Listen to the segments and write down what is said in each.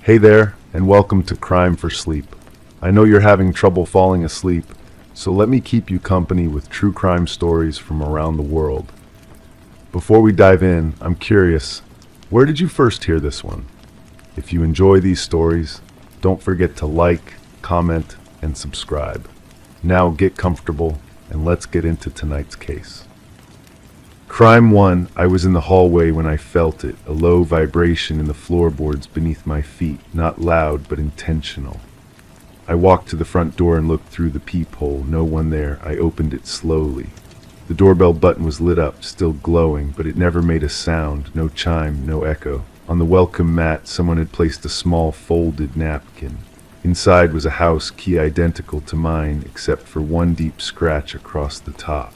Hey there, and welcome to Crime for Sleep. I know you're having trouble falling asleep, so let me keep you company with true crime stories from around the world. Before we dive in, I'm curious, where did you first hear this one? If you enjoy these stories, don't forget to like, comment, and subscribe. Now get comfortable, and let's get into tonight's case. Crime 1, I was in the hallway when I felt it, a low vibration in the floorboards beneath my feet, not loud but intentional. I walked to the front door and looked through the peephole, no one there. I opened it slowly. The doorbell button was lit up, still glowing, but it never made a sound, no chime, no echo. On the welcome mat, someone had placed a small folded napkin. Inside was a house key identical to mine, except for one deep scratch across the top.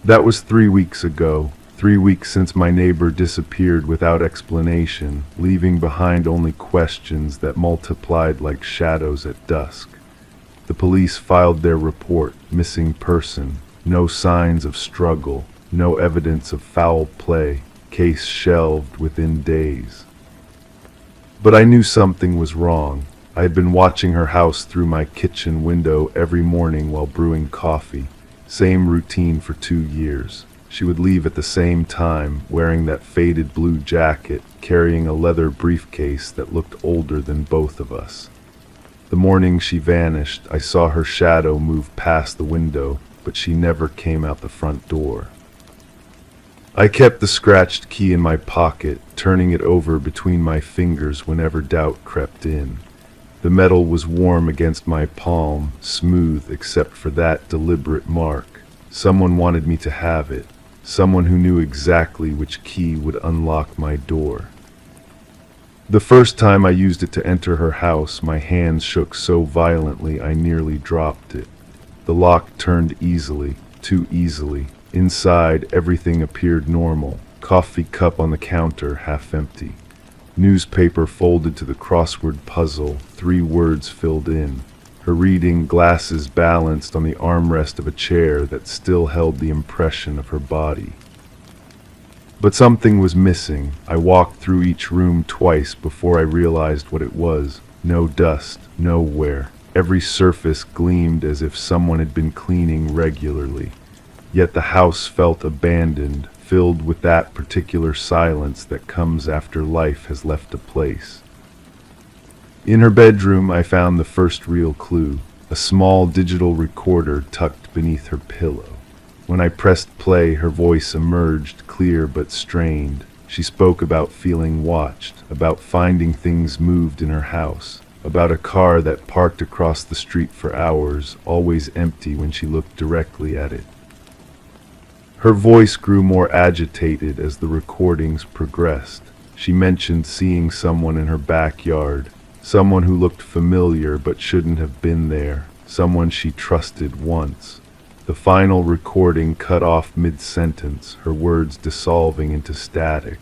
That was 3 weeks ago, 3 weeks since my neighbor disappeared without explanation, leaving behind only questions that multiplied like shadows at dusk. The police filed their report, missing person, no signs of struggle, no evidence of foul play, case shelved within days. But I knew something was wrong. I had been watching her house through my kitchen window every morning while brewing coffee. Same routine for 2 years. She would leave at the same time, wearing that faded blue jacket, carrying a leather briefcase that looked older than both of us. The morning she vanished, I saw her shadow move past the window, but she never came out the front door. I kept the scratched key in my pocket, turning it over between my fingers whenever doubt crept in. The metal was warm against my palm, smooth except for that deliberate mark. Someone wanted me to have it. Someone who knew exactly which key would unlock my door. The first time I used it to enter her house, my hands shook so violently I nearly dropped it. The lock turned easily, too easily. Inside, everything appeared normal. Coffee cup on the counter, half empty. Newspaper folded to the crossword puzzle, 3 words filled in. Her reading glasses balanced on the armrest of a chair that still held the impression of her body. But something was missing. I walked through each room twice before I realized what it was. No dust, nowhere. Every surface gleamed as if someone had been cleaning regularly. Yet the house felt abandoned, filled with that particular silence that comes after life has left a place. In her bedroom, I found the first real clue, a small digital recorder tucked beneath her pillow. When I pressed play, her voice emerged, clear but strained. She spoke about feeling watched, about finding things moved in her house, about a car that parked across the street for hours, always empty when she looked directly at it. Her voice grew more agitated as the recordings progressed. She mentioned seeing someone in her backyard, someone who looked familiar but shouldn't have been there, someone she trusted once. The final recording cut off mid-sentence, her words dissolving into static.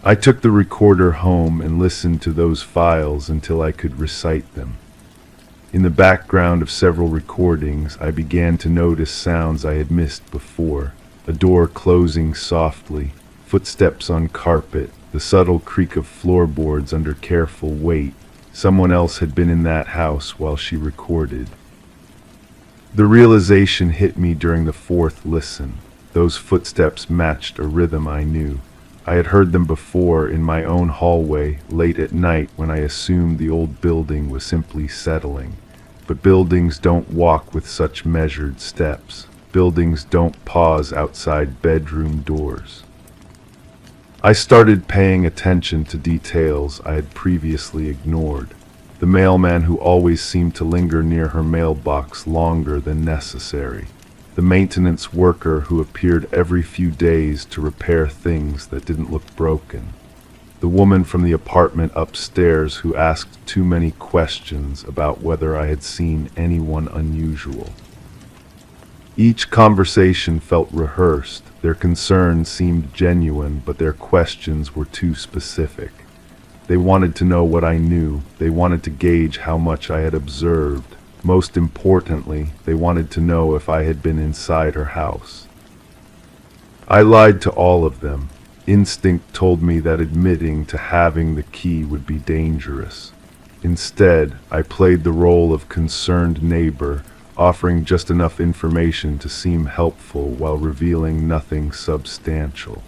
I took the recorder home and listened to those files until I could recite them. In the background of several recordings, I began to notice sounds I had missed before. A door closing softly, footsteps on carpet, the subtle creak of floorboards under careful weight. Someone else had been in that house while she recorded. The realization hit me during the 4th listen. Those footsteps matched a rhythm I knew. I had heard them before in my own hallway, late at night when I assumed the old building was simply settling. But buildings don't walk with such measured steps. Buildings don't pause outside bedroom doors. I started paying attention to details I had previously ignored. The mailman who always seemed to linger near her mailbox longer than necessary. The maintenance worker who appeared every few days to repair things that didn't look broken. The woman from the apartment upstairs who asked too many questions about whether I had seen anyone unusual. Each conversation felt rehearsed. Their concerns seemed genuine, but their questions were too specific. They wanted to know what I knew. They wanted to gauge how much I had observed. Most importantly, they wanted to know if I had been inside her house. I lied to all of them. Instinct told me that admitting to having the key would be dangerous. Instead, I played the role of concerned neighbor, offering just enough information to seem helpful while revealing nothing substantial.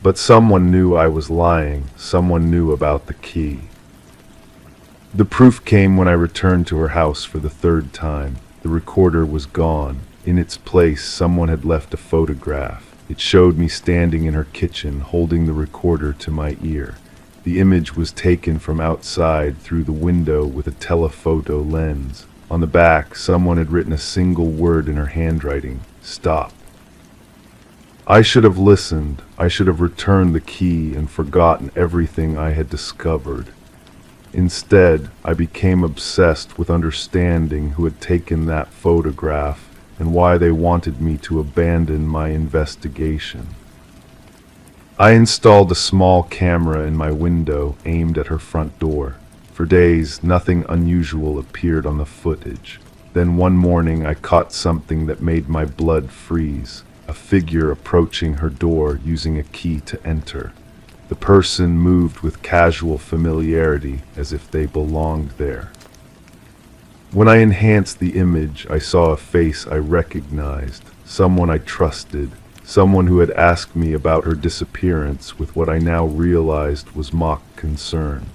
But someone knew I was lying. Someone knew about the key. The proof came when I returned to her house for the third time. The recorder was gone. In its place, someone had left a photograph. It showed me standing in her kitchen, holding the recorder to my ear. The image was taken from outside through the window with a telephoto lens. On the back, someone had written a single word in her handwriting: "Stop." I should have listened. I should have returned the key and forgotten everything I had discovered. Instead, I became obsessed with understanding who had taken that photograph and why they wanted me to abandon my investigation. I installed a small camera in my window aimed at her front door. For days, nothing unusual appeared on the footage. Then one morning, I caught something that made my blood freeze. A figure approaching her door using a key to enter. The person moved with casual familiarity, as if they belonged there. When I enhanced the image, I saw a face I recognized, someone I trusted, someone who had asked me about her disappearance with what I now realized was mock concern.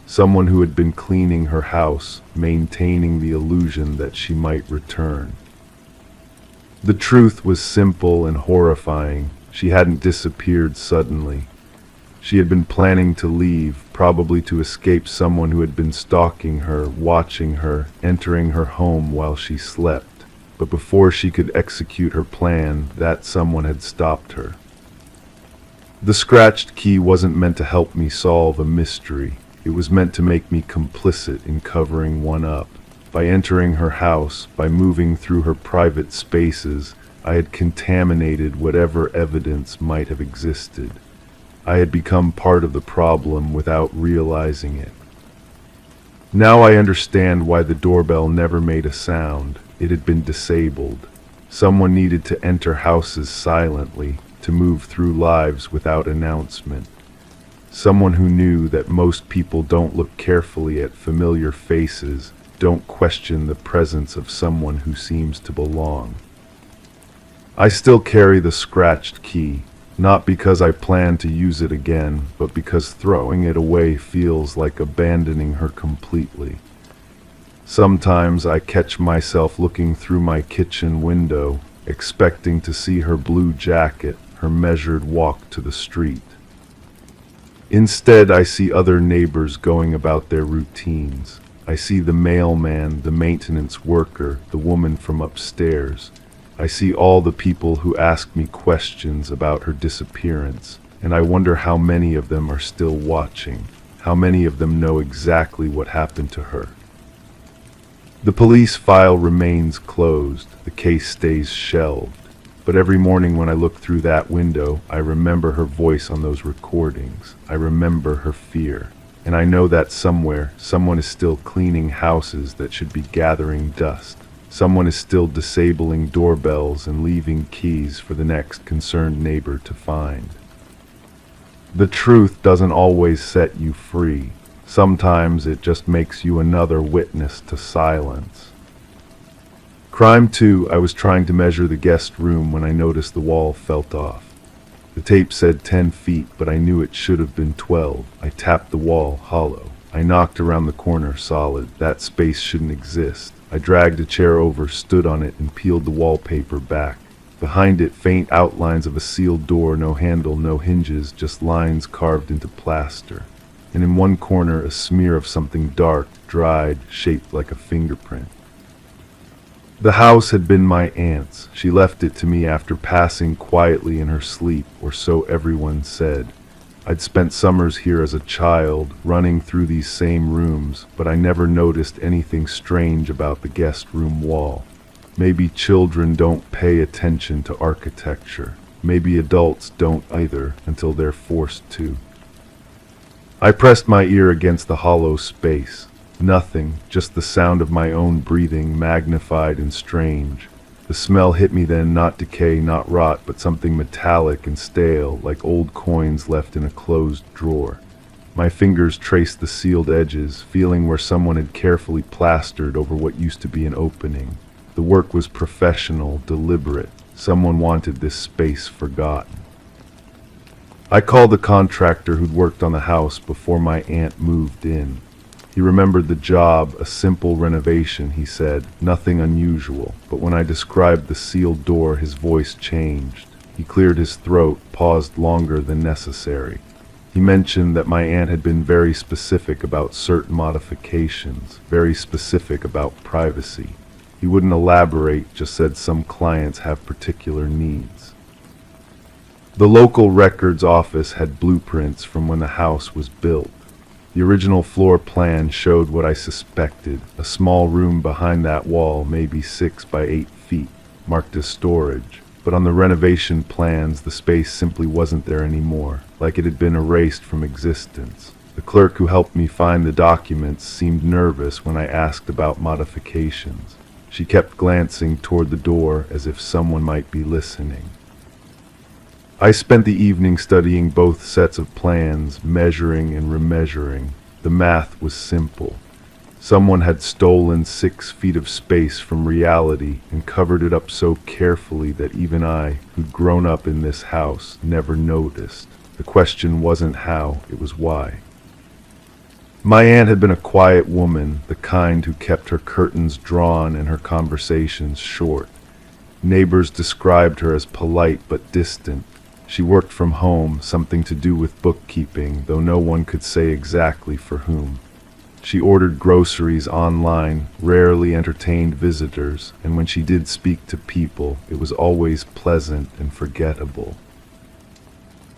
Someone who had been cleaning her house, maintaining the illusion that she might return. The truth was simple and horrifying. She hadn't disappeared suddenly. She had been planning to leave, probably to escape someone who had been stalking her, watching her, entering her home while she slept. But before she could execute her plan, that someone had stopped her. The scratched key wasn't meant to help me solve a mystery. It was meant to make me complicit in covering one up. By entering her house, by moving through her private spaces, I had contaminated whatever evidence might have existed. I had become part of the problem without realizing it. Now I understand why the doorbell never made a sound. It had been disabled. Someone needed to enter houses silently, to move through lives without announcement. Someone who knew that most people don't look carefully at familiar faces, don't question the presence of someone who seems to belong. I still carry the scratched key. Not because I plan to use it again, but because throwing it away feels like abandoning her completely. Sometimes I catch myself looking through my kitchen window, expecting to see her blue jacket, her measured walk to the street. Instead, I see other neighbors going about their routines. I see the mailman, the maintenance worker, the woman from upstairs. I see all the people who ask me questions about her disappearance, and I wonder how many of them are still watching, how many of them know exactly what happened to her. The police file remains closed, the case stays shelved, but every morning when I look through that window, I remember her voice on those recordings. I remember her fear, and I know that somewhere, someone is still cleaning houses that should be gathering dust. Someone is still disabling doorbells and leaving keys for the next concerned neighbor to find. The truth doesn't always set you free. Sometimes it just makes you another witness to silence. Crime 2, I was trying to measure the guest room when I noticed the wall felt off. The tape said 10 feet, but I knew it should have been 12. I tapped the wall, hollow. I knocked around the corner, solid. That space shouldn't exist. I dragged a chair over, stood on it, and peeled the wallpaper back. Behind it, faint outlines of a sealed door, no handle, no hinges, just lines carved into plaster. And in one corner, a smear of something dark, dried, shaped like a fingerprint. The house had been my aunt's. She left it to me after passing quietly in her sleep, or so everyone said. I'd spent summers here as a child, running through these same rooms, but I never noticed anything strange about the guest room wall. Maybe children don't pay attention to architecture. Maybe adults don't either, until they're forced to. I pressed my ear against the hollow space. Nothing, just the sound of my own breathing, magnified and strange. The smell hit me then, not decay, not rot, but something metallic and stale, like old coins left in a closed drawer. My fingers traced the sealed edges, feeling where someone had carefully plastered over what used to be an opening. The work was professional, deliberate. Someone wanted this space forgotten. I called the contractor who'd worked on the house before my aunt moved in. He remembered the job, a simple renovation, he said, nothing unusual. But when I described the sealed door, his voice changed. He cleared his throat, paused longer than necessary. He mentioned that my aunt had been very specific about certain modifications, very specific about privacy. He wouldn't elaborate, just said some clients have particular needs. The local records office had blueprints from when the house was built. The original floor plan showed what I suspected, a small room behind that wall, maybe 6 by 8 feet, marked as storage. But on the renovation plans, the space simply wasn't there anymore, like it had been erased from existence. The clerk who helped me find the documents seemed nervous when I asked about modifications. She kept glancing toward the door as if someone might be listening. I spent the evening studying both sets of plans, measuring and remeasuring. The math was simple. Someone had stolen 6 feet of space from reality and covered it up so carefully that even I, who'd grown up in this house, never noticed. The question wasn't how, it was why. My aunt had been a quiet woman, the kind who kept her curtains drawn and her conversations short. Neighbors described her as polite but distant. She worked from home, something to do with bookkeeping, though no one could say exactly for whom. She ordered groceries online, rarely entertained visitors, and when she did speak to people, it was always pleasant and forgettable.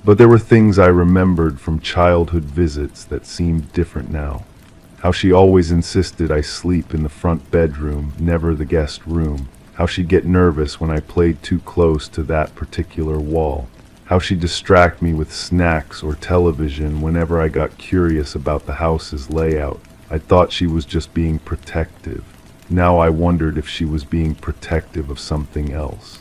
But there were things I remembered from childhood visits that seemed different now. How she always insisted I sleep in the front bedroom, never the guest room. How she'd get nervous when I played too close to that particular wall. How she'd distract me with snacks or television whenever I got curious about the house's layout. I thought she was just being protective. Now I wondered if she was being protective of something else.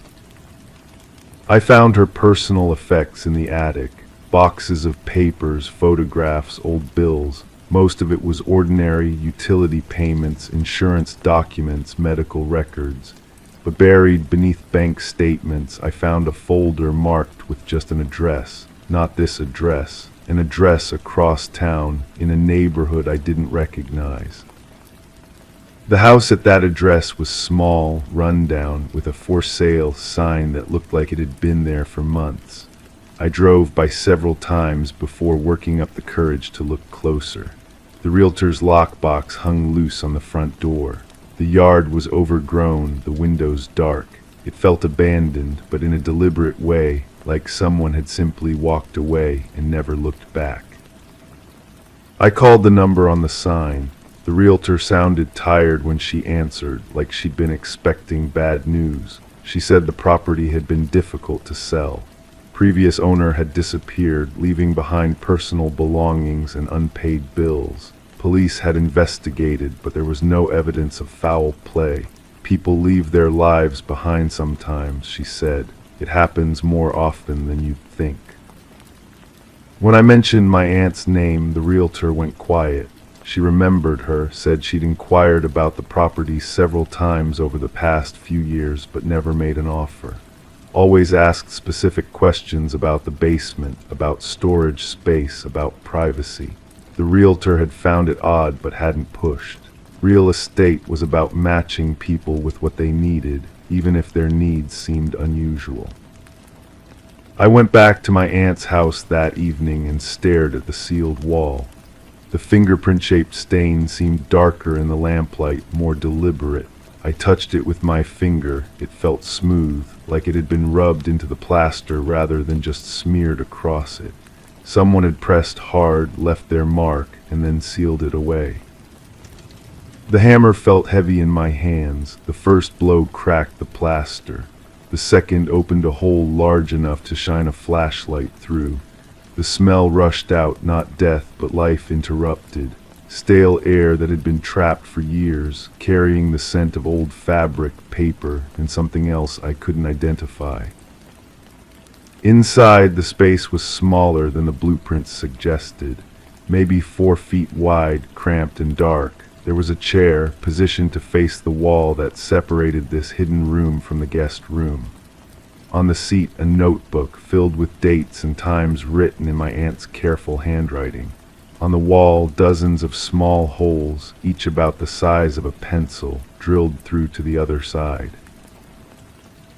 I found her personal effects in the attic. Boxes of papers, photographs, old bills. Most of it was ordinary utility payments, insurance documents, medical records. But buried beneath bank statements, I found a folder marked with just an address. Not this address. An address across town, in a neighborhood I didn't recognize. The house at that address was small, run-down, with a for sale sign that looked like it had been there for months. I drove by several times before working up the courage to look closer. The realtor's lockbox hung loose on the front door. The yard was overgrown, the windows dark. It felt abandoned, but in a deliberate way, like someone had simply walked away and never looked back. I called the number on the sign. The realtor sounded tired when she answered, like she'd been expecting bad news. She said the property had been difficult to sell. Previous owner had disappeared, leaving behind personal belongings and unpaid bills. Police had investigated, but there was no evidence of foul play. People leave their lives behind sometimes, she said. It happens more often than you'd think. When I mentioned my aunt's name, the realtor went quiet. She remembered her, said she'd inquired about the property several times over the past few years, but never made an offer. Always asked specific questions about the basement, about storage space, about privacy. The realtor had found it odd, but hadn't pushed. Real estate was about matching people with what they needed, even if their needs seemed unusual. I went back to my aunt's house that evening and stared at the sealed wall. The fingerprint-shaped stain seemed darker in the lamplight, more deliberate. I touched it with my finger. It felt smooth, like it had been rubbed into the plaster rather than just smeared across it. Someone had pressed hard, left their mark, and then sealed it away. The hammer felt heavy in my hands. The first blow cracked the plaster. The second opened a hole large enough to shine a flashlight through. The smell rushed out, not death, but life interrupted. stale air that had been trapped for years, carrying the scent of old fabric, paper, and something else I couldn't identify. Inside, the space was smaller than the blueprints suggested, maybe 4 feet wide, cramped and dark. There was a chair positioned to face the wall that separated this hidden room from the guest room. On the seat, a notebook filled with dates and times written in my aunt's careful handwriting. On the wall, dozens of small holes, each about the size of a pencil, drilled through to the other side.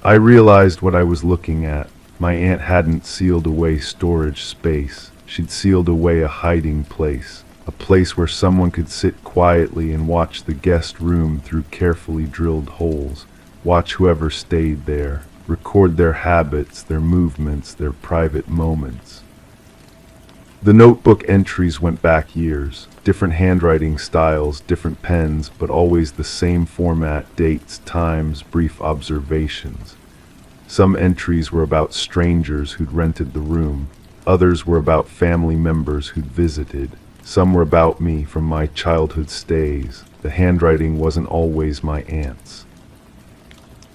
I realized what I was looking at. My aunt hadn't sealed away storage space. She'd sealed away a hiding place, a place where someone could sit quietly and watch the guest room through carefully drilled holes, watch whoever stayed there, record their habits, their movements, their private moments. The notebook entries went back years, different handwriting styles, different pens, but always the same format, dates, times, brief observations. Some entries were about strangers who'd rented the room. Others were about family members who'd visited. Some were about me from my childhood stays. The handwriting wasn't always my aunt's.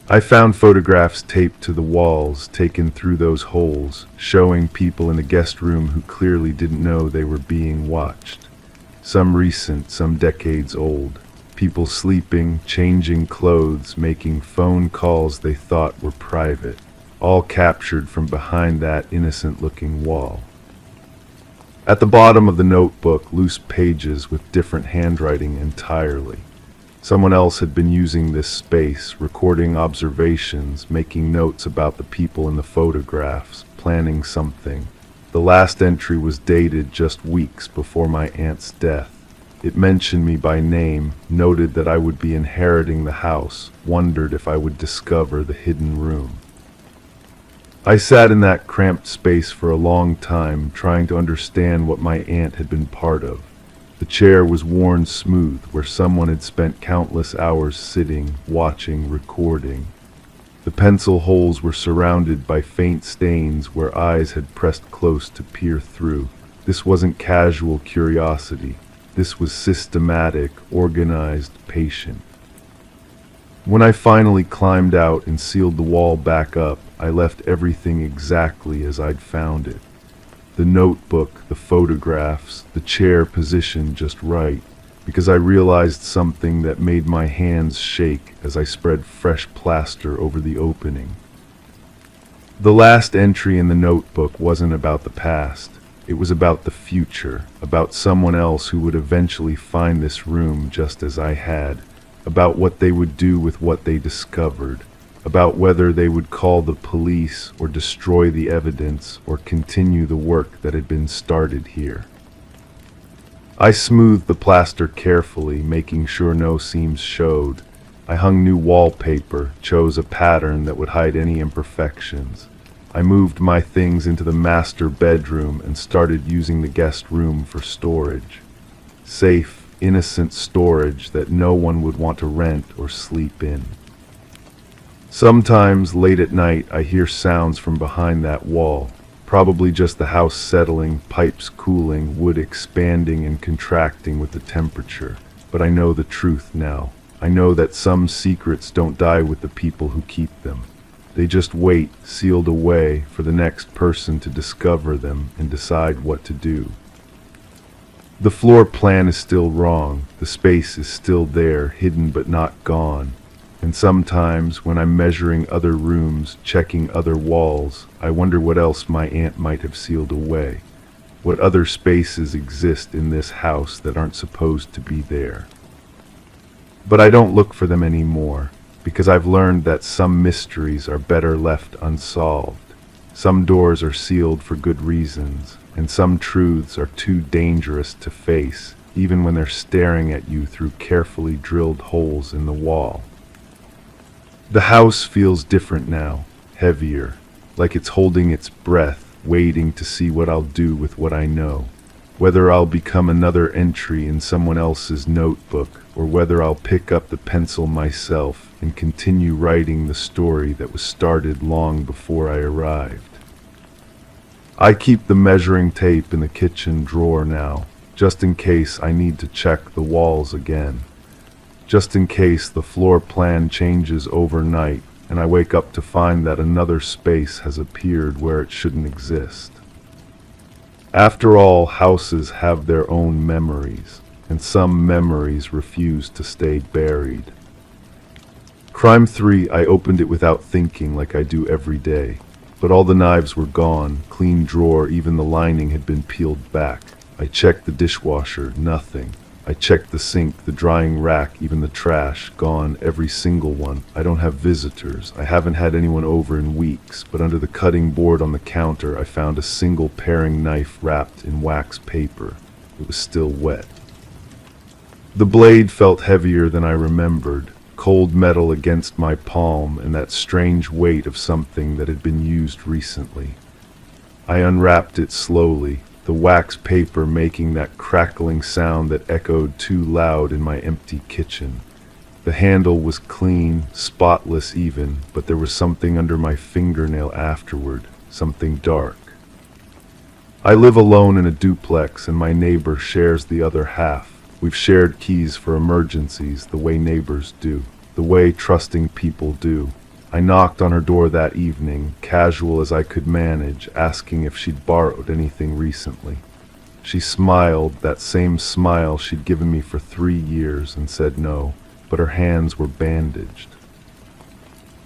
I found photographs taped to the walls, taken through those holes, showing people in the guest room who clearly didn't know they were being watched. Some recent, some decades old. People sleeping, changing clothes, making phone calls they thought were private, all captured from behind that innocent-looking wall. At the bottom of the notebook, loose pages with different handwriting entirely. Someone else had been using this space, recording observations, making notes about the people in the photographs, planning something. The last entry was dated just weeks before my aunt's death. It mentioned me by name, noted that I would be inheriting the house, wondered if I would discover the hidden room. I sat in that cramped space for a long time, trying to understand what my aunt had been part of. The chair was worn smooth, where someone had spent countless hours sitting, watching, recording. The pencil holes were surrounded by faint stains where eyes had pressed close to peer through. This wasn't casual curiosity. This was systematic, organized, patient. When I finally climbed out and sealed the wall back up, I left everything exactly as I'd found it. The notebook, the photographs, the chair positioned just right, because I realized something that made my hands shake as I spread fresh plaster over the opening. The last entry in the notebook wasn't about the past. It was about the future, about someone else who would eventually find this room just as I had, about what they would do with what they discovered, about whether they would call the police or destroy the evidence or continue the work that had been started here. I smoothed the plaster carefully, making sure no seams showed. I hung new wallpaper, chose a pattern that would hide any imperfections. I moved my things into the master bedroom and started using the guest room for storage. Safe, innocent storage that no one would want to rent or sleep in. Sometimes, late at night, I hear sounds from behind that wall. Probably just the house settling, pipes cooling, wood expanding and contracting with the temperature. But I know the truth now. I know that some secrets don't die with the people who keep them. They just wait, sealed away, for the next person to discover them and decide what to do. The floor plan is still wrong. The space is still there, hidden but not gone. And sometimes, when I'm measuring other rooms, checking other walls, I wonder what else my aunt might have sealed away. What other spaces exist in this house that aren't supposed to be there. But I don't look for them anymore, because I've learned that some mysteries are better left unsolved. Some doors are sealed for good reasons, and some truths are too dangerous to face, even when they're staring at you through carefully drilled holes in the wall. The house feels different now, heavier, like it's holding its breath, waiting to see what I'll do with what I know. Whether I'll become another entry in someone else's notebook, or whether I'll pick up the pencil myself and continue writing the story that was started long before I arrived. I keep the measuring tape in the kitchen drawer now. just in case I need to check the walls again, just in case the floor plan changes overnight and I wake up to find that another space has appeared where it shouldn't exist. After all, houses have their own memories, and some memories refuse to stay buried. Crime 3, I opened it without thinking like I do every day. But all the knives were gone, clean drawer, even the lining had been peeled back. I checked the dishwasher, nothing. I checked the sink, the drying rack, even the trash, gone, every single one. I don't have visitors. I haven't had anyone over in weeks, but under the cutting board on the counter, I found a single paring knife wrapped in wax paper. It was still wet. The blade felt heavier than I remembered, cold metal against my palm and that strange weight of something that had been used recently. I unwrapped it slowly, the wax paper making that crackling sound that echoed too loud in my empty kitchen. The handle was clean, spotless even, but there was something under my fingernail afterward, something dark. I live alone in a duplex and my neighbor shares the other half. We've shared keys for emergencies the way neighbors do, the way trusting people do. I knocked on her door that evening, casual as I could manage, asking if she'd borrowed anything recently. She smiled, that same smile she'd given me for 3 years, and said no, but her hands were bandaged.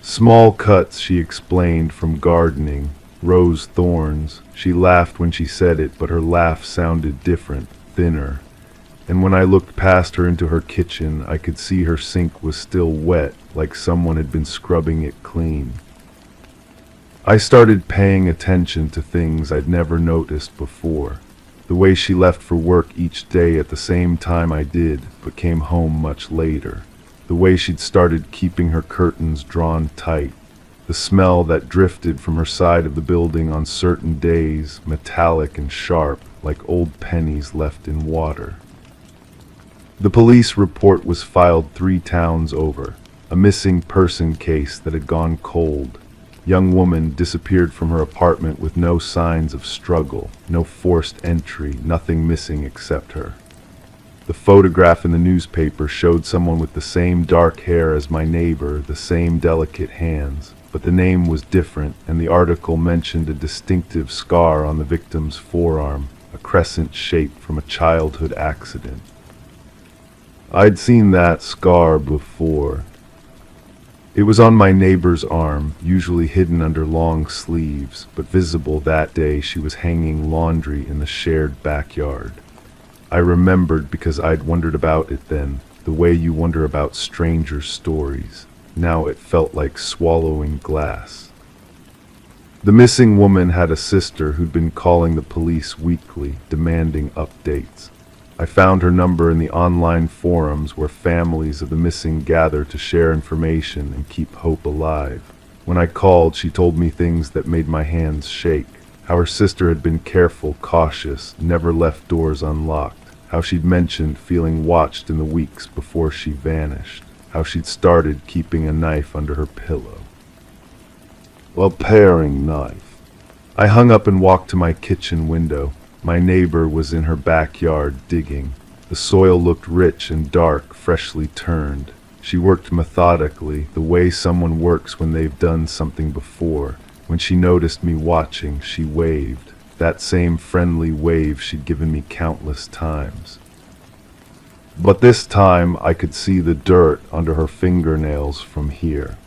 Small cuts, she explained, from gardening, rose thorns. She laughed when she said it, but her laugh sounded different, thinner. And when I looked past her into her kitchen, I could see her sink was still wet, like someone had been scrubbing it clean. I started paying attention to things I'd never noticed before. The way she left for work each day at the same time I did, but came home much later. The way she'd started keeping her curtains drawn tight. The smell that drifted from her side of the building on certain days, metallic and sharp, like old pennies left in water. The police report was filed 3 towns over, a missing person case that had gone cold. Young woman disappeared from her apartment with no signs of struggle, no forced entry, nothing missing except her. The photograph in the newspaper showed someone with the same dark hair as my neighbor, the same delicate hands, but the name was different, and the article mentioned a distinctive scar on the victim's forearm, a crescent shape from a childhood accident. I'd seen that scar before. It was on my neighbor's arm, usually hidden under long sleeves, but visible that day she was hanging laundry in the shared backyard. I remembered because I'd wondered about it then, the way you wonder about stranger stories. Now it felt like swallowing glass. The missing woman had a sister who'd been calling the police weekly, demanding updates. I found her number in the online forums where families of the missing gather to share information and keep hope alive. When I called, she told me things that made my hands shake. How her sister had been careful, cautious, never left doors unlocked. How she'd mentioned feeling watched in the weeks before she vanished. How she'd started keeping a knife under her pillow. A paring knife. I hung up and walked to my kitchen window. My neighbor was in her backyard digging. The soil looked rich and dark, freshly turned. She worked methodically, the way someone works when they've done something before. When she noticed me watching, she waved. That same friendly wave she'd given me countless times. But this time I could see the dirt under her fingernails from here.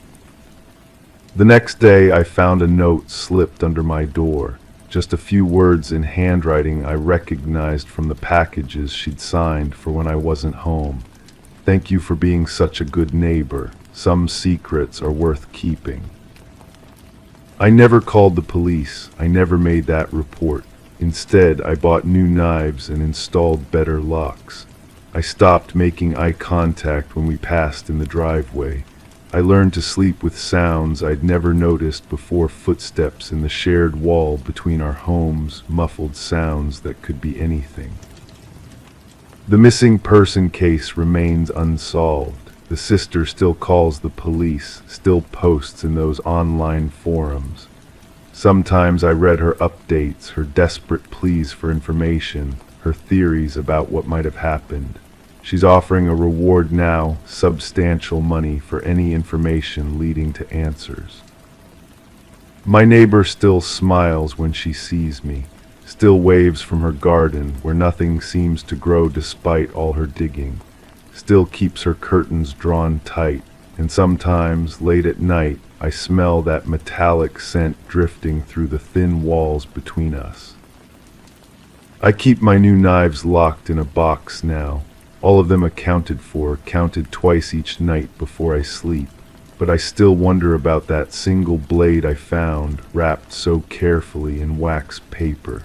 The next day I found a note slipped under my door. Just a few words in handwriting I recognized from the packages she'd signed for when I wasn't home. Thank you for being such a good neighbor. Some secrets are worth keeping. I never called the police. I never made that report. Instead, I bought new knives and installed better locks. I stopped making eye contact when we passed in the driveway. I learned to sleep with sounds I'd never noticed before, footsteps in the shared wall between our homes, muffled sounds that could be anything. The missing person case remains unsolved. The sister still calls the police, still posts in those online forums. Sometimes I read her updates, her desperate pleas for information, her theories about what might have happened. She's offering a reward now, substantial money for any information leading to answers. My neighbor still smiles when she sees me, still waves from her garden where nothing seems to grow despite all her digging, still keeps her curtains drawn tight, and sometimes, late at night, I smell that metallic scent drifting through the thin walls between us. I keep my new knives locked in a box now, all of them accounted for, counted twice each night before I sleep. But I still wonder about that single blade I found, wrapped so carefully in wax paper.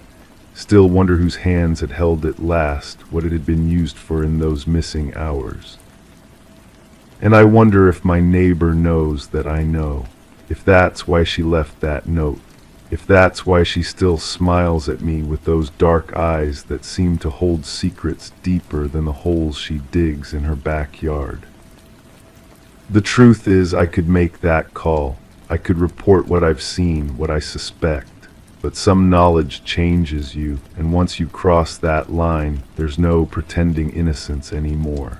Still wonder whose hands had held it last, what it had been used for in those missing hours. And I wonder if my neighbor knows that I know, if that's why she left that note, if that's why she still smiles at me with those dark eyes that seem to hold secrets deeper than the holes she digs in her backyard. The truth is, I could make that call. I could report what I've seen, what I suspect. But some knowledge changes you, and once you cross that line, there's no pretending innocence anymore.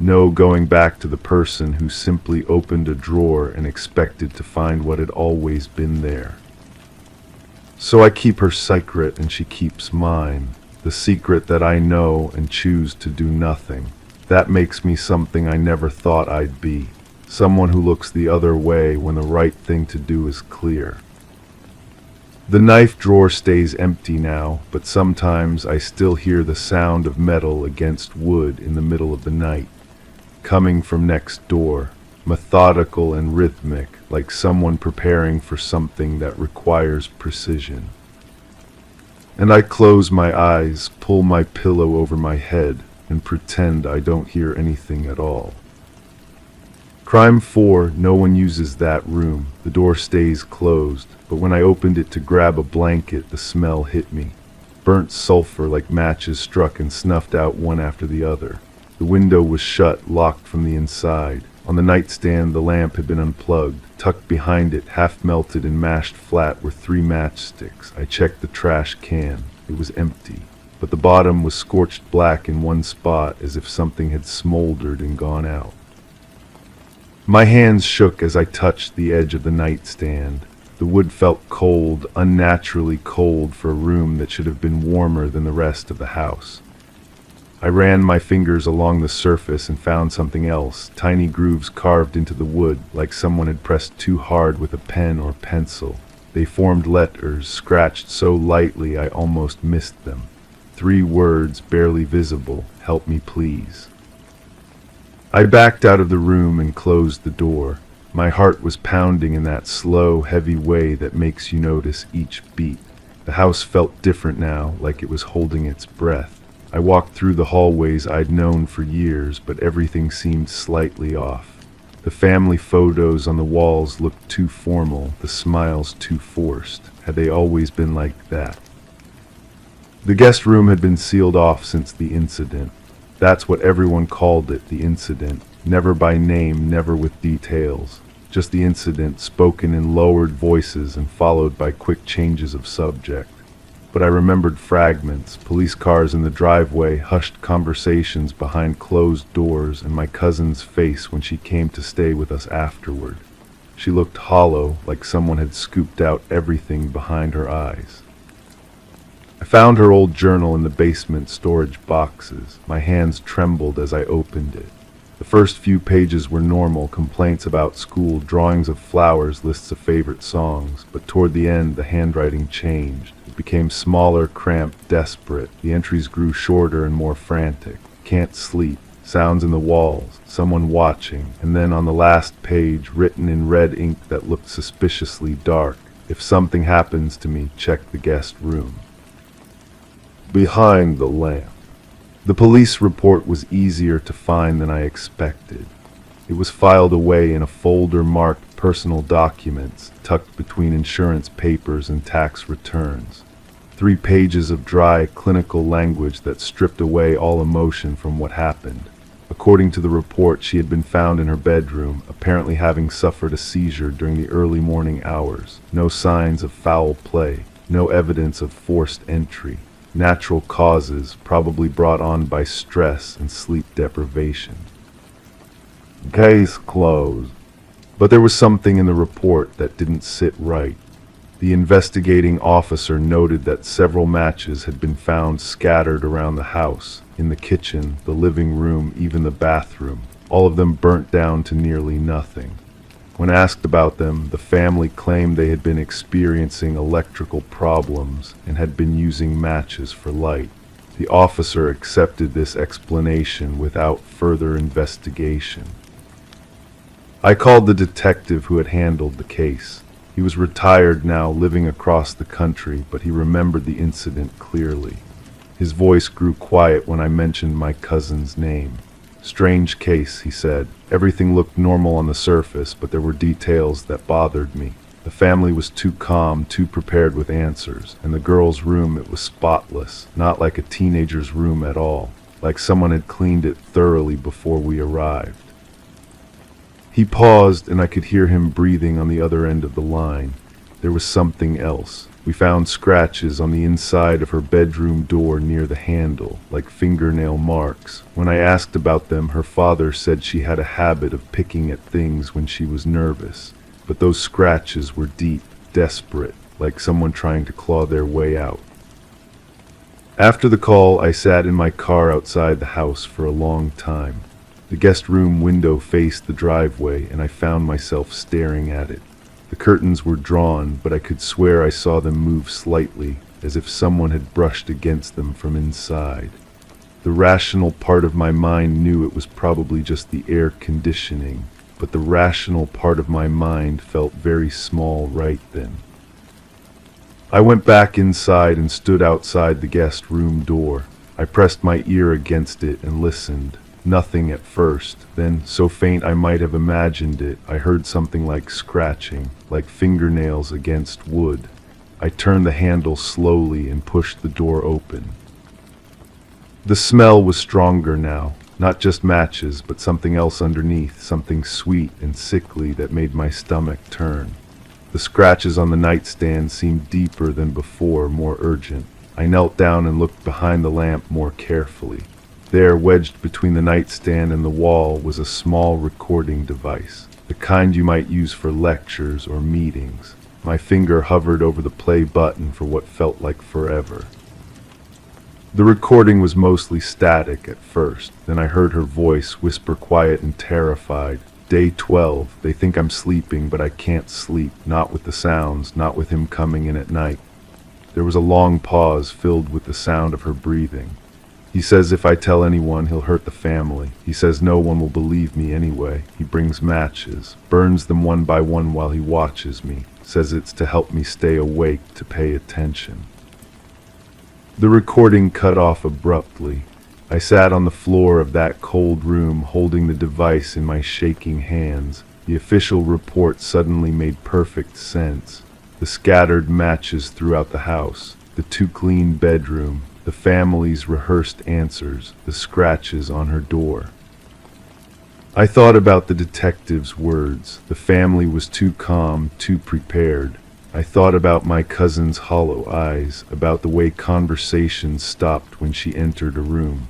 No going back to the person who simply opened a drawer and expected to find what had always been there. So I keep her secret and she keeps mine, the secret that I know and choose to do nothing. That makes me something I never thought I'd be. Someone who looks the other way when the right thing to do is clear. The knife drawer stays empty now, but sometimes I still hear the sound of metal against wood in the middle of the night, coming from next door, methodical and rhythmic, like someone preparing for something that requires precision. And I close my eyes, pull my pillow over my head, and pretend I don't hear anything at all. Crime 4, no one uses that room. The door stays closed, but when I opened it to grab a blanket, the smell hit me. Burnt sulfur like matches struck and snuffed out one after the other. The window was shut, locked from the inside. On the nightstand, the lamp had been unplugged. Tucked behind it, half melted and mashed flat, were 3 matchsticks. I checked the trash can. It was empty, but the bottom was scorched black in one spot, as if something had smoldered and gone out. My hands shook as I touched the edge of the nightstand. The wood felt cold, unnaturally cold for a room that should have been warmer than the rest of the house. I ran my fingers along the surface and found something else, tiny grooves carved into the wood, like someone had pressed too hard with a pen or pencil. They formed letters, scratched so lightly I almost missed them. 3 words, barely visible, "Help me please." I backed out of the room and closed the door. My heart was pounding in that slow, heavy way that makes you notice each beat. The house felt different now, like it was holding its breath. I walked through the hallways I'd known for years, but everything seemed slightly off. The family photos on the walls looked too formal, the smiles too forced. Had they always been like that? The guest room had been sealed off since the incident. That's what everyone called it, the incident. Never by name, never with details. Just the incident, spoken in lowered voices and followed by quick changes of subject. But I remembered fragments, police cars in the driveway, hushed conversations behind closed doors, and my cousin's face when she came to stay with us afterward. She looked hollow, like someone had scooped out everything behind her eyes. I found her old journal in the basement storage boxes. My hands trembled as I opened it. The first few pages were normal, complaints about school, drawings of flowers, lists of favorite songs, but toward the end the handwriting changed. It became smaller, cramped, desperate. The entries grew shorter and more frantic. Can't sleep. Sounds in the walls. Someone watching. And then on the last page, written in red ink that looked suspiciously dark, "If something happens to me, check the guest room." Behind the lamp. The police report was easier to find than I expected. It was filed away in a folder marked personal documents, tucked between insurance papers and tax returns. 3 pages of dry, clinical language that stripped away all emotion from what happened. According to the report, she had been found in her bedroom, apparently having suffered a seizure during the early morning hours. No signs of foul play, no evidence of forced entry. natural causes, probably brought on by stress and sleep deprivation. Case closed. But there was something in the report that didn't sit right. The investigating officer noted that several matches had been found scattered around the house, in the kitchen, the living room, even the bathroom, all of them burnt down to nearly nothing. When asked about them, the family claimed they had been experiencing electrical problems and had been using matches for light. The officer accepted this explanation without further investigation. I called the detective who had handled the case. He was retired now, living across the country, but he remembered the incident clearly. His voice grew quiet when I mentioned my cousin's name. Strange case, he said. Everything looked normal on the surface, but there were details that bothered me. The family was too calm, too prepared with answers, and the girl's room, it was spotless, not like a teenager's room at all, like someone had cleaned it thoroughly before we arrived. He paused, and I could hear him breathing on the other end of the line. There was something else. We found scratches on the inside of her bedroom door near the handle, like fingernail marks. When I asked about them, her father said she had a habit of picking at things when she was nervous. But those scratches were deep, desperate, like someone trying to claw their way out. After the call, I sat in my car outside the house for a long time. The guest room window faced the driveway, and I found myself staring at it. The curtains were drawn, but I could swear I saw them move slightly, as if someone had brushed against them from inside. The rational part of my mind knew it was probably just the air conditioning, but the rational part of my mind felt very small right then. I went back inside and stood outside the guest room door. I pressed my ear against it and listened. Nothing at first, then, so faint I might have imagined it, I heard something like scratching, like fingernails against wood. I turned the handle slowly and pushed the door open. The smell was stronger now, not just matches, but something else underneath, something sweet and sickly that made my stomach turn. The scratches on the nightstand seemed deeper than before, more urgent. I knelt down and looked behind the lamp more carefully. There, wedged between the nightstand and the wall, was a small recording device, the kind you might use for lectures or meetings. My finger hovered over the play button for what felt like forever. The recording was mostly static at first, then I heard her voice whisper quiet and terrified. Day 12, they think I'm sleeping, but I can't sleep, not with the sounds, not with him coming in at night. There was a long pause filled with the sound of her breathing. He says if I tell anyone, he'll hurt the family. He says no one will believe me anyway. He brings matches, burns them one by one while he watches me. Says it's to help me stay awake, to pay attention. The recording cut off abruptly. I sat on the floor of that cold room, holding the device in my shaking hands. The official report suddenly made perfect sense. The scattered matches throughout the house, the too clean bedroom, the family's rehearsed answers, the scratches on her door. I thought about the detective's words. The family was too calm, too prepared. I thought about my cousin's hollow eyes, about the way conversations stopped when she entered a room.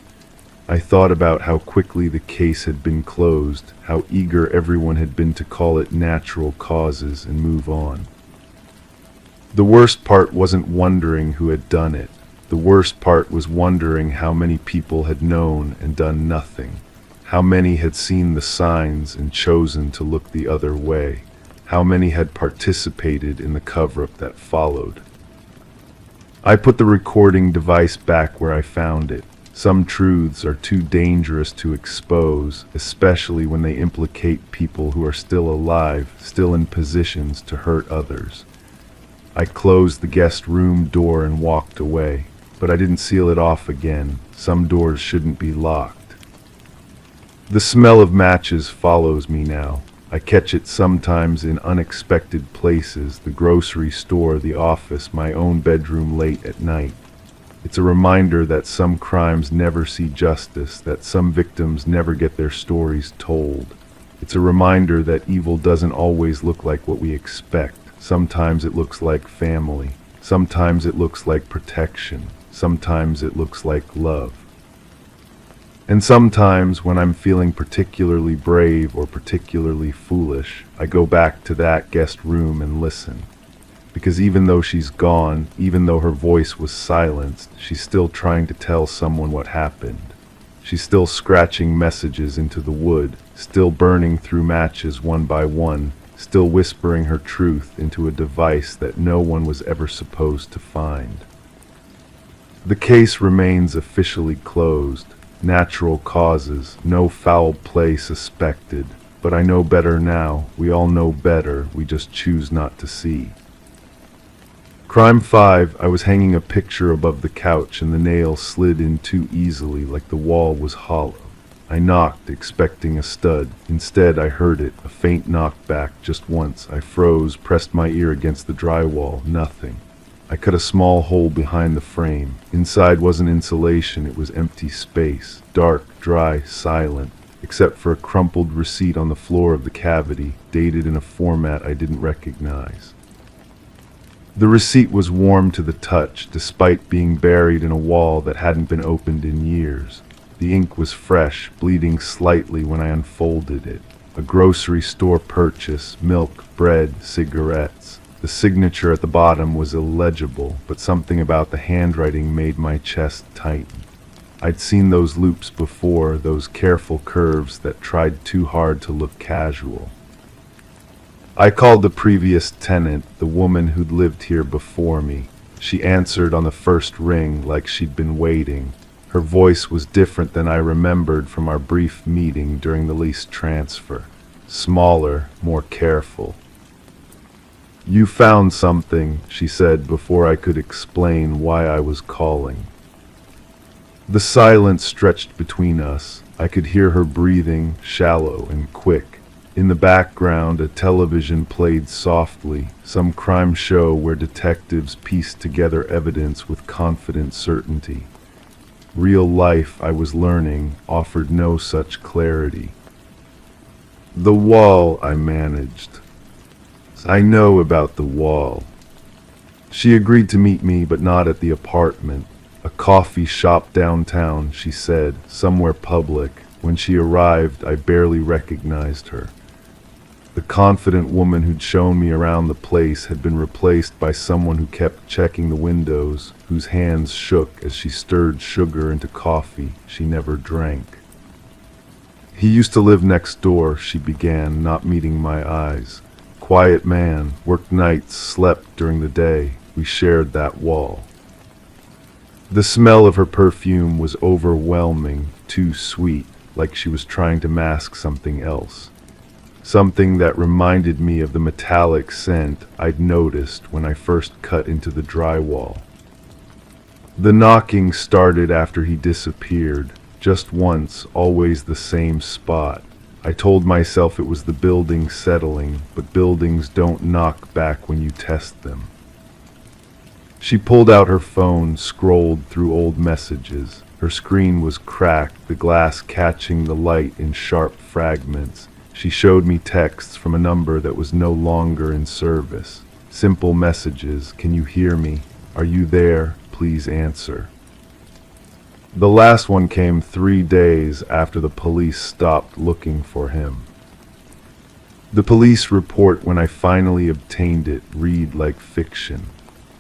I thought about how quickly the case had been closed, how eager everyone had been to call it natural causes and move on. The worst part wasn't wondering who had done it. The worst part was wondering how many people had known and done nothing, how many had seen the signs and chosen to look the other way, how many had participated in the cover-up that followed. I put the recording device back where I found it. Some truths are too dangerous to expose, especially when they implicate people who are still alive, still in positions to hurt others. I closed the guest room door and walked away. But I didn't seal it off again. Some doors shouldn't be locked. The smell of matches follows me now. I catch it sometimes in unexpected places, the grocery store, the office, my own bedroom late at night. It's a reminder that some crimes never see justice, that some victims never get their stories told. It's a reminder that evil doesn't always look like what we expect. Sometimes it looks like family. Sometimes it looks like protection. Sometimes it looks like love. And sometimes when I'm feeling particularly brave or particularly foolish, I go back to that guest room and listen. Because even though she's gone, even though her voice was silenced, she's still trying to tell someone what happened. She's still scratching messages into the wood, still burning through matches one by one, still whispering her truth into a device that no one was ever supposed to find. The case remains officially closed. Natural causes, no foul play suspected. But I know better now. We all know better. We just choose not to see. Crime 5, I was hanging a picture above the couch and the nail slid in too easily, like the wall was hollow. I knocked, expecting a stud. Instead, I heard it, a faint knockback, just once. I froze, pressed my ear against the drywall. Nothing. I cut a small hole behind the frame. Inside wasn't insulation, it was empty space. Dark, dry, silent, except for a crumpled receipt on the floor of the cavity, dated in a format I didn't recognize. The receipt was warm to the touch, despite being buried in a wall that hadn't been opened in years. The ink was fresh, bleeding slightly when I unfolded it. A grocery store purchase, milk, bread, cigarettes. The signature at the bottom was illegible, but something about the handwriting made my chest tighten. I'd seen those loops before, those careful curves that tried too hard to look casual. I called the previous tenant, the woman who'd lived here before me. She answered on the first ring like she'd been waiting. Her voice was different than I remembered from our brief meeting during the lease transfer. Smaller, more careful. "You found something," she said before I could explain why I was calling. The silence stretched between us. I could hear her breathing, shallow and quick. In the background, a television played softly, some crime show where detectives pieced together evidence with confident certainty. Real life, I was learning, offered no such clarity. "The wall," I managed. "I know about the wall." She agreed to meet me, but not at the apartment. "A coffee shop downtown," she said, "somewhere public." When she arrived, I barely recognized her. The confident woman who'd shown me around the place had been replaced by someone who kept checking the windows, whose hands shook as she stirred sugar into coffee she never drank. "He used to live next door," she began, not meeting my eyes. "Quiet man, worked nights, slept during the day. We shared that wall." The smell of her perfume was overwhelming, too sweet, like she was trying to mask something else. Something that reminded me of the metallic scent I'd noticed when I first cut into the drywall. The knocking started after he disappeared, just once, always the same spot. I told myself it was the building settling, but buildings don't knock back when you test them. She pulled out her phone, scrolled through old messages. Her screen was cracked, the glass catching the light in sharp fragments. She showed me texts from a number that was no longer in service. Simple messages: "Can you hear me? Are you there? Please answer." The last one came 3 days after the police stopped looking for him. The police report, when I finally obtained it, read like fiction.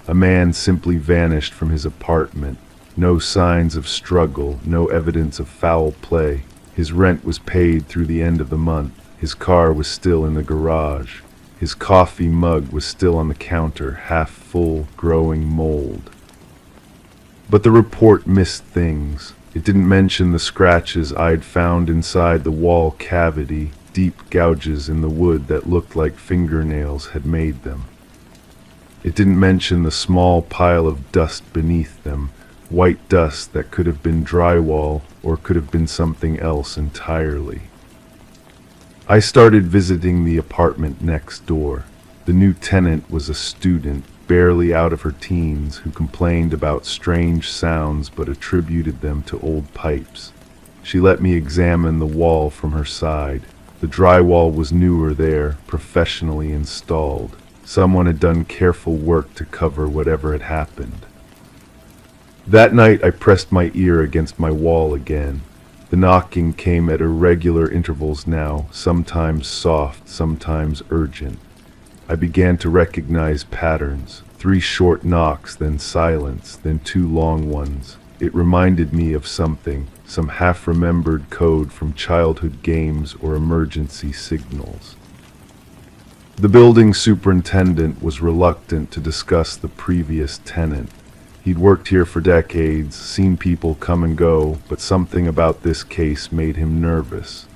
A man simply vanished from his apartment. No signs of struggle, no evidence of foul play. His rent was paid through the end of the month. His car was still in the garage. His coffee mug was still on the counter, half full, growing mold. But the report missed things. It didn't mention the scratches I'd found inside the wall cavity, deep gouges in the wood that looked like fingernails had made them. It didn't mention the small pile of dust beneath them, white dust that could have been drywall or could have been something else entirely. I started visiting the apartment next door. The new tenant was a student, barely out of her teens, who complained about strange sounds but attributed them to old pipes. She let me examine the wall from her side. The drywall was newer there, professionally installed. Someone had done careful work to cover whatever had happened. That night I pressed my ear against my wall again. The knocking came at irregular intervals now, sometimes soft, sometimes urgent. I began to recognize patterns. 3 short knocks, then silence, then 2 long ones. It reminded me of something, some half-remembered code from childhood games or emergency signals. The building superintendent was reluctant to discuss the previous tenant. He'd worked here for decades, seen people come and go, but something about this case made him nervous.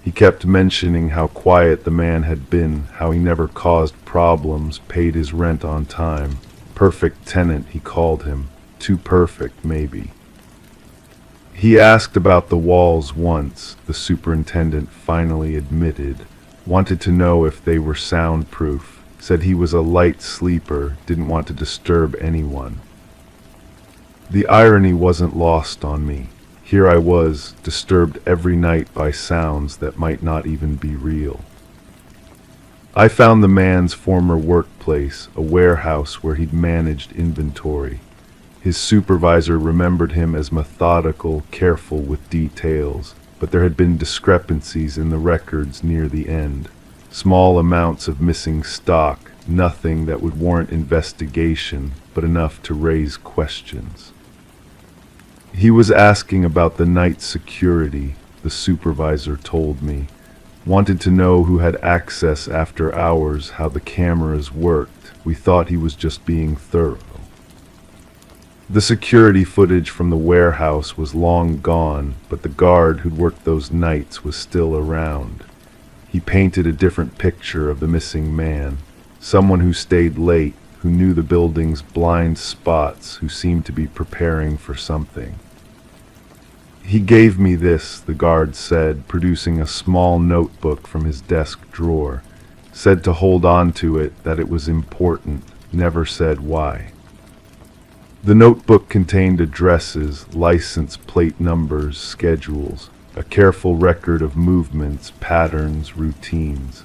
He kept mentioning how quiet the man had been, how he never caused problems, paid his rent on time. Perfect tenant, he called him. Too perfect, maybe. He asked about the walls once, the superintendent finally admitted. Wanted to know if they were soundproof. Said he was a light sleeper, didn't want to disturb anyone. The irony wasn't lost on me. Here I was, disturbed every night by sounds that might not even be real. I found the man's former workplace, a warehouse where he'd managed inventory. His supervisor remembered him as methodical, careful with details, but there had been discrepancies in the records near the end. Small amounts of missing stock, nothing that would warrant investigation, but enough to raise questions. He was asking about the night security, the supervisor told me. Wanted to know who had access after hours, how the cameras worked. We thought he was just being thorough. The security footage from the warehouse was long gone, but the guard who'd worked those nights was still around. He painted a different picture of the missing man, someone who stayed late, who knew the building's blind spots, who seemed to be preparing for something. He gave me this, the guard said, producing a small notebook from his desk drawer. Said to hold on to it, that it was important, never said why. The notebook contained addresses, license plate numbers, schedules, a careful record of movements, patterns, routines.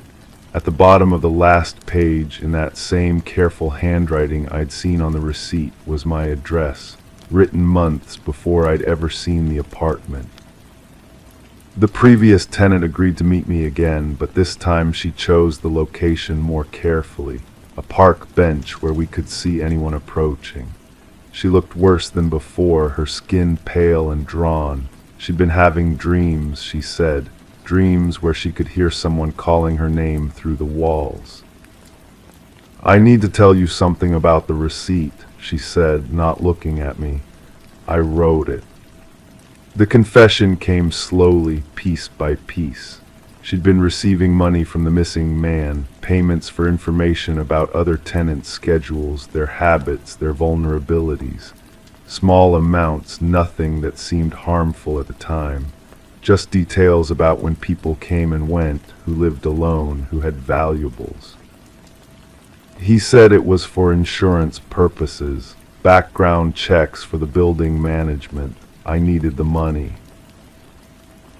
At the bottom of the last page, in that same careful handwriting I'd seen on the receipt, was my address, written months before I'd ever seen the apartment. The previous tenant agreed to meet me again, but this time she chose the location more carefully, a park bench where we could see anyone approaching. She looked worse than before, her skin pale and drawn. She'd been having dreams, she said, dreams where she could hear someone calling her name through the walls. "I need to tell you something about the receipt," she said, not looking at me. I wrote it. The confession came slowly, piece by piece. She'd been receiving money from the missing man, payments for information about other tenants' schedules, their habits, their vulnerabilities. Small amounts, nothing that seemed harmful at the time. Just details about when people came and went, who lived alone, who had valuables. He said it was for insurance purposes, background checks for the building management. I needed the money.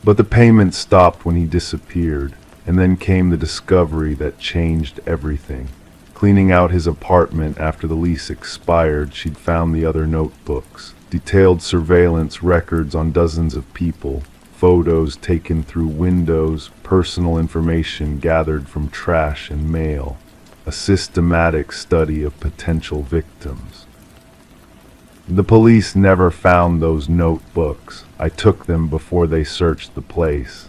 But the payment stopped when he disappeared, and then came the discovery that changed everything. Cleaning out his apartment after the lease expired, she'd found the other notebooks, detailed surveillance records on dozens of people, photos taken through windows, personal information gathered from trash and mail, a systematic study of potential victims. The police never found those notebooks. I took them before they searched the place.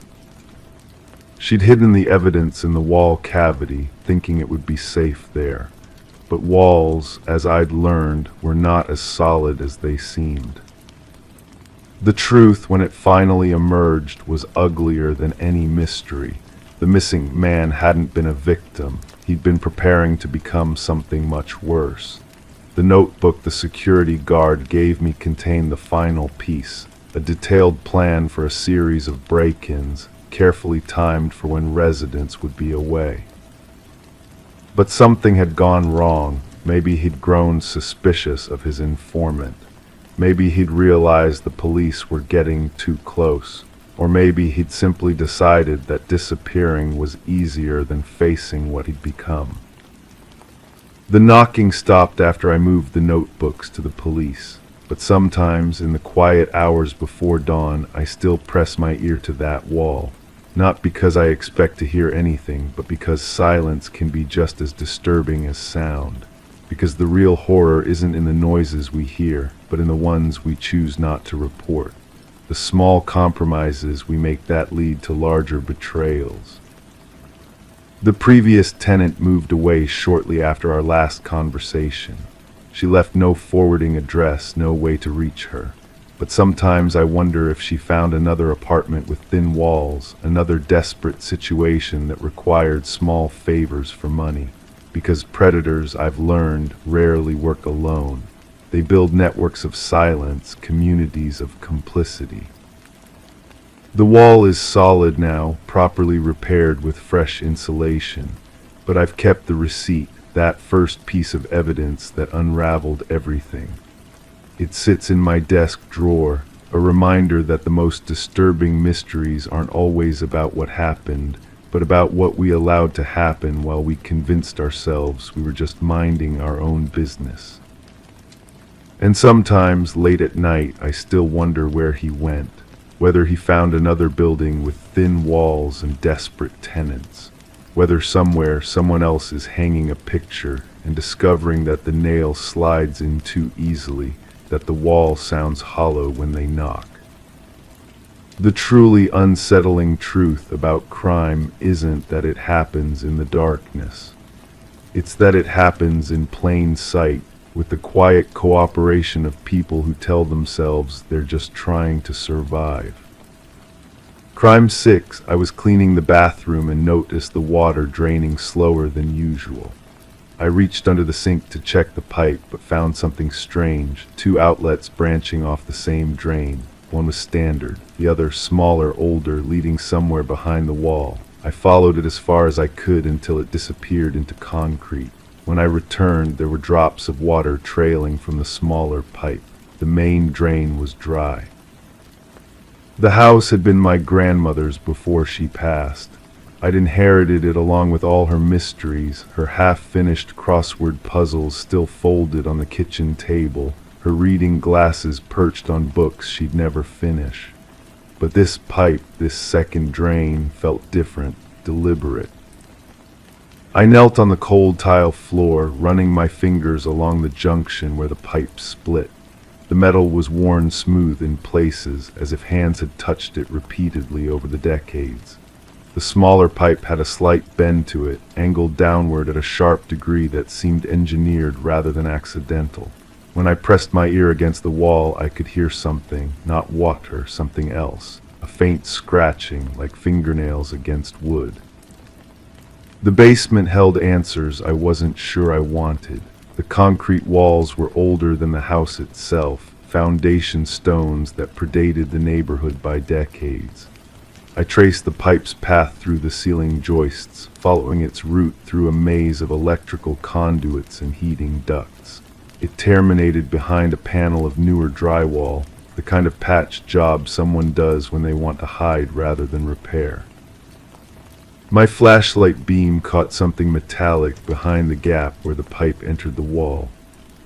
She'd hidden the evidence in the wall cavity, thinking it would be safe there. But walls, as I'd learned, were not as solid as they seemed. The truth, when it finally emerged, was uglier than any mystery. The missing man hadn't been a victim. He'd been preparing to become something much worse. The notebook the security guard gave me contained the final piece, a detailed plan for a series of break-ins, carefully timed for when residents would be away. But something had gone wrong. Maybe he'd grown suspicious of his informant. Maybe he'd realized the police were getting too close. Or maybe he'd simply decided that disappearing was easier than facing what he'd become. The knocking stopped after I moved the notebooks to the police. But sometimes, in the quiet hours before dawn, I still press my ear to that wall. Not because I expect to hear anything, but because silence can be just as disturbing as sound. Because the real horror isn't in the noises we hear, but in the ones we choose not to report. The small compromises we make that lead to larger betrayals. The previous tenant moved away shortly after our last conversation. She left no forwarding address, no way to reach her. But sometimes I wonder if she found another apartment with thin walls, another desperate situation that required small favors for money. Because predators, I've learned, rarely work alone. They build networks of silence, communities of complicity. The wall is solid now, properly repaired with fresh insulation. But I've kept the receipt, that first piece of evidence that unraveled everything. It sits in my desk drawer, a reminder that the most disturbing mysteries aren't always about what happened, but about what we allowed to happen while we convinced ourselves we were just minding our own business. And sometimes, late at night, I still wonder where he went, whether he found another building with thin walls and desperate tenants, whether somewhere someone else is hanging a picture and discovering that the nail slides in too easily, that the wall sounds hollow when they knock. The truly unsettling truth about crime isn't that it happens in the darkness. It's that it happens in plain sight, with the quiet cooperation of people who tell themselves they're just trying to survive. Crime 6, I was cleaning the bathroom and noticed the water draining slower than usual. I reached under the sink to check the pipe, but found something strange, 2 outlets branching off the same drain. One was standard, the other smaller, older, leading somewhere behind the wall. I followed it as far as I could until it disappeared into concrete. When I returned, there were drops of water trailing from the smaller pipe. The main drain was dry. The house had been my grandmother's before she passed. I'd inherited it along with all her mysteries, her half-finished crossword puzzles still folded on the kitchen table, her reading glasses perched on books she'd never finish. But this pipe, this second drain, felt different, deliberate. I knelt on the cold tile floor, running my fingers along the junction where the pipe split. The metal was worn smooth in places, as if hands had touched it repeatedly over the decades. The smaller pipe had a slight bend to it, angled downward at a sharp degree that seemed engineered rather than accidental. When I pressed my ear against the wall, I could hear something, not water, something else, a faint scratching like fingernails against wood. The basement held answers I wasn't sure I wanted. The concrete walls were older than the house itself, foundation stones that predated the neighborhood by decades. I traced the pipe's path through the ceiling joists, following its route through a maze of electrical conduits and heating ducts. It terminated behind a panel of newer drywall, the kind of patch job someone does when they want to hide rather than repair. My flashlight beam caught something metallic behind the gap where the pipe entered the wall.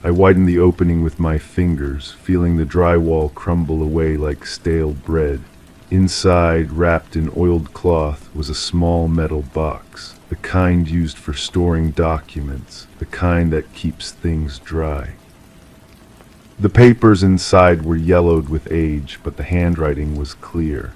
I widened the opening with my fingers, feeling the drywall crumble away like stale bread. Inside, wrapped in oiled cloth, was a small metal box, the kind used for storing documents, the kind that keeps things dry. The papers inside were yellowed with age, but the handwriting was clear.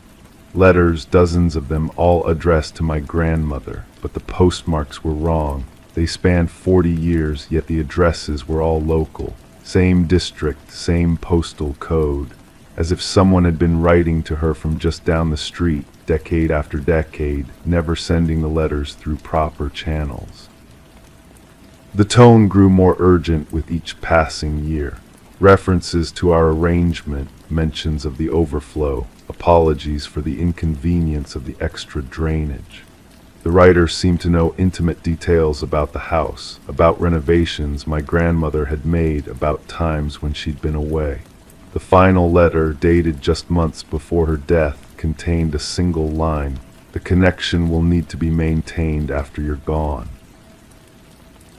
Letters, dozens of them, all addressed to my grandmother, but the postmarks were wrong. They spanned 40 years, yet the addresses were all local. Same district, same postal code. As if someone had been writing to her from just down the street, decade after decade, never sending the letters through proper channels. The tone grew more urgent with each passing year. References to our arrangement, mentions of the overflow, apologies for the inconvenience of the extra drainage. The writer seemed to know intimate details about the house, about renovations my grandmother had made, about times when she'd been away. The final letter, dated just months before her death, contained a single line: "The connection will need to be maintained after you're gone."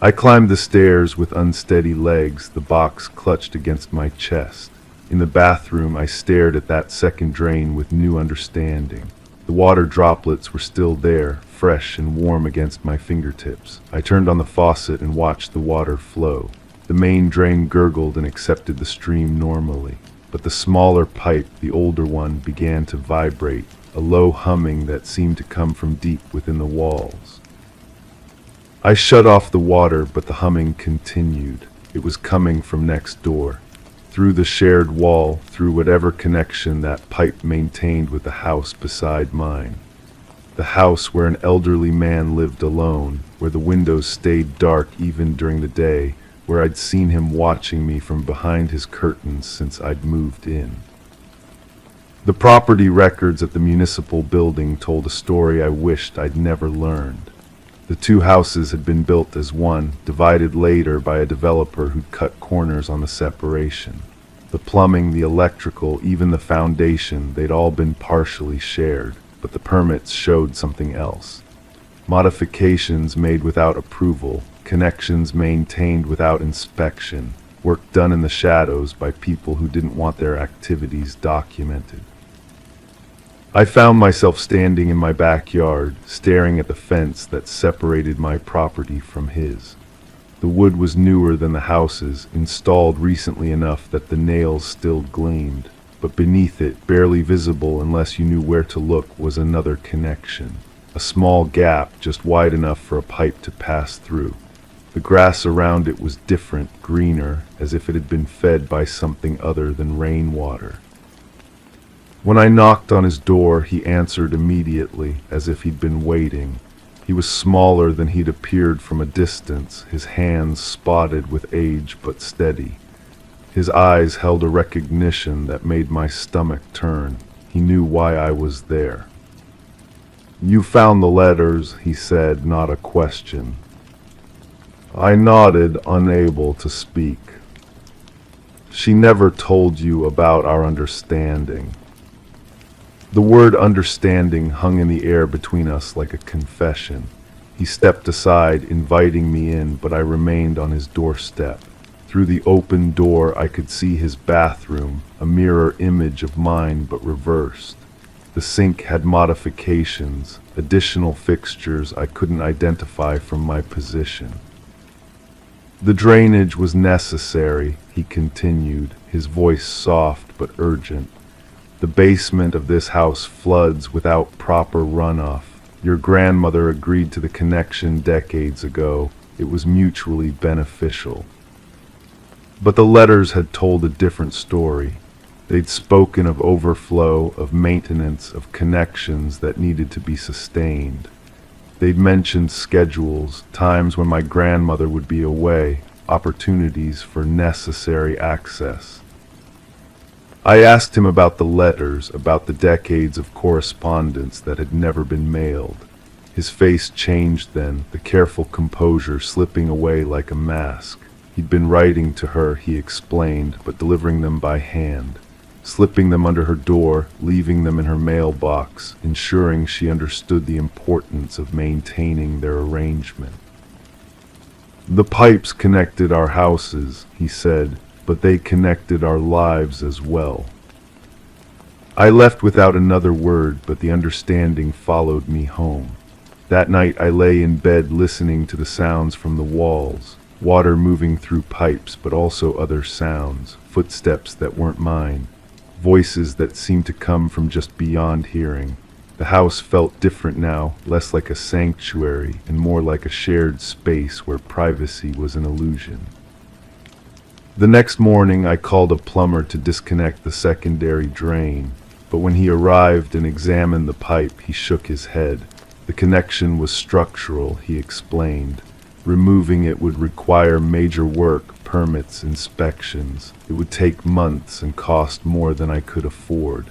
I climbed the stairs with unsteady legs, the box clutched against my chest. In the bathroom, I stared at that second drain with new understanding. The water droplets were still there, fresh and warm against my fingertips. I turned on the faucet and watched the water flow. The main drain gurgled and accepted the stream normally, but the smaller pipe, the older one, began to vibrate, a low humming that seemed to come from deep within the walls. I shut off the water, but the humming continued. It was coming from next door, through the shared wall, through whatever connection that pipe maintained with the house beside mine. The house where an elderly man lived alone, where the windows stayed dark even during the day, where I'd seen him watching me from behind his curtains since I'd moved in. The property records at the municipal building told a story I wished I'd never learned. The two houses had been built as one, divided later by a developer who'd cut corners on the separation. The plumbing, the electrical, even the foundation, they'd all been partially shared, but the permits showed something else. Modifications made without approval, connections maintained without inspection, work done in the shadows by people who didn't want their activities documented. I found myself standing in my backyard, staring at the fence that separated my property from his. The wood was newer than the houses, installed recently enough that the nails still gleamed, but beneath it, barely visible unless you knew where to look, was another connection. A small gap just wide enough for a pipe to pass through. The grass around it was different, greener, as if it had been fed by something other than rainwater. When I knocked on his door, he answered immediately, as if he'd been waiting. He was smaller than he'd appeared from a distance, his hands spotted with age but steady. His eyes held a recognition that made my stomach turn. He knew why I was there. "You found the letters," he said, not a question. I nodded, unable to speak. "She never told you about our understanding." The word understanding hung in the air between us like a confession. He stepped aside, inviting me in, but I remained on his doorstep. Through the open door I could see his bathroom, a mirror image of mine but reversed. The sink had modifications, additional fixtures I couldn't identify from my position. "The drainage was necessary," he continued, his voice soft but urgent. "The basement of this house floods without proper runoff. Your grandmother agreed to the connection decades ago. It was mutually beneficial." But the letters had told a different story. They'd spoken of overflow, of maintenance, of connections that needed to be sustained. They'd mentioned schedules, times when my grandmother would be away, opportunities for necessary access. I asked him about the letters, about the decades of correspondence that had never been mailed. His face changed then, the careful composure slipping away like a mask. He'd been writing to her, he explained, but delivering them by hand, slipping them under her door, leaving them in her mailbox, ensuring she understood the importance of maintaining their arrangement. "The pipes connected our houses," he said, "but they connected our lives as well." I left without another word, but the understanding followed me home. That night I lay in bed listening to the sounds from the walls, water moving through pipes, but also other sounds, footsteps that weren't mine, voices that seemed to come from just beyond hearing. The house felt different now, less like a sanctuary and more like a shared space where privacy was an illusion. The next morning I called a plumber to disconnect the secondary drain, but when he arrived and examined the pipe, he shook his head. The connection was structural, he explained. Removing it would require major work, permits, inspections. It would take months and cost more than I could afford.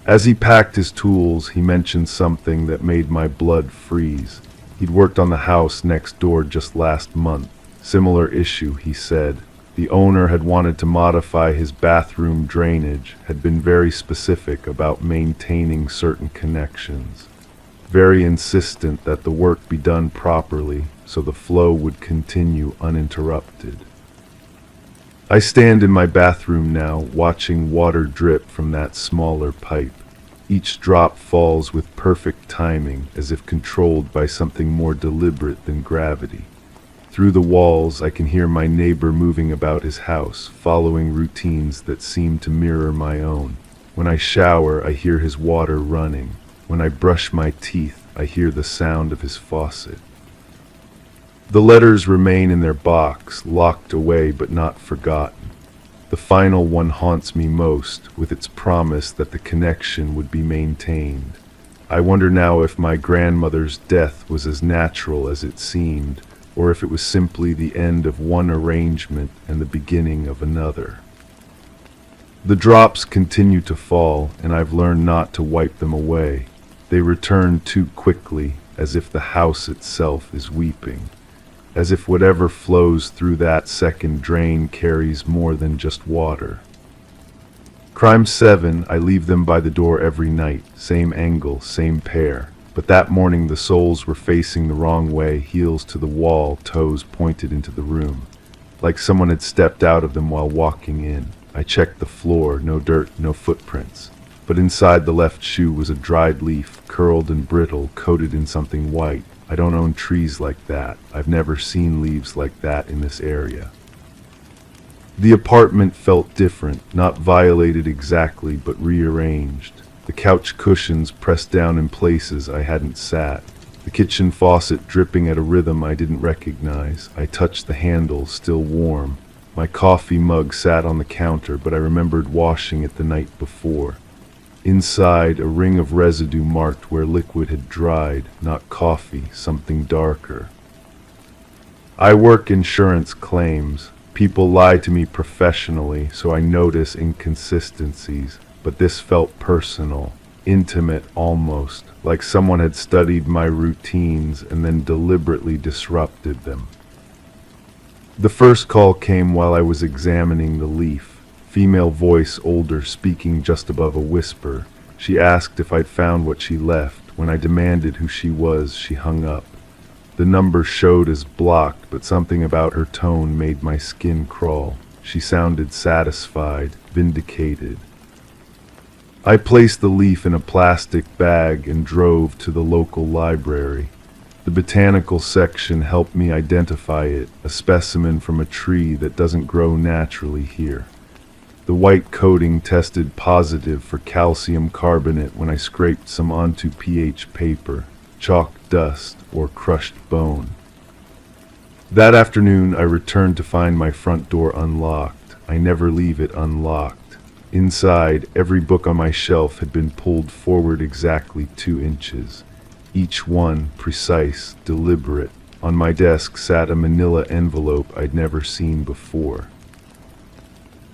As he packed his tools, he mentioned something that made my blood freeze. He'd worked on the house next door just last month. Similar issue, he said. The owner had wanted to modify his bathroom drainage, had been very specific about maintaining certain connections. Very insistent that the work be done properly so the flow would continue uninterrupted. I stand in my bathroom now, watching water drip from that smaller pipe. Each drop falls with perfect timing, as if controlled by something more deliberate than gravity. Through the walls, I can hear my neighbor moving about his house, following routines that seem to mirror my own. When I shower, I hear his water running. When I brush my teeth, I hear the sound of his faucet. The letters remain in their box, locked away but not forgotten. The final one haunts me most, with its promise that the connection would be maintained. I wonder now if my grandmother's death was as natural as it seemed, or if it was simply the end of one arrangement and the beginning of another. The drops continue to fall, and I've learned not to wipe them away. They return too quickly, as if the house itself is weeping. As if whatever flows through that second drain carries more than just water. Crime 7, I leave them by the door every night, same angle, same pair. But that morning the souls were facing the wrong way, heels to the wall, toes pointed into the room. Like someone had stepped out of them while walking in. I checked the floor, no dirt, no footprints. But inside the left shoe was a dried leaf, curled and brittle, coated in something white. I don't own trees like that. I've never seen leaves like that in this area. The apartment felt different, not violated exactly, but rearranged. The couch cushions pressed down in places I hadn't sat. The kitchen faucet dripping at a rhythm I didn't recognize. I touched the handle, still warm. My coffee mug sat on the counter, but I remembered washing it the night before. Inside, a ring of residue marked where liquid had dried, not coffee, something darker. I work insurance claims. People lie to me professionally, so I notice inconsistencies, but this felt personal, intimate almost, like someone had studied my routines and then deliberately disrupted them. The first call came while I was examining the leaf. Female voice, older, speaking just above a whisper. She asked if I'd found what she left. When I demanded who she was, she hung up. The number showed as blocked, but something about her tone made my skin crawl. She sounded satisfied, vindicated. I placed the leaf in a plastic bag and drove to the local library. The botanical section helped me identify it, a specimen from a tree that doesn't grow naturally here. The white coating tested positive for calcium carbonate when I scraped some onto pH paper, chalk dust, or crushed bone. That afternoon, I returned to find my front door unlocked. I never leave it unlocked. Inside, every book on my shelf had been pulled forward exactly 2 inches. Each one precise, deliberate. On my desk sat a manila envelope I'd never seen before.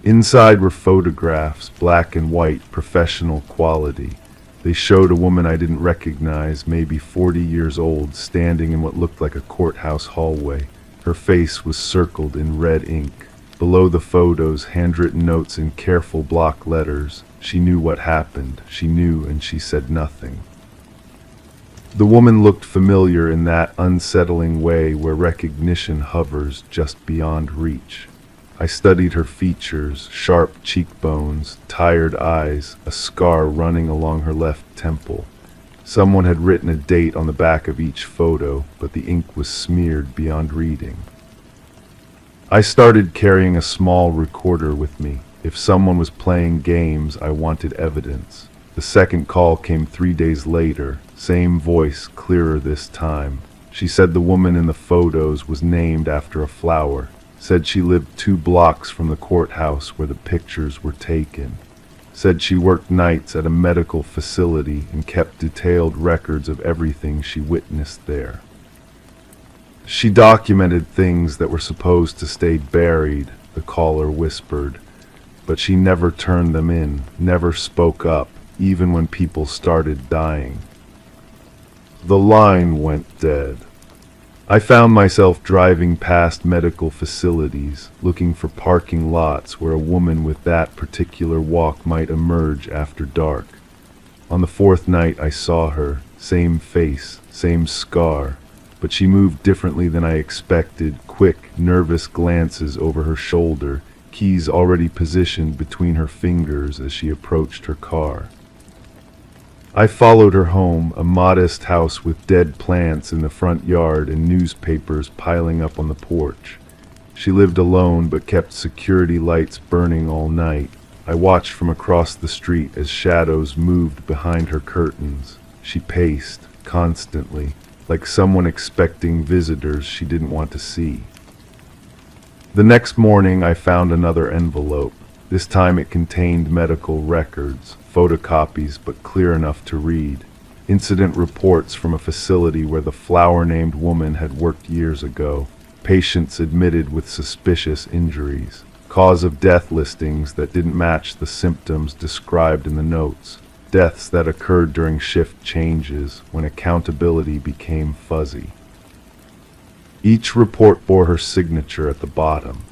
Inside were photographs, black and white, professional quality. They showed a woman I didn't recognize, maybe 40 years old, standing in what looked like a courthouse hallway. Her face was circled in red ink. Below the photos, handwritten notes in careful block letters. She knew what happened. She knew, and she said nothing. The woman looked familiar in that unsettling way where recognition hovers just beyond reach. I studied her features, sharp cheekbones, tired eyes, a scar running along her left temple. Someone had written a date on the back of each photo, but the ink was smeared beyond reading. I started carrying a small recorder with me. If someone was playing games, I wanted evidence. The second call came 3 days later, same voice, clearer this time. She said the woman in the photos was named after a flower. Said she lived 2 blocks from the courthouse where the pictures were taken. Said she worked nights at a medical facility and kept detailed records of everything she witnessed there. She documented things that were supposed to stay buried, the caller whispered, but she never turned them in, never spoke up, even when people started dying. The line went dead. I found myself driving past medical facilities, looking for parking lots where a woman with that particular walk might emerge after dark. On the 4th night I saw her, same face, same scar, but she moved differently than I expected, quick, nervous glances over her shoulder, keys already positioned between her fingers as she approached her car. I followed her home, a modest house with dead plants in the front yard and newspapers piling up on the porch. She lived alone but kept security lights burning all night. I watched from across the street as shadows moved behind her curtains. She paced, constantly, like someone expecting visitors she didn't want to see. The next morning I found another envelope. This time it contained medical records, photocopies but clear enough to read. Incident reports from a facility where the flower-named woman had worked years ago. Patients admitted with suspicious injuries. Cause of death listings that didn't match the symptoms described in the notes. Deaths that occurred during shift changes when accountability became fuzzy. Each report bore her signature at the bottom,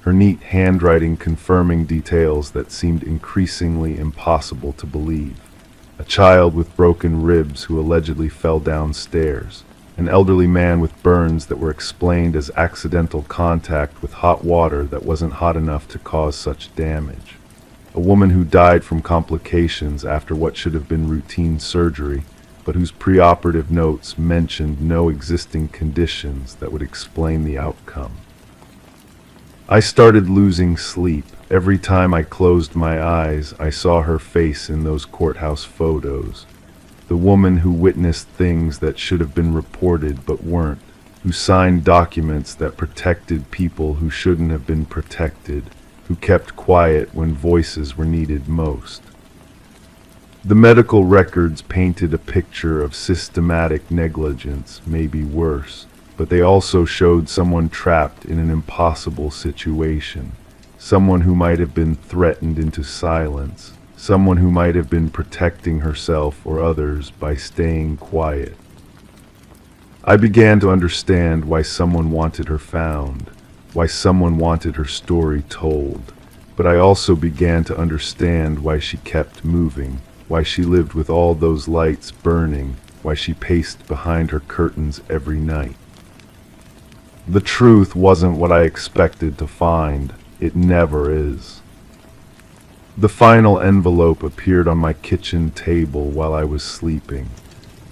her neat handwriting confirming details that seemed increasingly impossible to believe. A child with broken ribs who allegedly fell downstairs. An elderly man with burns that were explained as accidental contact with hot water that wasn't hot enough to cause such damage. A woman who died from complications after what should have been routine surgery, but whose preoperative notes mentioned no existing conditions that would explain the outcome. I started losing sleep. Every time I closed my eyes, I saw her face in those courthouse photos. The woman who witnessed things that should have been reported but weren't, who signed documents that protected people who shouldn't have been protected, who kept quiet when voices were needed most. The medical records painted a picture of systematic negligence, maybe worse, but they also showed someone trapped in an impossible situation, someone who might have been threatened into silence, someone who might have been protecting herself or others by staying quiet. I began to understand why someone wanted her found, why someone wanted her story told, but I also began to understand why she kept moving, why she lived with all those lights burning, why she paced behind her curtains every night. The truth wasn't what I expected to find. It never is. The final envelope appeared on my kitchen table while I was sleeping.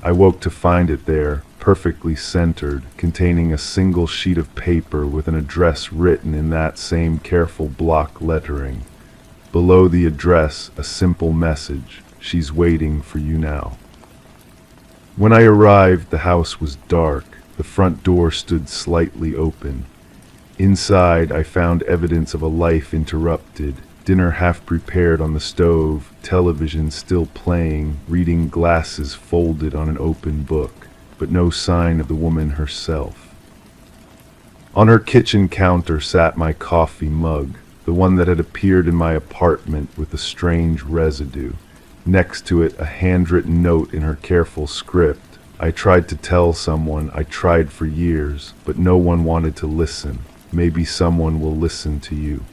I woke to find it there, perfectly centered, containing a single sheet of paper with an address written in that same careful block lettering. Below the address, a simple message: "She's waiting for you now." When I arrived, the house was dark. The front door stood slightly open. Inside, I found evidence of a life interrupted. Dinner half prepared on the stove, television still playing, reading glasses folded on an open book, but no sign of the woman herself. On her kitchen counter sat my coffee mug, the one that had appeared in my apartment with a strange residue. Next to it, a handwritten note in her careful script. I tried to tell someone, I tried for years, but no one wanted to listen. Maybe someone will listen to you.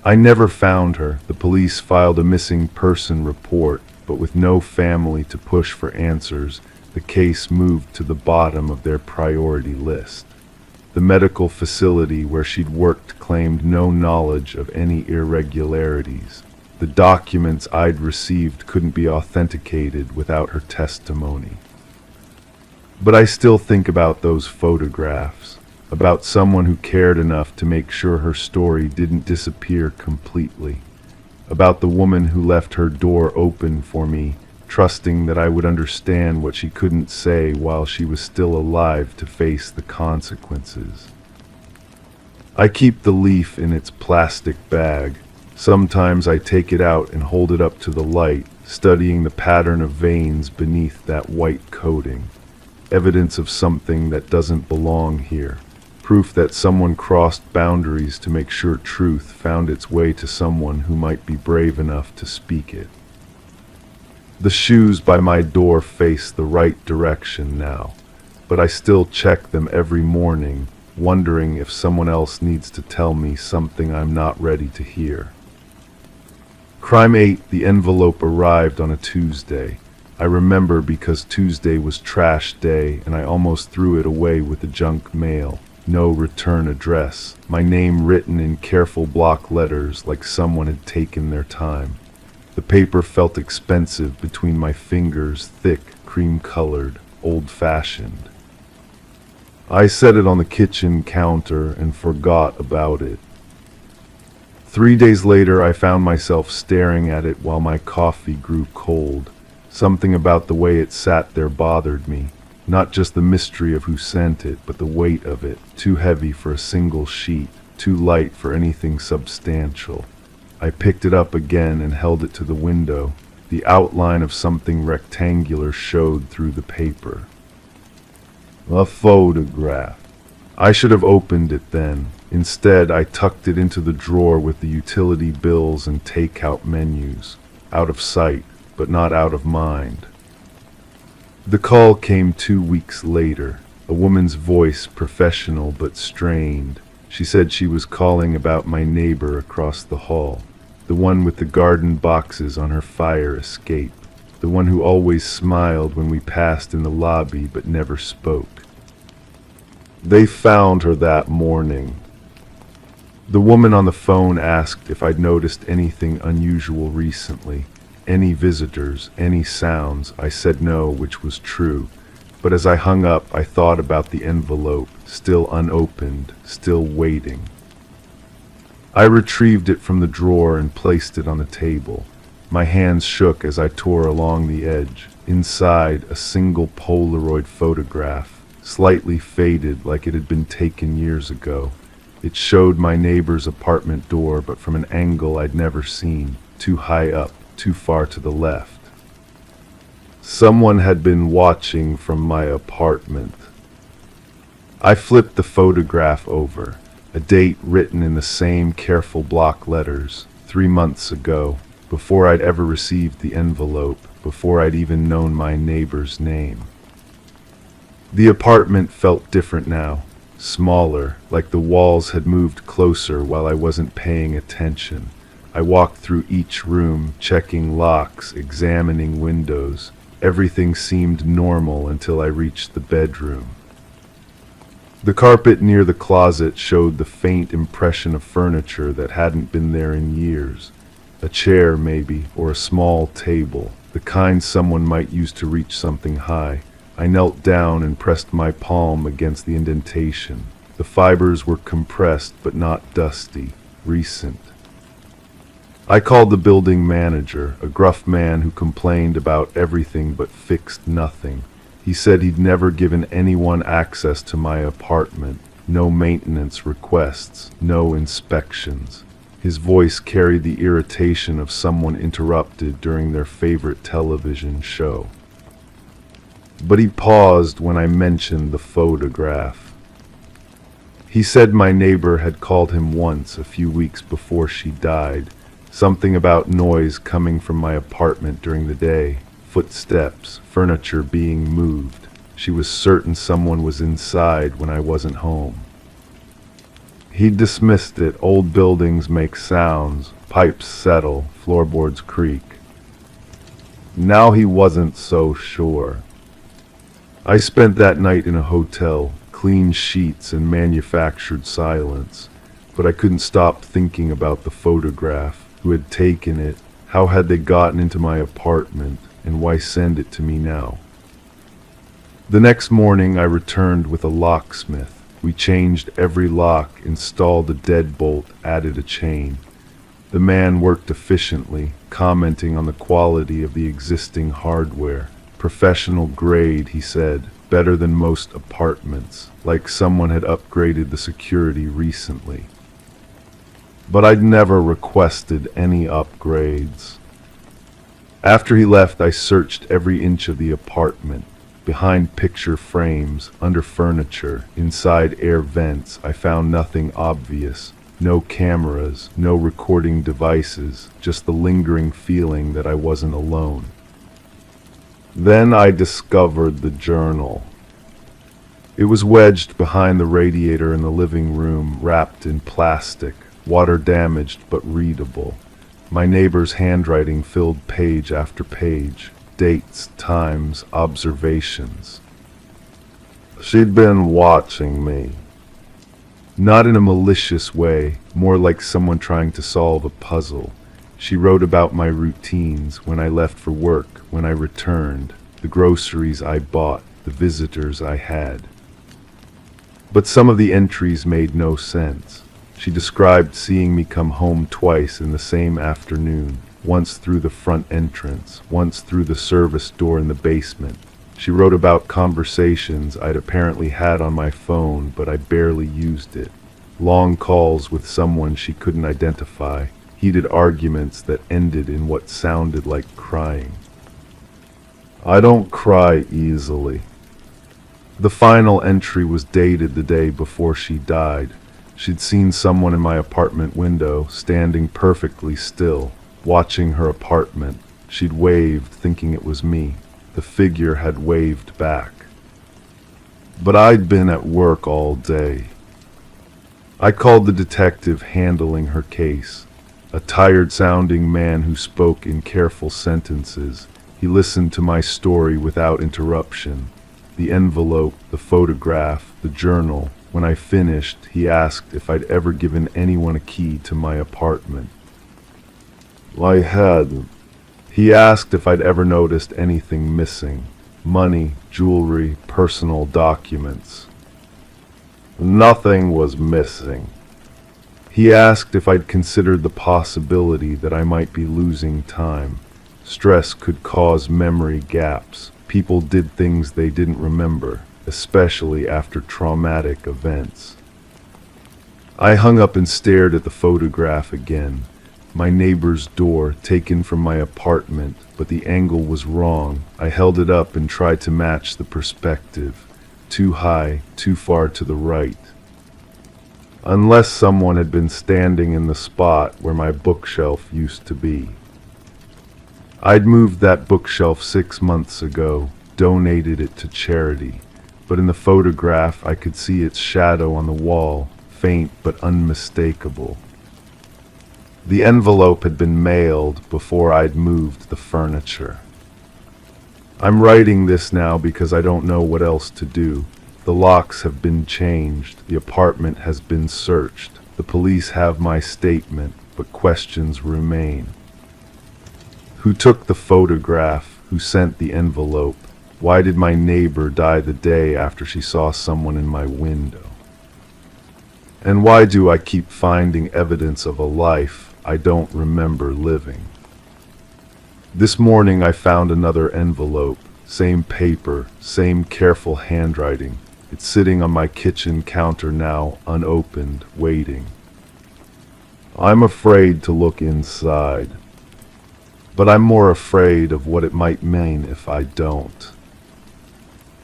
I never found her. The police filed a missing person report, but with no family to push for answers, the case moved to the bottom of their priority list. The medical facility where she'd worked claimed no knowledge of any irregularities. The documents I'd received couldn't be authenticated without her testimony. But I still think about those photographs. About someone who cared enough to make sure her story didn't disappear completely. About the woman who left her door open for me, trusting that I would understand what she couldn't say while she was still alive to face the consequences. I keep the leaf in its plastic bag. Sometimes I take it out and hold it up to the light, studying the pattern of veins beneath that white coating. Evidence of something that doesn't belong here. Proof that someone crossed boundaries to make sure truth found its way to someone who might be brave enough to speak it. The shoes by my door face the right direction now, but I still check them every morning, wondering if someone else needs to tell me something I'm not ready to hear. Crime 8, the envelope arrived on a Tuesday. I remember because Tuesday was trash day and I almost threw it away with the junk mail. no return address, my name written in careful block letters like someone had taken their time. The paper felt expensive between my fingers, thick, cream-colored, old-fashioned. I set it on the kitchen counter and forgot about it. 3 days later, I found myself staring at it while my coffee grew cold. Something about the way it sat there bothered me. Not just the mystery of who sent it, but the weight of it, too heavy for a single sheet, too light for anything substantial. I picked it up again and held it to the window. The outline of something rectangular showed through the paper. A photograph. I should have opened it then. Instead, I tucked it into the drawer with the utility bills and takeout menus. Out of sight, but not out of mind. The call came 2 weeks later. A woman's voice, professional but strained. She said she was calling about my neighbor across the hall. The one with the garden boxes on her fire escape. The one who always smiled when we passed in the lobby but never spoke. They found her that morning. The woman on the phone asked if I'd noticed anything unusual recently. Any visitors, any sounds. I said no, which was true. But as I hung up, I thought about the envelope, still unopened, still waiting. I retrieved it from the drawer and placed it on the table. My hands shook as I tore along the edge. Inside, a single Polaroid photograph, slightly faded like it had been taken years ago. It showed my neighbor's apartment door, but from an angle I'd never seen, too high up. Too far to the left. Someone had been watching from my apartment. I flipped the photograph over, a date written in the same careful block letters, 3 months ago, before I'd ever received the envelope, before I'd even known my neighbor's name. The apartment felt different now, smaller, like the walls had moved closer while I wasn't paying attention. I walked through each room, checking locks, examining windows. Everything seemed normal until I reached the bedroom. The carpet near the closet showed the faint impression of furniture that hadn't been there in years. A chair, maybe, or a small table, the kind someone might use to reach something high. I knelt down and pressed my palm against the indentation. The fibers were compressed but not dusty, recent. I called the building manager, a gruff man who complained about everything but fixed nothing. He said he'd never given anyone access to my apartment, no maintenance requests, no inspections. His voice carried the irritation of someone interrupted during their favorite television show. But he paused when I mentioned the photograph. He said my neighbor had called him once a few weeks before she died. Something about noise coming from my apartment during the day, footsteps, furniture being moved. She was certain someone was inside when I wasn't home. He dismissed it. Old buildings make sounds, pipes settle, floorboards creak. Now he wasn't so sure. I spent that night in a hotel, clean sheets and manufactured silence, but I couldn't stop thinking about the photograph. Who had taken it? How had they gotten into my apartment? And why send it to me now? The next morning I returned with a locksmith. We changed every lock, installed a deadbolt, added a chain. The man worked efficiently, commenting on the quality of the existing hardware. Professional grade, he said, better than most apartments, like someone had upgraded the security recently. But I'd never requested any upgrades. After he left, I searched every inch of the apartment. Behind picture frames, under furniture, inside air vents, I found nothing obvious. No cameras, no recording devices, just the lingering feeling that I wasn't alone. Then I discovered the journal. It was wedged behind the radiator in the living room, wrapped in plastic. Water damaged but readable. My neighbor's handwriting filled page after page, dates, times, observations. She'd been watching me. Not in a malicious way, more like someone trying to solve a puzzle. She wrote about my routines, when I left for work, when I returned, the groceries I bought, the visitors I had. But some of the entries made no sense. She described seeing me come home twice in the same afternoon, once through the front entrance, once through the service door in the basement. She wrote about conversations I'd apparently had on my phone, but I barely used it. Long calls with someone she couldn't identify, heated arguments that ended in what sounded like crying. I don't cry easily. The final entry was dated the day before she died. She'd seen someone in my apartment window, standing perfectly still, watching her apartment. She'd waved, thinking it was me. The figure had waved back. But I'd been at work all day. I called the detective handling her case, a tired-sounding man who spoke in careful sentences. He listened to my story without interruption. The envelope, the photograph, the journal. When I finished, he asked if I'd ever given anyone a key to my apartment. I hadn't. He asked if I'd ever noticed anything missing. Money, jewelry, personal documents. Nothing was missing. He asked if I'd considered the possibility that I might be losing time. Stress could cause memory gaps. People did things they didn't remember, especially after traumatic events. I hung up and stared at the photograph again. My neighbor's door, taken from my apartment, but the angle was wrong. I held it up and tried to match the perspective. Too high, too far to the right. Unless someone had been standing in the spot where my bookshelf used to be. I'd moved that bookshelf 6 months ago, donated it to charity, but in the photograph I could see its shadow on the wall, faint but unmistakable. The envelope had been mailed before I'd moved the furniture. I'm writing this now because I don't know what else to do. The locks have been changed. The apartment has been searched. The police have my statement, but questions remain. Who took the photograph? Who sent the envelope? Why did my neighbor die the day after she saw someone in my window? And why do I keep finding evidence of a life I don't remember living? This morning I found another envelope, same paper, same careful handwriting. It's sitting on my kitchen counter now, unopened, waiting. I'm afraid to look inside, but I'm more afraid of what it might mean if I don't.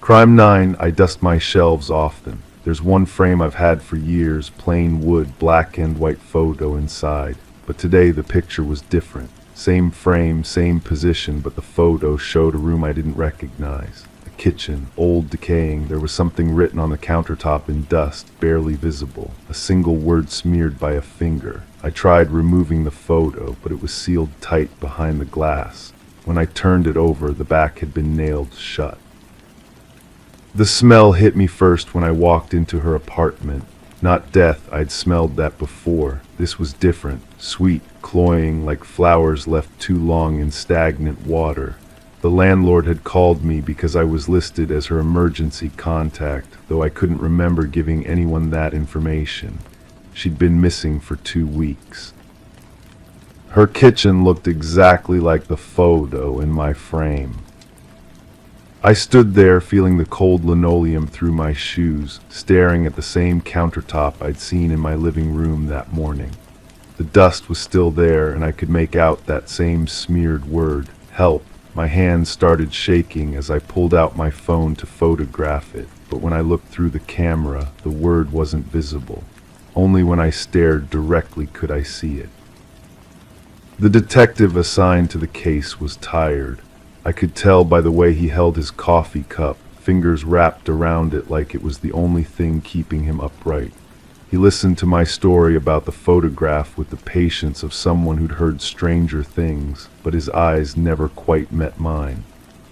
Crime 9, I dust my shelves often. There's one frame I've had for years, plain wood, black and white photo inside. But today the picture was different. Same frame, same position, but the photo showed a room I didn't recognize. A kitchen, old, decaying. There was something written on the countertop in dust, barely visible. A single word smeared by a finger. I tried removing the photo, but it was sealed tight behind the glass. When I turned it over, the back had been nailed shut. The smell hit me first when I walked into her apartment. Not death, I'd smelled that before. This was different, sweet, cloying, like flowers left too long in stagnant water. The landlord had called me because I was listed as her emergency contact, though I couldn't remember giving anyone that information. She'd been missing for 2 weeks. Her kitchen looked exactly like the photo in my frame. I stood there feeling the cold linoleum through my shoes, staring at the same countertop I'd seen in my living room that morning. The dust was still there, and I could make out that same smeared word, help. My hands started shaking as I pulled out my phone to photograph it, but when I looked through the camera, the word wasn't visible. Only when I stared directly could I see it. The detective assigned to the case was tired. I could tell by the way he held his coffee cup, fingers wrapped around it like it was the only thing keeping him upright. He listened to my story about the photograph with the patience of someone who'd heard stranger things, but his eyes never quite met mine.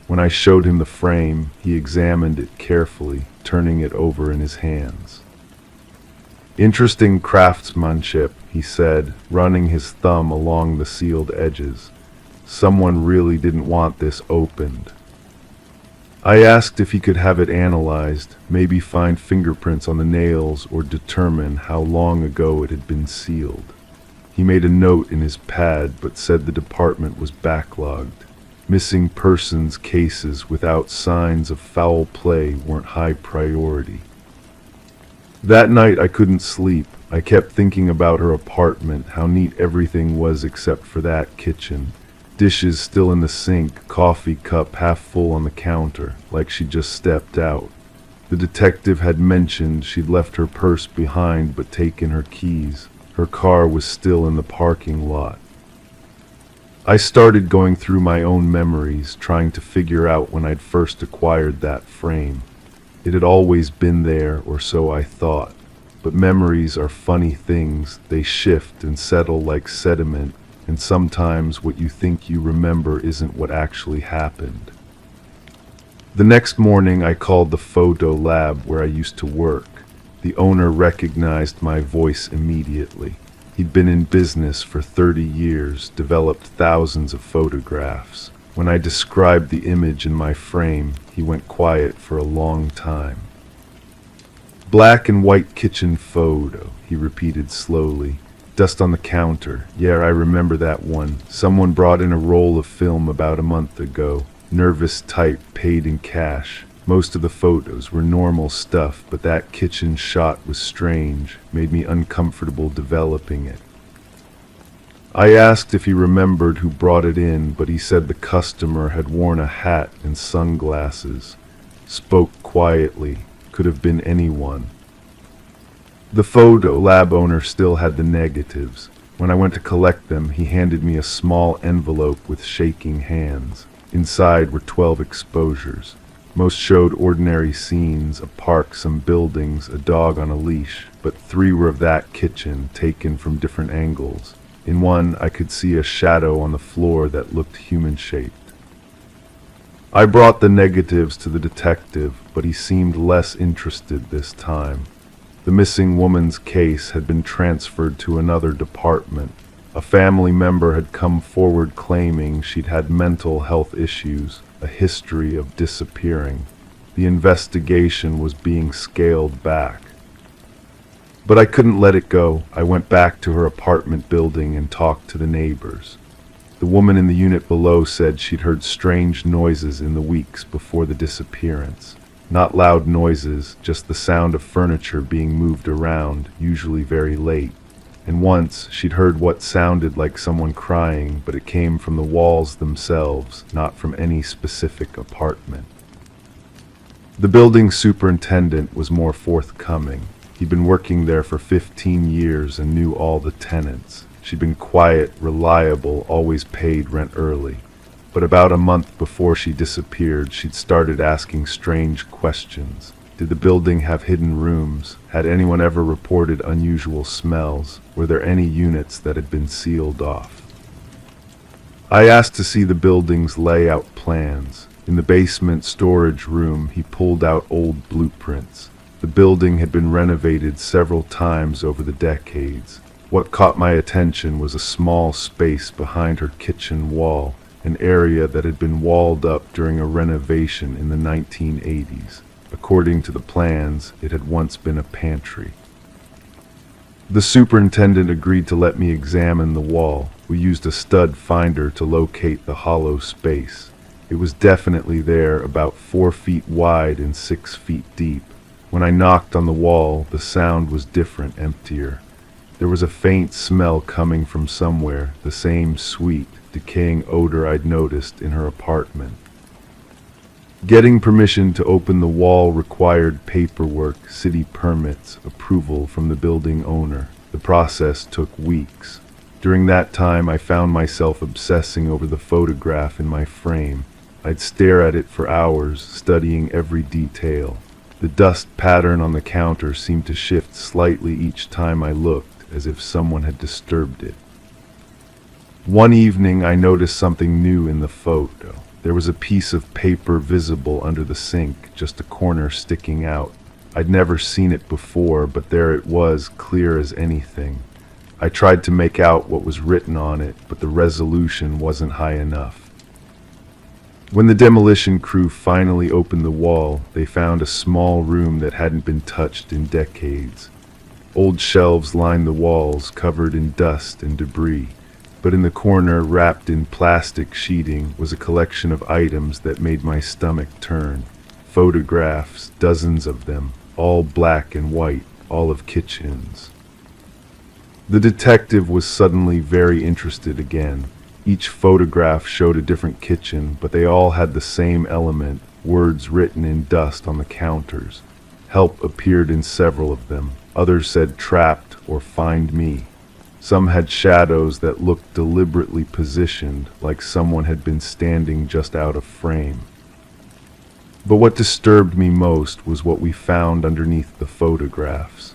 When I showed him the frame, he examined it carefully, turning it over in his hands. Interesting craftsmanship, he said, running his thumb along the sealed edges. Someone really didn't want this opened. I asked if he could have it analyzed, maybe find fingerprints on the nails or determine how long ago it had been sealed. He made a note in his pad but said the department was backlogged. Missing persons cases without signs of foul play weren't high priority. That night I couldn't sleep. I kept thinking about her apartment, how neat everything was except for that kitchen. Dishes still in the sink, coffee cup half full on the counter, like she'd just stepped out. The detective had mentioned she'd left her purse behind but taken her keys. Her car was still in the parking lot. I started going through my own memories, trying to figure out when I'd first acquired that frame. It had always been there, or so I thought. But memories are funny things. They shift and settle like sediment, and sometimes what you think you remember isn't what actually happened. The next morning I called the photo lab where I used to work. The owner recognized my voice immediately. He'd been in business for 30 years, developed thousands of photographs. When I described the image in my frame, he went quiet for a long time. Black and white kitchen photo, he repeated slowly. Dust on the counter. Yeah, I remember that one. Someone brought in a roll of film about a month ago. Nervous type, paid in cash. Most of the photos were normal stuff, but that kitchen shot was strange, made me uncomfortable developing it. I asked if he remembered who brought it in, but he said the customer had worn a hat and sunglasses. Spoke quietly. Could have been anyone. The photo lab owner still had the negatives. When I went to collect them, he handed me a small envelope with shaking hands. Inside were 12 exposures. Most showed ordinary scenes, a park, some buildings, a dog on a leash, but 3 were of that kitchen, taken from different angles. In one, I could see a shadow on the floor that looked human-shaped. I brought the negatives to the detective, but he seemed less interested this time. The missing woman's case had been transferred to another department. A family member had come forward claiming she'd had mental health issues, a history of disappearing. The investigation was being scaled back. But I couldn't let it go. I went back to her apartment building and talked to the neighbors. The woman in the unit below said she'd heard strange noises in the weeks before the disappearance. Not loud noises, just the sound of furniture being moved around, usually very late. And once, she'd heard what sounded like someone crying, but it came from the walls themselves, not from any specific apartment. The building superintendent was more forthcoming. He'd been working there for 15 years and knew all the tenants. She'd been quiet, reliable, always paid rent early. But about a month before she disappeared, she'd started asking strange questions. Did the building have hidden rooms? Had anyone ever reported unusual smells? Were there any units that had been sealed off? I asked to see the building's layout plans. In the basement storage room, he pulled out old blueprints. The building had been renovated several times over the decades. What caught my attention was a small space behind her kitchen wall, an area that had been walled up during a renovation in the 1980s. According to the plans, it had once been a pantry. The superintendent agreed to let me examine the wall. We used a stud finder to locate the hollow space. It was definitely there, about 4 feet wide and 6 feet deep. When I knocked on the wall, the sound was different, emptier. There was a faint smell coming from somewhere, the same sweet, decaying odor I'd noticed in her apartment. Getting permission to open the wall required paperwork, city permits, approval from the building owner. The process took weeks. During that time, I found myself obsessing over the photograph in my frame. I'd stare at it for hours, studying every detail. The dust pattern on the counter seemed to shift slightly each time I looked, as if someone had disturbed it. One evening I noticed something new in the photo. There was a piece of paper visible under the sink, just a corner sticking out. I'd never seen it before, but there it was, clear as anything. I tried to make out what was written on it, but the resolution wasn't high enough. When the demolition crew finally opened the wall, they found a small room that hadn't been touched in decades. Old shelves lined the walls, covered in dust and debris, but in the corner, wrapped in plastic sheeting, was a collection of items that made my stomach turn. Photographs, dozens of them, all black and white, all of kitchens. The detective was suddenly very interested again. Each photograph showed a different kitchen, but they all had the same element, words written in dust on the counters. Help appeared in several of them. Others said trapped or find me. Some had shadows that looked deliberately positioned, like someone had been standing just out of frame. But what disturbed me most was what we found underneath the photographs.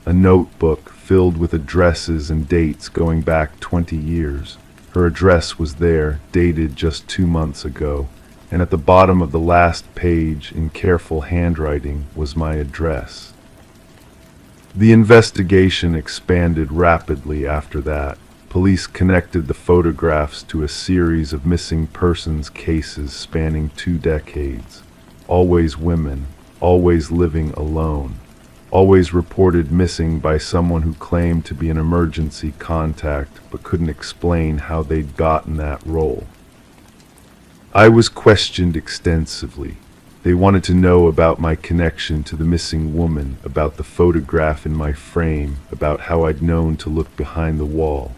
A notebook filled with addresses and dates going back 20 years. Her address was there, dated just 2 months ago, and at the bottom of the last page, in careful handwriting, was my address. The investigation expanded rapidly after that. Police connected the photographs to a series of missing persons cases spanning 2 decades. Always women, always living alone, always reported missing by someone who claimed to be an emergency contact but couldn't explain how they'd gotten that role. I was questioned extensively. They wanted to know about my connection to the missing woman, about the photograph in my frame, about how I'd known to look behind the wall.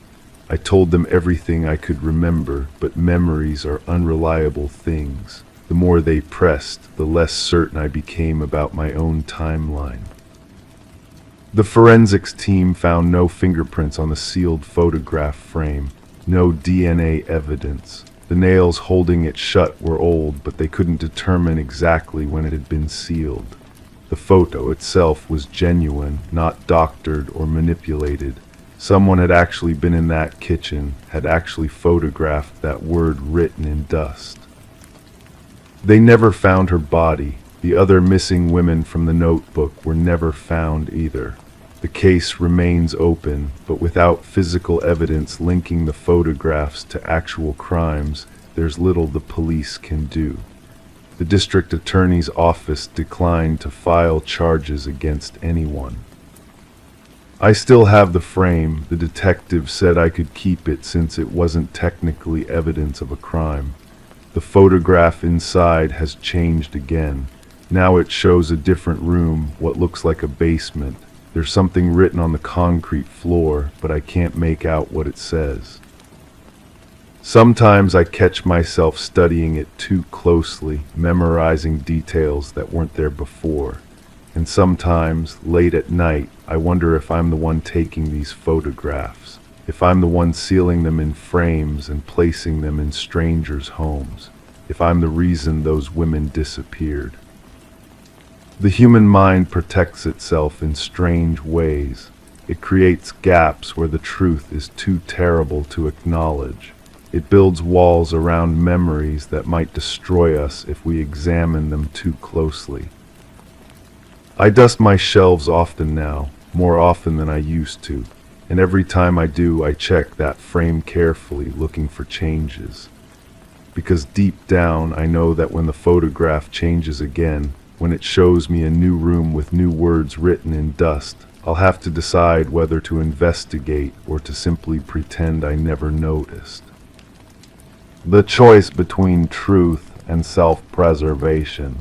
I told them everything I could remember, but memories are unreliable things. The more they pressed, the less certain I became about my own timeline. The forensics team found no fingerprints on the sealed photograph frame, no DNA evidence. The nails holding it shut were old, but they couldn't determine exactly when it had been sealed. The photo itself was genuine, not doctored or manipulated. Someone had actually been in that kitchen, had actually photographed that word written in dust. They never found her body. The other missing women from the notebook were never found either. The case remains open, but without physical evidence linking the photographs to actual crimes, there's little the police can do. The district attorney's office declined to file charges against anyone. I still have the frame. The detective said I could keep it since it wasn't technically evidence of a crime. The photograph inside has changed again. Now it shows a different room, what looks like a basement. There's something written on the concrete floor, but I can't make out what it says. Sometimes I catch myself studying it too closely, memorizing details that weren't there before. And sometimes, late at night, I wonder if I'm the one taking these photographs, if I'm the one sealing them in frames and placing them in strangers' homes, if I'm the reason those women disappeared. The human mind protects itself in strange ways. It creates gaps where the truth is too terrible to acknowledge. It builds walls around memories that might destroy us if we examine them too closely. I dust my shelves often now, more often than I used to, and every time I do, I check that frame carefully, looking for changes. Because deep down, I know that when the photograph changes again, when it shows me a new room with new words written in dust, I'll have to decide whether to investigate or to simply pretend I never noticed. The choice between truth and self-preservation.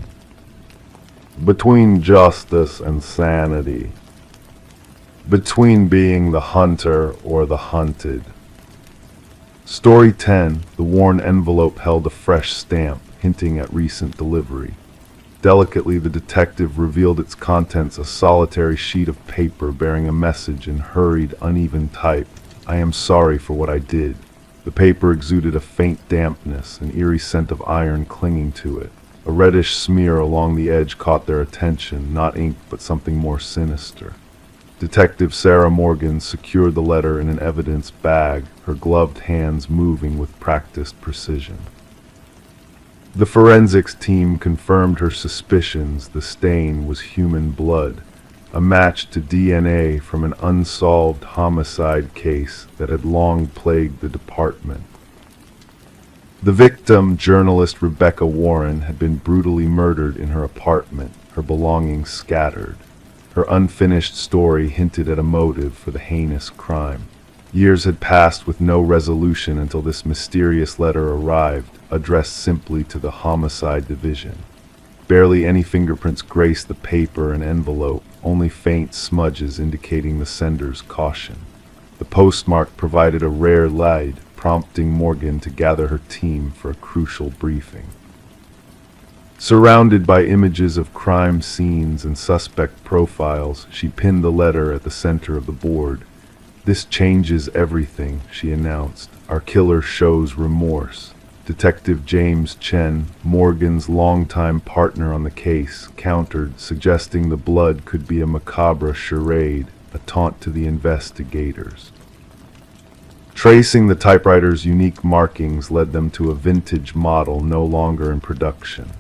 Between justice and sanity. Between being the hunter or the hunted. Story 10, the worn envelope held a fresh stamp, hinting at recent delivery. Delicately, the detective revealed its contents, a solitary sheet of paper bearing a message in hurried, uneven type. I am sorry for what I did. The paper exuded a faint dampness, an eerie scent of iron clinging to it. A reddish smear along the edge caught their attention, not ink but something more sinister. Detective Sarah Morgan secured the letter in an evidence bag, her gloved hands moving with practiced precision. The forensics team confirmed her suspicions the stain was human blood, a match to DNA from an unsolved homicide case that had long plagued the department. The victim, journalist Rebecca Warren, had been brutally murdered in her apartment, her belongings scattered. Her unfinished story hinted at a motive for the heinous crime. Years had passed with no resolution until this mysterious letter arrived, addressed simply to the Homicide Division. Barely any fingerprints graced the paper and envelope, only faint smudges indicating the sender's caution. The postmark provided a rare light, prompting Morgan to gather her team for a crucial briefing. Surrounded by images of crime scenes and suspect profiles, she pinned the letter at the center of the board. "This changes everything," she announced. "Our killer shows remorse." Detective James Chen, Morgan's longtime partner on the case, countered, suggesting the blood could be a macabre charade, a taunt to the investigators. Tracing the typewriter's unique markings led them to a vintage model no longer in production.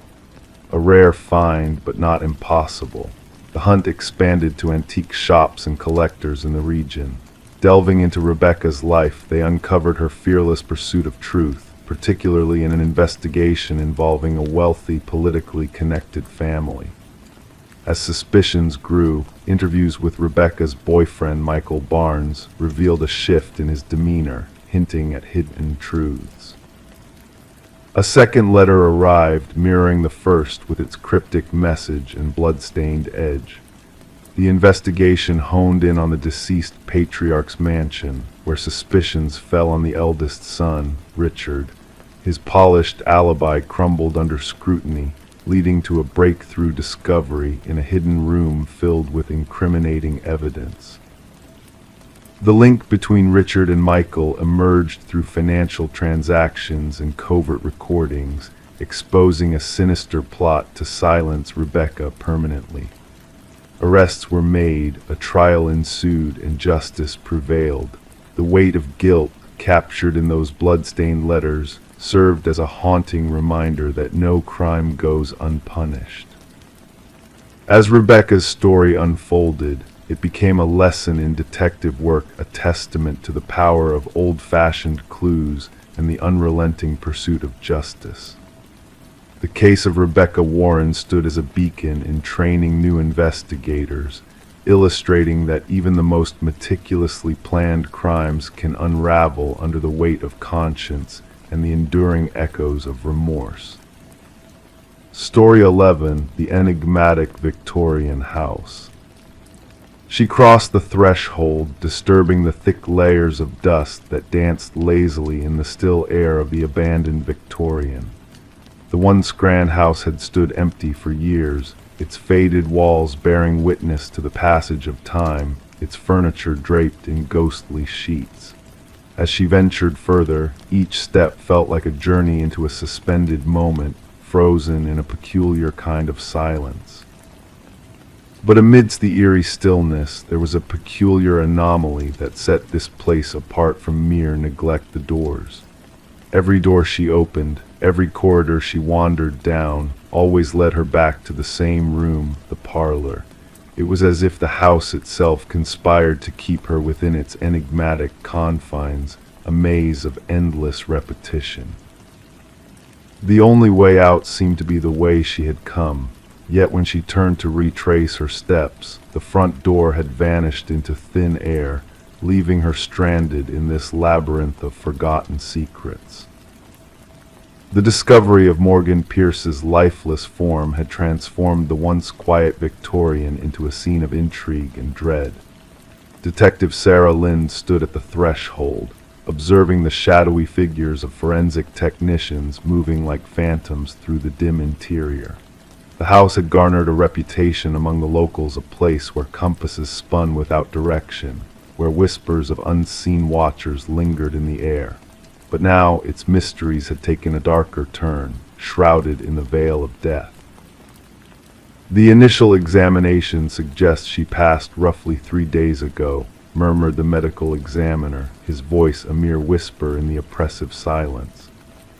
A rare find, but not impossible. The hunt expanded to antique shops and collectors in the region. Delving into Rebecca's life, they uncovered her fearless pursuit of truth, particularly in an investigation involving a wealthy, politically connected family. As suspicions grew, interviews with Rebecca's boyfriend, Michael Barnes, revealed a shift in his demeanor, hinting at hidden truths. A second letter arrived, mirroring the first with its cryptic message and blood-stained edge. The investigation honed in on the deceased patriarch's mansion, where suspicions fell on the eldest son, Richard. His polished alibi crumbled under scrutiny, leading to a breakthrough discovery in a hidden room filled with incriminating evidence. The link between Richard and Michael emerged through financial transactions and covert recordings, exposing a sinister plot to silence Rebecca permanently. Arrests were made, a trial ensued, and justice prevailed. The weight of guilt, captured in those blood-stained letters, served as a haunting reminder that no crime goes unpunished. As Rebecca's story unfolded, it became a lesson in detective work, a testament to the power of old-fashioned clues and the unrelenting pursuit of justice. The case of Rebecca Warren stood as a beacon in training new investigators, illustrating that even the most meticulously planned crimes can unravel under the weight of conscience and the enduring echoes of remorse. Story 11: The Enigmatic Victorian House. She crossed the threshold, disturbing the thick layers of dust that danced lazily in the still air of the abandoned Victorian. The once grand house had stood empty for years, its faded walls bearing witness to the passage of time, its furniture draped in ghostly sheets. As she ventured further, each step felt like a journey into a suspended moment, frozen in a peculiar kind of silence. But amidst the eerie stillness, there was a peculiar anomaly that set this place apart from mere neglect. The doors. Every door she opened, every corridor she wandered down, always led her back to the same room, the parlor. It was as if the house itself conspired to keep her within its enigmatic confines, a maze of endless repetition. The only way out seemed to be the way she had come, yet when she turned to retrace her steps, the front door had vanished into thin air, leaving her stranded in this labyrinth of forgotten secrets. The discovery of Morgan Pierce's lifeless form had transformed the once quiet Victorian into a scene of intrigue and dread. Detective Sarah Lynn stood at the threshold, observing the shadowy figures of forensic technicians moving like phantoms through the dim interior. The house had garnered a reputation among the locals, a place where compasses spun without direction, where whispers of unseen watchers lingered in the air. But now its mysteries had taken a darker turn, shrouded in the veil of death. The initial examination suggests she passed roughly 3 days ago, murmured the medical examiner, his voice a mere whisper in the oppressive silence.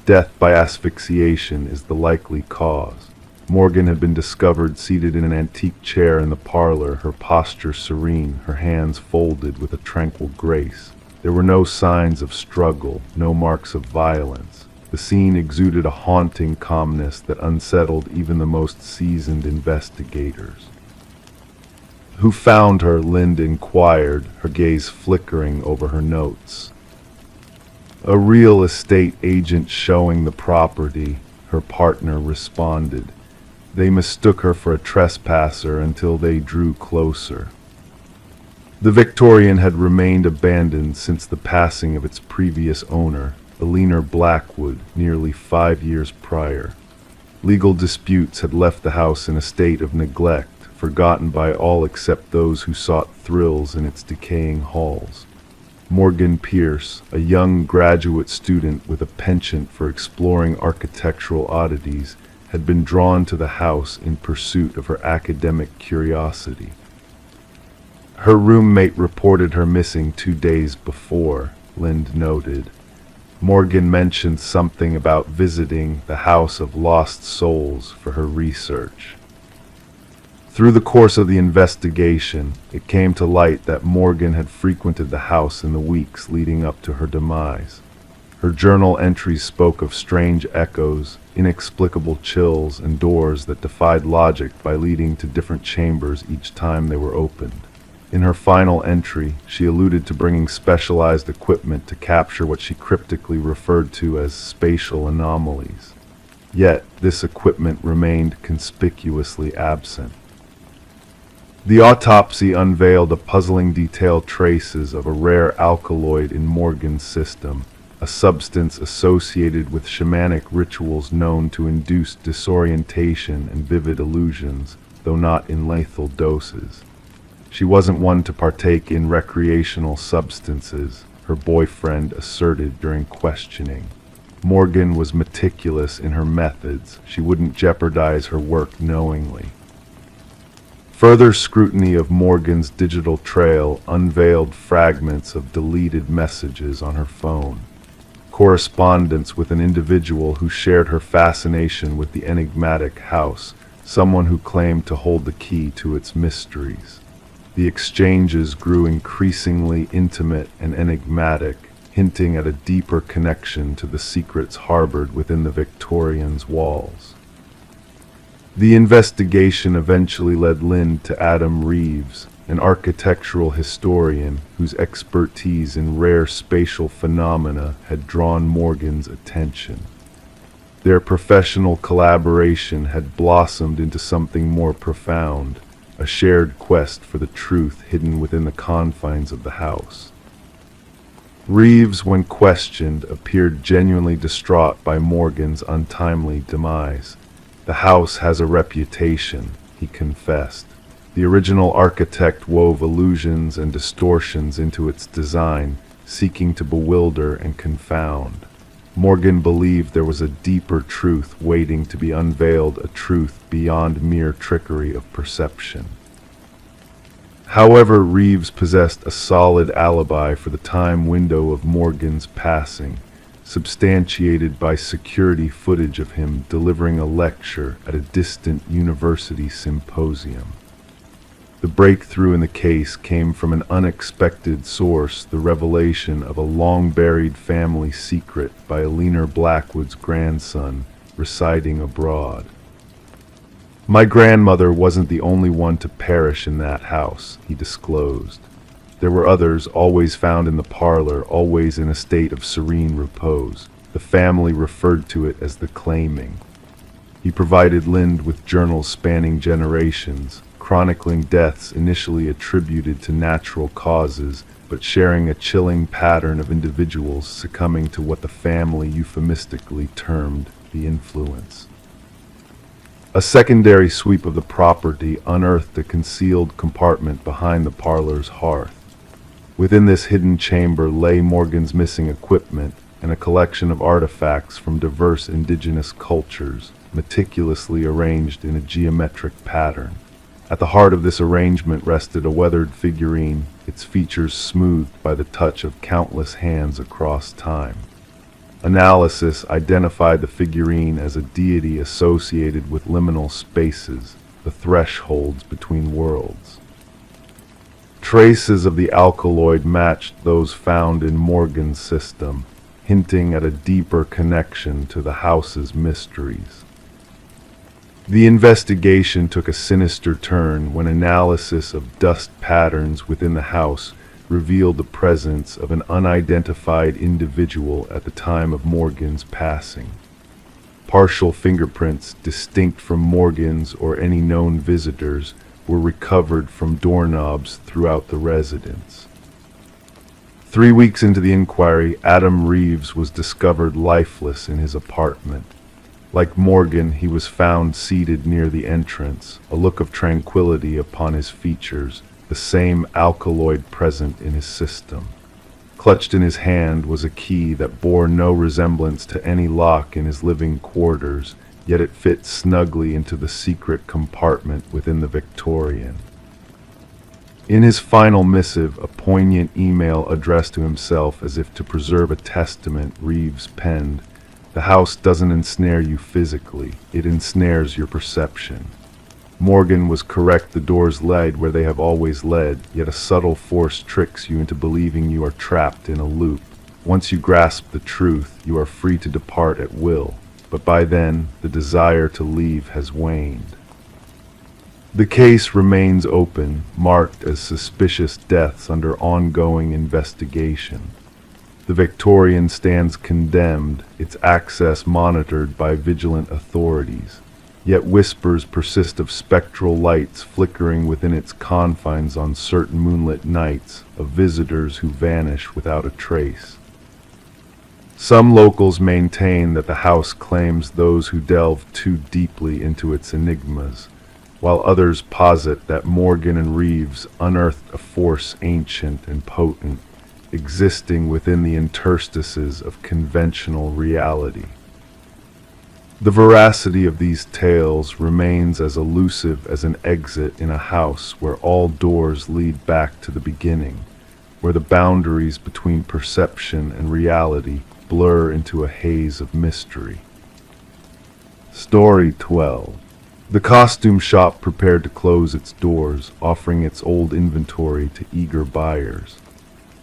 Death by asphyxiation is the likely cause. Morgan had been discovered seated in an antique chair in the parlor, her posture serene, her hands folded with a tranquil grace. There were no signs of struggle, no marks of violence. The scene exuded a haunting calmness that unsettled even the most seasoned investigators. "Who found her?" Lind inquired, her gaze flickering over her notes. "A real estate agent showing the property," her partner responded. "They mistook her for a trespasser until they drew closer." The Victorian had remained abandoned since the passing of its previous owner, Eleanor Blackwood, nearly 5 years prior. Legal disputes had left the house in a state of neglect, forgotten by all except those who sought thrills in its decaying halls. Morgan Pierce, a young graduate student with a penchant for exploring architectural oddities, had been drawn to the house in pursuit of her academic curiosity. Her roommate reported her missing 2 days before, Lind noted. Morgan mentioned something about visiting the House of Lost Souls for her research. Through the course of the investigation, it came to light that Morgan had frequented the house in the weeks leading up to her demise. Her journal entries spoke of strange echoes, inexplicable chills, and doors that defied logic by leading to different chambers each time they were opened. In her final entry, she alluded to bringing specialized equipment to capture what she cryptically referred to as spatial anomalies. Yet, this equipment remained conspicuously absent. The autopsy unveiled a puzzling detail: traces of a rare alkaloid in Morgan's system, a substance associated with shamanic rituals known to induce disorientation and vivid illusions, though not in lethal doses. She wasn't one to partake in recreational substances, her boyfriend asserted during questioning. Morgan was meticulous in her methods. She wouldn't jeopardize her work knowingly. Further scrutiny of Morgan's digital trail unveiled fragments of deleted messages on her phone, correspondence with an individual who shared her fascination with the enigmatic house, someone who claimed to hold the key to its mysteries. The exchanges grew increasingly intimate and enigmatic, hinting at a deeper connection to the secrets harbored within the Victorian's walls. The investigation eventually led Lind to Adam Reeves, an architectural historian whose expertise in rare spatial phenomena had drawn Morgan's attention. Their professional collaboration had blossomed into something more profound, a shared quest for the truth hidden within the confines of the house. Reeves, when questioned, appeared genuinely distraught by Morgan's untimely demise. "The house has a reputation," he confessed. "The original architect wove illusions and distortions into its design, seeking to bewilder and confound. Morgan believed there was a deeper truth waiting to be unveiled, a truth beyond mere trickery of perception." However, Reeves possessed a solid alibi for the time window of Morgan's passing, substantiated by security footage of him delivering a lecture at a distant university symposium. The breakthrough in the case came from an unexpected source: the revelation of a long-buried family secret by Eleanor Blackwood's grandson residing abroad. "My grandmother wasn't the only one to perish in that house," he disclosed. "There were others, always found in the parlor, always in a state of serene repose. The family referred to it as the claiming." He provided Lind with journals spanning generations, chronicling deaths initially attributed to natural causes, but sharing a chilling pattern of individuals succumbing to what the family euphemistically termed the influence. A secondary sweep of the property unearthed a concealed compartment behind the parlor's hearth. Within this hidden chamber lay Morgan's missing equipment and a collection of artifacts from diverse indigenous cultures, meticulously arranged in a geometric pattern. At the heart of this arrangement rested a weathered figurine, its features smoothed by the touch of countless hands across time. Analysis identified the figurine as a deity associated with liminal spaces, the thresholds between worlds. Traces of the alkaloid matched those found in Morgan's system, hinting at a deeper connection to the house's mysteries. The investigation took a sinister turn when analysis of dust patterns within the house revealed the presence of an unidentified individual at the time of Morgan's passing. Partial fingerprints, distinct from Morgan's or any known visitors, were recovered from doorknobs throughout the residence. 3 weeks into the inquiry, Adam Reeves was discovered lifeless in his apartment. Like Morgan, he was found seated near the entrance, a look of tranquility upon his features, the same alkaloid present in his system. Clutched in his hand was a key that bore no resemblance to any lock in his living quarters, yet it fit snugly into the secret compartment within the Victorian. In his final missive, a poignant email addressed to himself as if to preserve a testament, Reeves penned, "The house doesn't ensnare you physically, it ensnares your perception." Morgan was correct, the doors led where they have always led, yet a subtle force tricks you into believing you are trapped in a loop. Once you grasp the truth, you are free to depart at will, but by then, the desire to leave has waned. The case remains open, marked as suspicious deaths under ongoing investigation. The Victorian stands condemned, its access monitored by vigilant authorities. Yet whispers persist of spectral lights flickering within its confines on certain moonlit nights, of visitors who vanish without a trace. Some locals maintain that the house claims those who delve too deeply into its enigmas, while others posit that Morgan and Reeves unearthed a force ancient and potent, existing within the interstices of conventional reality. The veracity of these tales remains as elusive as an exit in a house where all doors lead back to the beginning, where the boundaries between perception and reality blur into a haze of mystery. Story 12. The costume shop prepared to close its doors, offering its old inventory to eager buyers.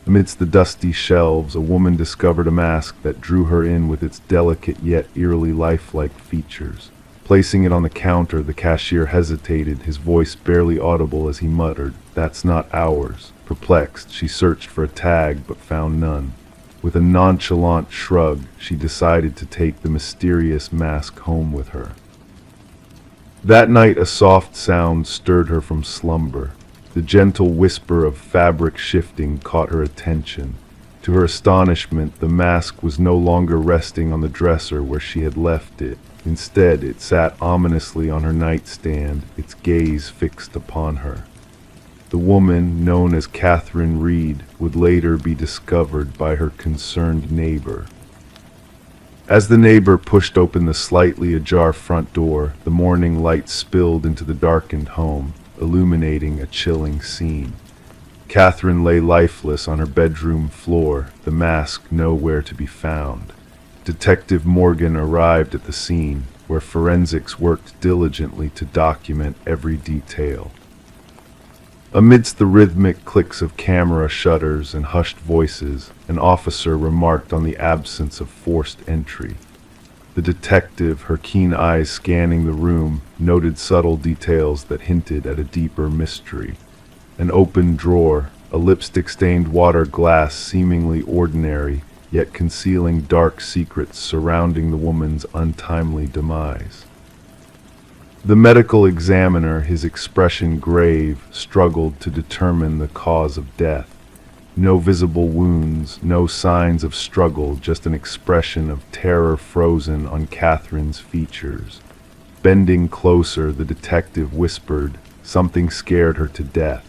Amidst the dusty shelves, a woman discovered a mask that drew her in with its delicate yet eerily lifelike features. Placing it on the counter, the cashier hesitated, his voice barely audible as he muttered, "That's not ours." Perplexed, she searched for a tag but found none. With a nonchalant shrug, she decided to take the mysterious mask home with her. That night a soft sound stirred her from slumber. The gentle whisper of fabric shifting caught her attention. To her astonishment, the mask was no longer resting on the dresser where she had left it. Instead, it sat ominously on her nightstand, its gaze fixed upon her. The woman, known as Catherine Reed, would later be discovered by her concerned neighbor. As the neighbor pushed open the slightly ajar front door, the morning light spilled into the darkened home, illuminating a chilling scene. Catherine lay lifeless on her bedroom floor, the mask nowhere to be found. Detective Morgan arrived at the scene, where forensics worked diligently to document every detail. Amidst the rhythmic clicks of camera shutters and hushed voices, an officer remarked on the absence of forced entry. The detective, her keen eyes scanning the room, noted subtle details that hinted at a deeper mystery. An open drawer, a lipstick-stained water glass seemingly ordinary, yet concealing dark secrets surrounding the woman's untimely demise. The medical examiner, his expression grave, struggled to determine the cause of death. No visible wounds, no signs of struggle, just an expression of terror frozen on Catherine's features. Bending closer, the detective whispered, "Something scared her to death."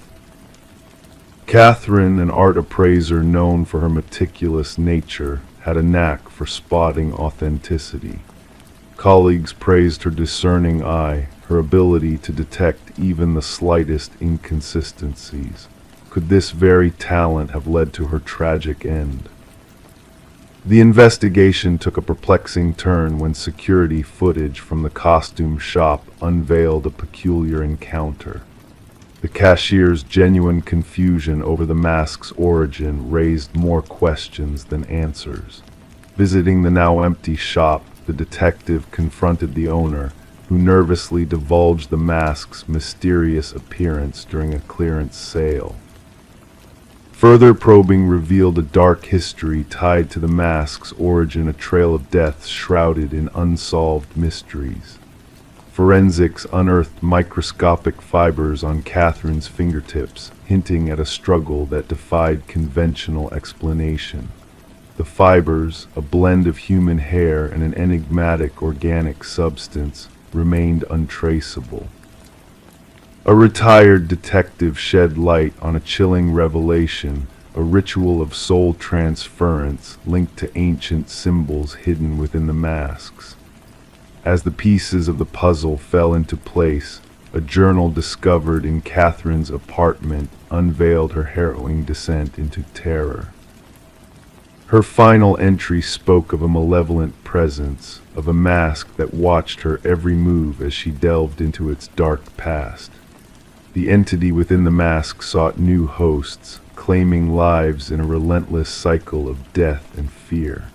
Catherine, an art appraiser known for her meticulous nature, had a knack for spotting authenticity. Colleagues praised her discerning eye, her ability to detect even the slightest inconsistencies. Could this very talent have led to her tragic end? The investigation took a perplexing turn when security footage from the costume shop unveiled a peculiar encounter. The cashier's genuine confusion over the mask's origin raised more questions than answers. Visiting the now empty shop, the detective confronted the owner, who nervously divulged the mask's mysterious appearance during a clearance sale. Further probing revealed a dark history tied to the mask's origin, a trail of deaths shrouded in unsolved mysteries. Forensics unearthed microscopic fibers on Catherine's fingertips, hinting at a struggle that defied conventional explanation. The fibers, a blend of human hair and an enigmatic organic substance, remained untraceable. A retired detective shed light on a chilling revelation, a ritual of soul transference linked to ancient symbols hidden within the masks. As the pieces of the puzzle fell into place, a journal discovered in Catherine's apartment unveiled her harrowing descent into terror. Her final entry spoke of a malevolent presence, of a mask that watched her every move as she delved into its dark past. The entity within the mask sought new hosts, claiming lives in a relentless cycle of death and fear.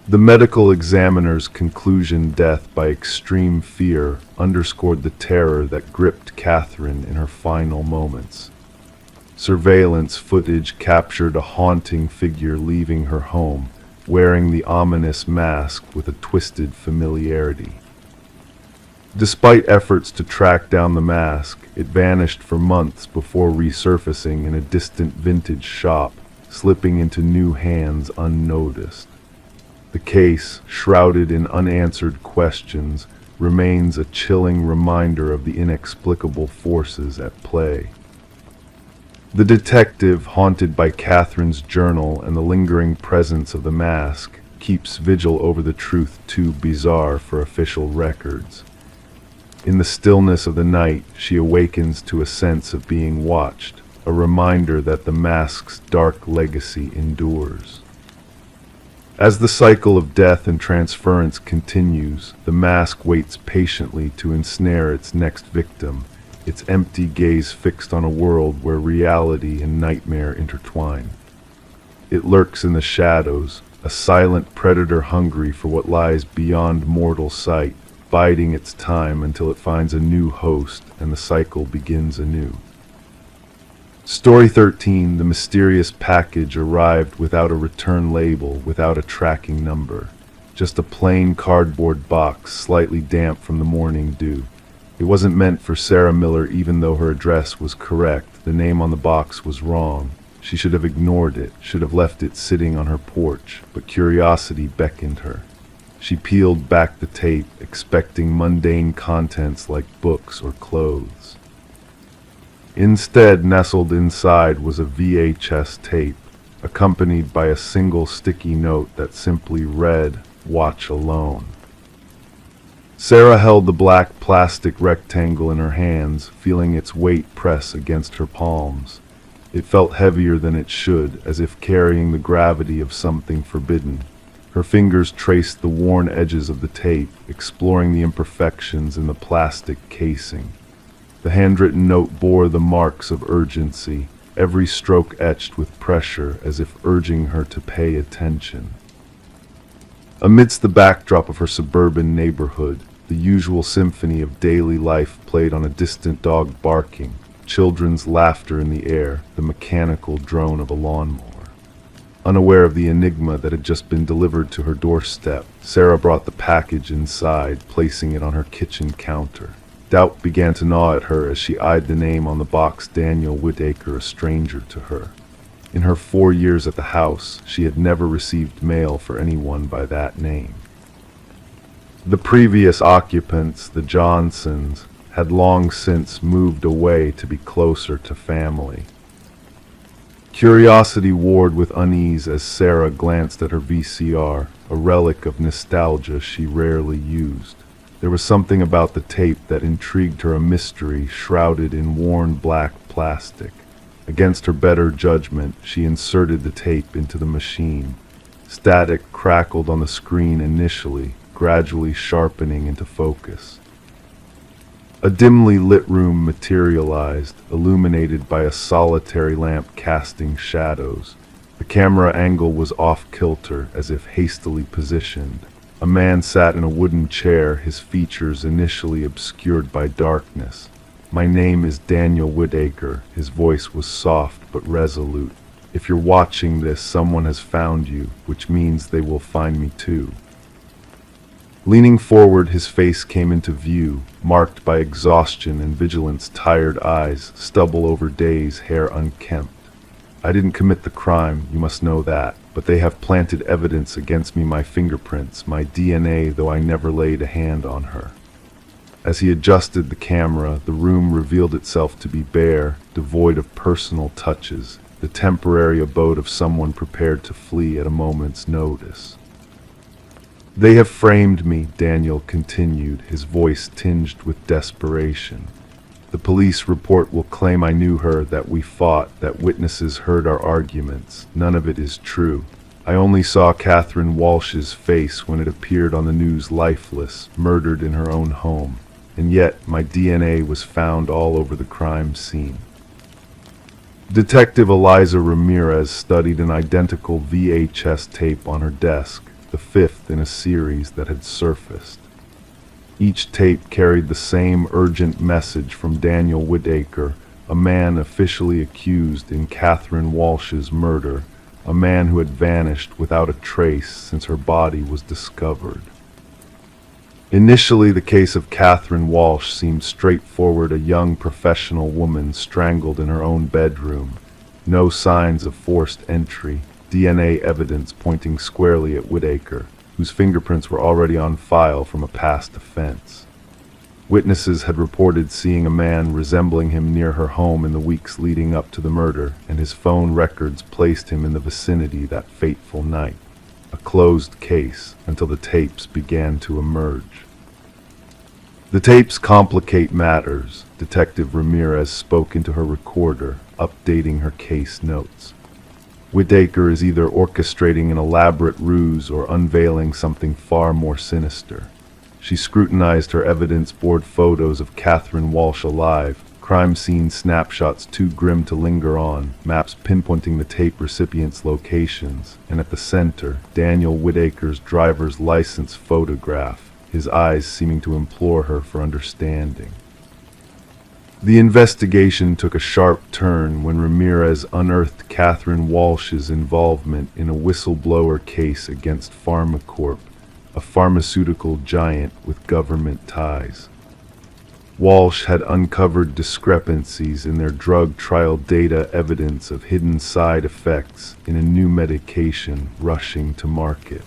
The medical examiner's conclusion, death by extreme fear, underscored the terror that gripped Catherine in her final moments. Surveillance footage captured a haunting figure leaving her home, wearing the ominous mask with a twisted familiarity. Despite efforts to track down the mask, it vanished for months before resurfacing in a distant vintage shop, slipping into new hands unnoticed. The case, shrouded in unanswered questions, remains a chilling reminder of the inexplicable forces at play. The detective, haunted by Catherine's journal and the lingering presence of the mask, keeps vigil over the truth too bizarre for official records. In the stillness of the night, she awakens to a sense of being watched, a reminder that the mask's dark legacy endures. As the cycle of death and transference continues, the mask waits patiently to ensnare its next victim, its empty gaze fixed on a world where reality and nightmare intertwine. It lurks in the shadows, a silent predator hungry for what lies beyond mortal sight, biding its time until it finds a new host and the cycle begins anew. Story 13, the mysterious package arrived without a return label, without a tracking number. Just a plain cardboard box, slightly damp from the morning dew. It wasn't meant for Sarah Miller, even though her address was correct. The name on the box was wrong. She should have ignored it, should have left it sitting on her porch, but curiosity beckoned her. She peeled back the tape, expecting mundane contents like books or clothes. Instead, nestled inside was a VHS tape, accompanied by a single sticky note that simply read, "Watch alone." Sarah held the black plastic rectangle in her hands, feeling its weight press against her palms. It felt heavier than it should, as if carrying the gravity of something forbidden. Her fingers traced the worn edges of the tape, exploring the imperfections in the plastic casing. The handwritten note bore the marks of urgency, every stroke etched with pressure as if urging her to pay attention. Amidst the backdrop of her suburban neighborhood, the usual symphony of daily life played on, a distant dog barking, children's laughter in the air, the mechanical drone of a lawnmower. Unaware of the enigma that had just been delivered to her doorstep, Sarah brought the package inside, placing it on her kitchen counter. Doubt began to gnaw at her as she eyed the name on the box, Daniel Whitaker, a stranger to her. In her 4 years at the house, she had never received mail for anyone by that name. The previous occupants, the Johnsons, had long since moved away to be closer to family. Curiosity warred with unease as Sarah glanced at her VCR, a relic of nostalgia she rarely used. There was something about the tape that intrigued her, a mystery shrouded in worn black plastic. Against her better judgment, she inserted the tape into the machine. Static crackled on the screen initially, gradually sharpening into focus. A dimly lit room materialized, illuminated by a solitary lamp casting shadows. The camera angle was off-kilter, as if hastily positioned. A man sat in a wooden chair, his features initially obscured by darkness. "My name is Daniel Whitaker." His voice was soft but resolute. "If you're watching this, someone has found you, which means they will find me too." Leaning forward, his face came into view, marked by exhaustion and vigilance, tired eyes, stubble over days, hair unkempt. "I didn't commit the crime, you must know that, but they have planted evidence against me, my fingerprints, my DNA, though I never laid a hand on her." As he adjusted the camera, the room revealed itself to be bare, devoid of personal touches, the temporary abode of someone prepared to flee at a moment's notice. "They have framed me," Daniel continued, his voice tinged with desperation. "The police report will claim I knew her, that we fought, that witnesses heard our arguments. None of it is true. I only saw Catherine Walsh's face when it appeared on the news, lifeless, murdered in her own home. And yet my DNA was found all over the crime scene." Detective Eliza Ramirez studied an identical VHS tape on her desk, the fifth in a series that had surfaced. Each tape carried the same urgent message from Daniel Whitaker, a man officially accused in Catherine Walsh's murder, a man who had vanished without a trace since her body was discovered. Initially, the case of Catherine Walsh seemed straightforward, a young professional woman strangled in her own bedroom. No signs of forced entry, DNA evidence pointing squarely at Whitaker, whose fingerprints were already on file from a past offense. Witnesses had reported seeing a man resembling him near her home in the weeks leading up to the murder, and his phone records placed him in the vicinity that fateful night. A closed case until the tapes began to emerge. "The tapes complicate matters," Detective Ramirez spoke into her recorder, updating her case notes. "Whitaker is either orchestrating an elaborate ruse or unveiling something far more sinister." She scrutinized her evidence board photos of Catherine Walsh alive, crime scene snapshots too grim to linger on, maps pinpointing the tape recipients' locations, and at the center, Daniel Whitaker's driver's license photograph, his eyes seeming to implore her for understanding. The investigation took a sharp turn when Ramirez unearthed Catherine Walsh's involvement in a whistleblower case against PharmaCorp, a pharmaceutical giant with government ties. Walsh had uncovered discrepancies in their drug trial data, evidence of hidden side effects in a new medication rushing to market.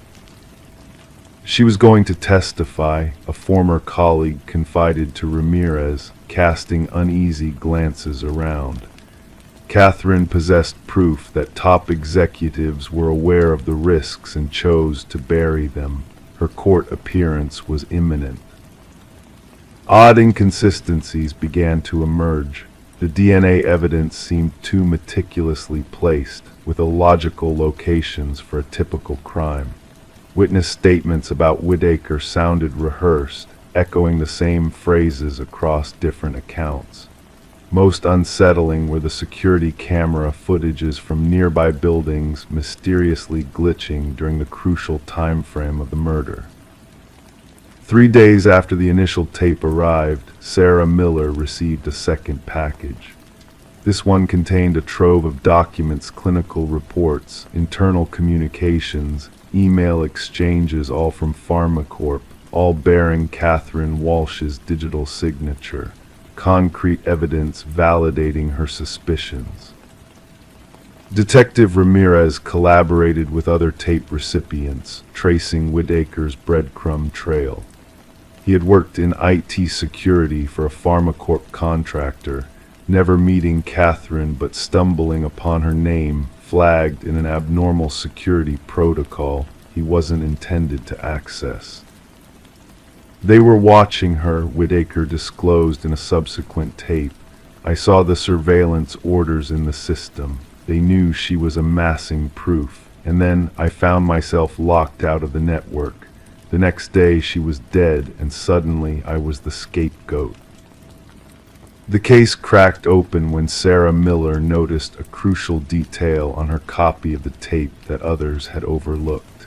She was going to testify, a former colleague confided to Ramirez, casting uneasy glances around. Catherine possessed proof that top executives were aware of the risks and chose to bury them. Her court appearance was imminent. Odd inconsistencies began to emerge. The DNA evidence seemed too meticulously placed, with illogical locations for a typical crime. Witness statements about Whitaker sounded rehearsed, echoing the same phrases across different accounts. Most unsettling were the security camera footages from nearby buildings mysteriously glitching during the crucial time frame of the murder. 3 days after the initial tape arrived, Sarah Miller received a second package. This one contained a trove of documents, clinical reports, internal communications, email exchanges, all from PharmaCorp, all bearing Catherine Walsh's digital signature, concrete evidence validating her suspicions. Detective Ramirez collaborated with other tape recipients, tracing Whitaker's breadcrumb trail. He had worked in IT security for a PharmaCorp contractor, never meeting Catherine but stumbling upon her name flagged in an abnormal security protocol he wasn't intended to access. "They were watching her," Whitaker disclosed in a subsequent tape. "I saw the surveillance orders in the system. They knew she was amassing proof. and then I found myself locked out of the network. The next day she was dead, and suddenly I was the scapegoat. The case cracked open when Sarah Miller noticed a crucial detail on her copy of the tape that others had overlooked.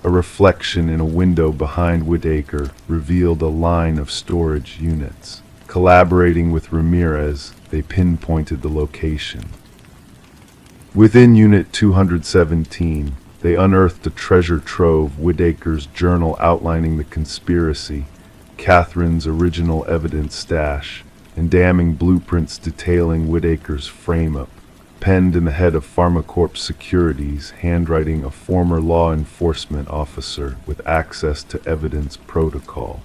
A reflection in a window behind Whitaker revealed a line of storage units. Collaborating with Ramirez, they pinpointed the location. Within Unit 217, they unearthed a treasure trove, Whitaker's journal outlining the conspiracy, Catherine's original evidence stash, and damning blueprints detailing Whitaker's frame-up, penned in the head of PharmaCorp Securities, handwriting a former law enforcement officer with access to evidence protocol.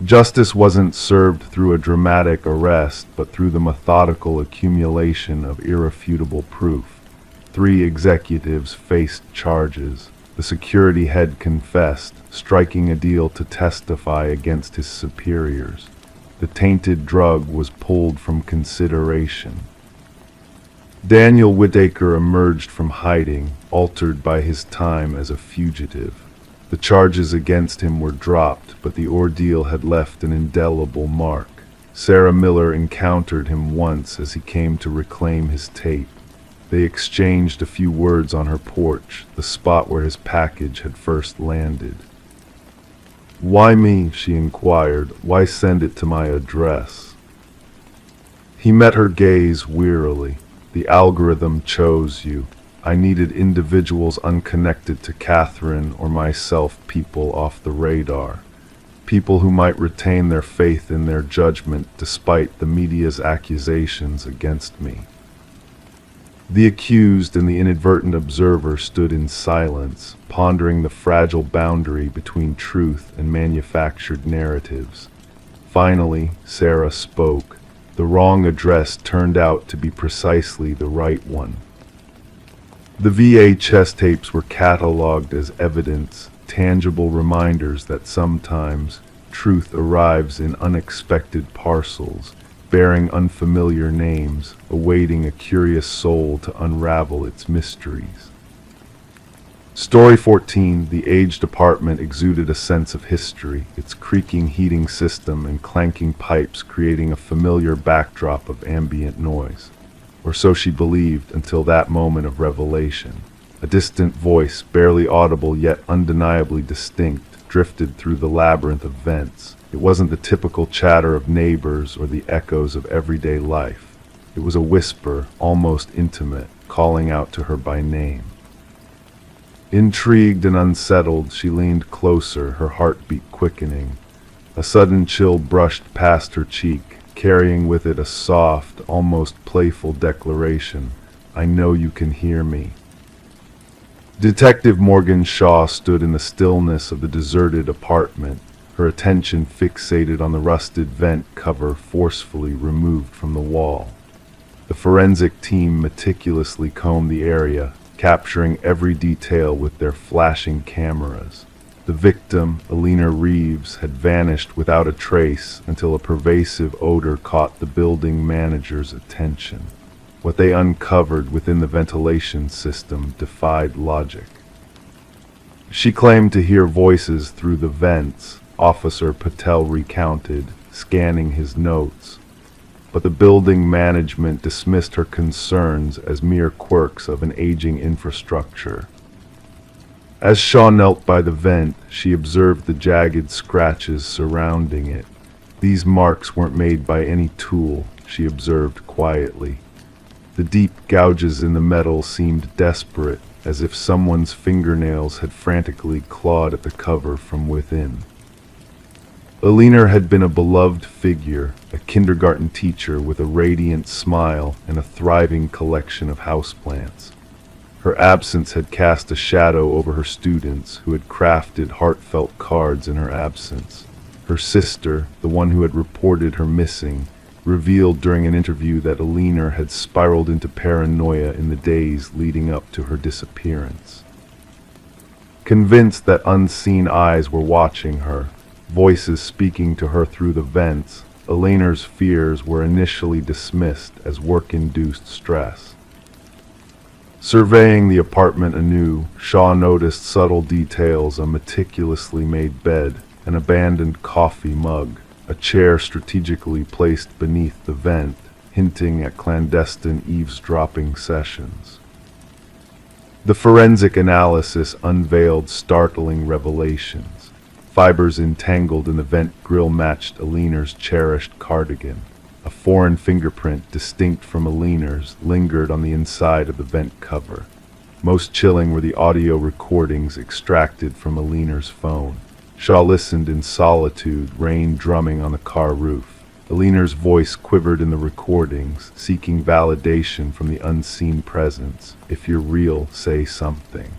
Justice wasn't served through a dramatic arrest, but through the methodical accumulation of irrefutable proof. 3 executives faced charges. The security head confessed, striking a deal to testify against his superiors. The tainted drug was pulled from consideration. Daniel Whitaker emerged from hiding, altered by his time as a fugitive. The charges against him were dropped, but the ordeal had left an indelible mark. Sarah Miller encountered him once as he came to reclaim his tape. They exchanged a few words on her porch, the spot where his package had first landed. "Why me?" she inquired. "Why send it to my address?" He met her gaze wearily. "The algorithm chose you. I needed individuals unconnected to Catherine or myself, people off the radar. People who might retain their faith in their judgment despite the media's accusations against me." The accused and the inadvertent observer stood in silence, pondering the fragile boundary between truth and manufactured narratives. Finally, Sarah spoke. The wrong address turned out to be precisely the right one. The VHS tapes were cataloged as evidence, tangible reminders that sometimes truth arrives in unexpected parcels, bearing unfamiliar names, awaiting a curious soul to unravel its mysteries. Story 14, the aged apartment exuded a sense of history, its creaking heating system and clanking pipes creating a familiar backdrop of ambient noise. Or so she believed until that moment of revelation. A distant voice, barely audible yet undeniably distinct, drifted through the labyrinth of vents. It wasn't the typical chatter of neighbors or the echoes of everyday life. It was a whisper, almost intimate, calling out to her by name. Intrigued and unsettled, she leaned closer, her heartbeat quickening. A sudden chill brushed past her cheek, carrying with it a soft, almost playful declaration. "I know you can hear me." Detective Morgan Shaw stood in the stillness of the deserted apartment, her attention fixated on the rusted vent cover forcefully removed from the wall. The forensic team meticulously combed the area, capturing every detail with their flashing cameras. The victim, Alina Reeves, had vanished without a trace until a pervasive odor caught the building manager's attention. What they uncovered within the ventilation system defied logic. She claimed to hear voices through the vents, Officer Patel recounted, scanning his notes. But the building management dismissed her concerns as mere quirks of an aging infrastructure. As Shaw knelt by the vent, she observed the jagged scratches surrounding it. These marks weren't made by any tool, she observed quietly. The deep gouges in the metal seemed desperate, as if someone's fingernails had frantically clawed at the cover from within. Alina had been a beloved figure, a kindergarten teacher with a radiant smile and a thriving collection of houseplants. Her absence had cast a shadow over her students, who had crafted heartfelt cards in her absence. Her sister, the one who had reported her missing, revealed during an interview that Alina had spiraled into paranoia in the days leading up to her disappearance. Convinced that unseen eyes were watching her, voices speaking to her through the vents, Alina's fears were initially dismissed as work-induced stress. Surveying the apartment anew, Shaw noticed subtle details: a meticulously made bed, an abandoned coffee mug, a chair strategically placed beneath the vent, hinting at clandestine eavesdropping sessions. The forensic analysis unveiled startling revelations. Fibers entangled in the vent grill matched Aliner's cherished cardigan. A foreign fingerprint, distinct from Aliner's, lingered on the inside of the vent cover. Most chilling were the audio recordings extracted from Aliner's phone. Shaw listened in solitude, rain drumming on the car roof. Aliner's voice quivered in the recordings, seeking validation from the unseen presence. "If you're real, say something."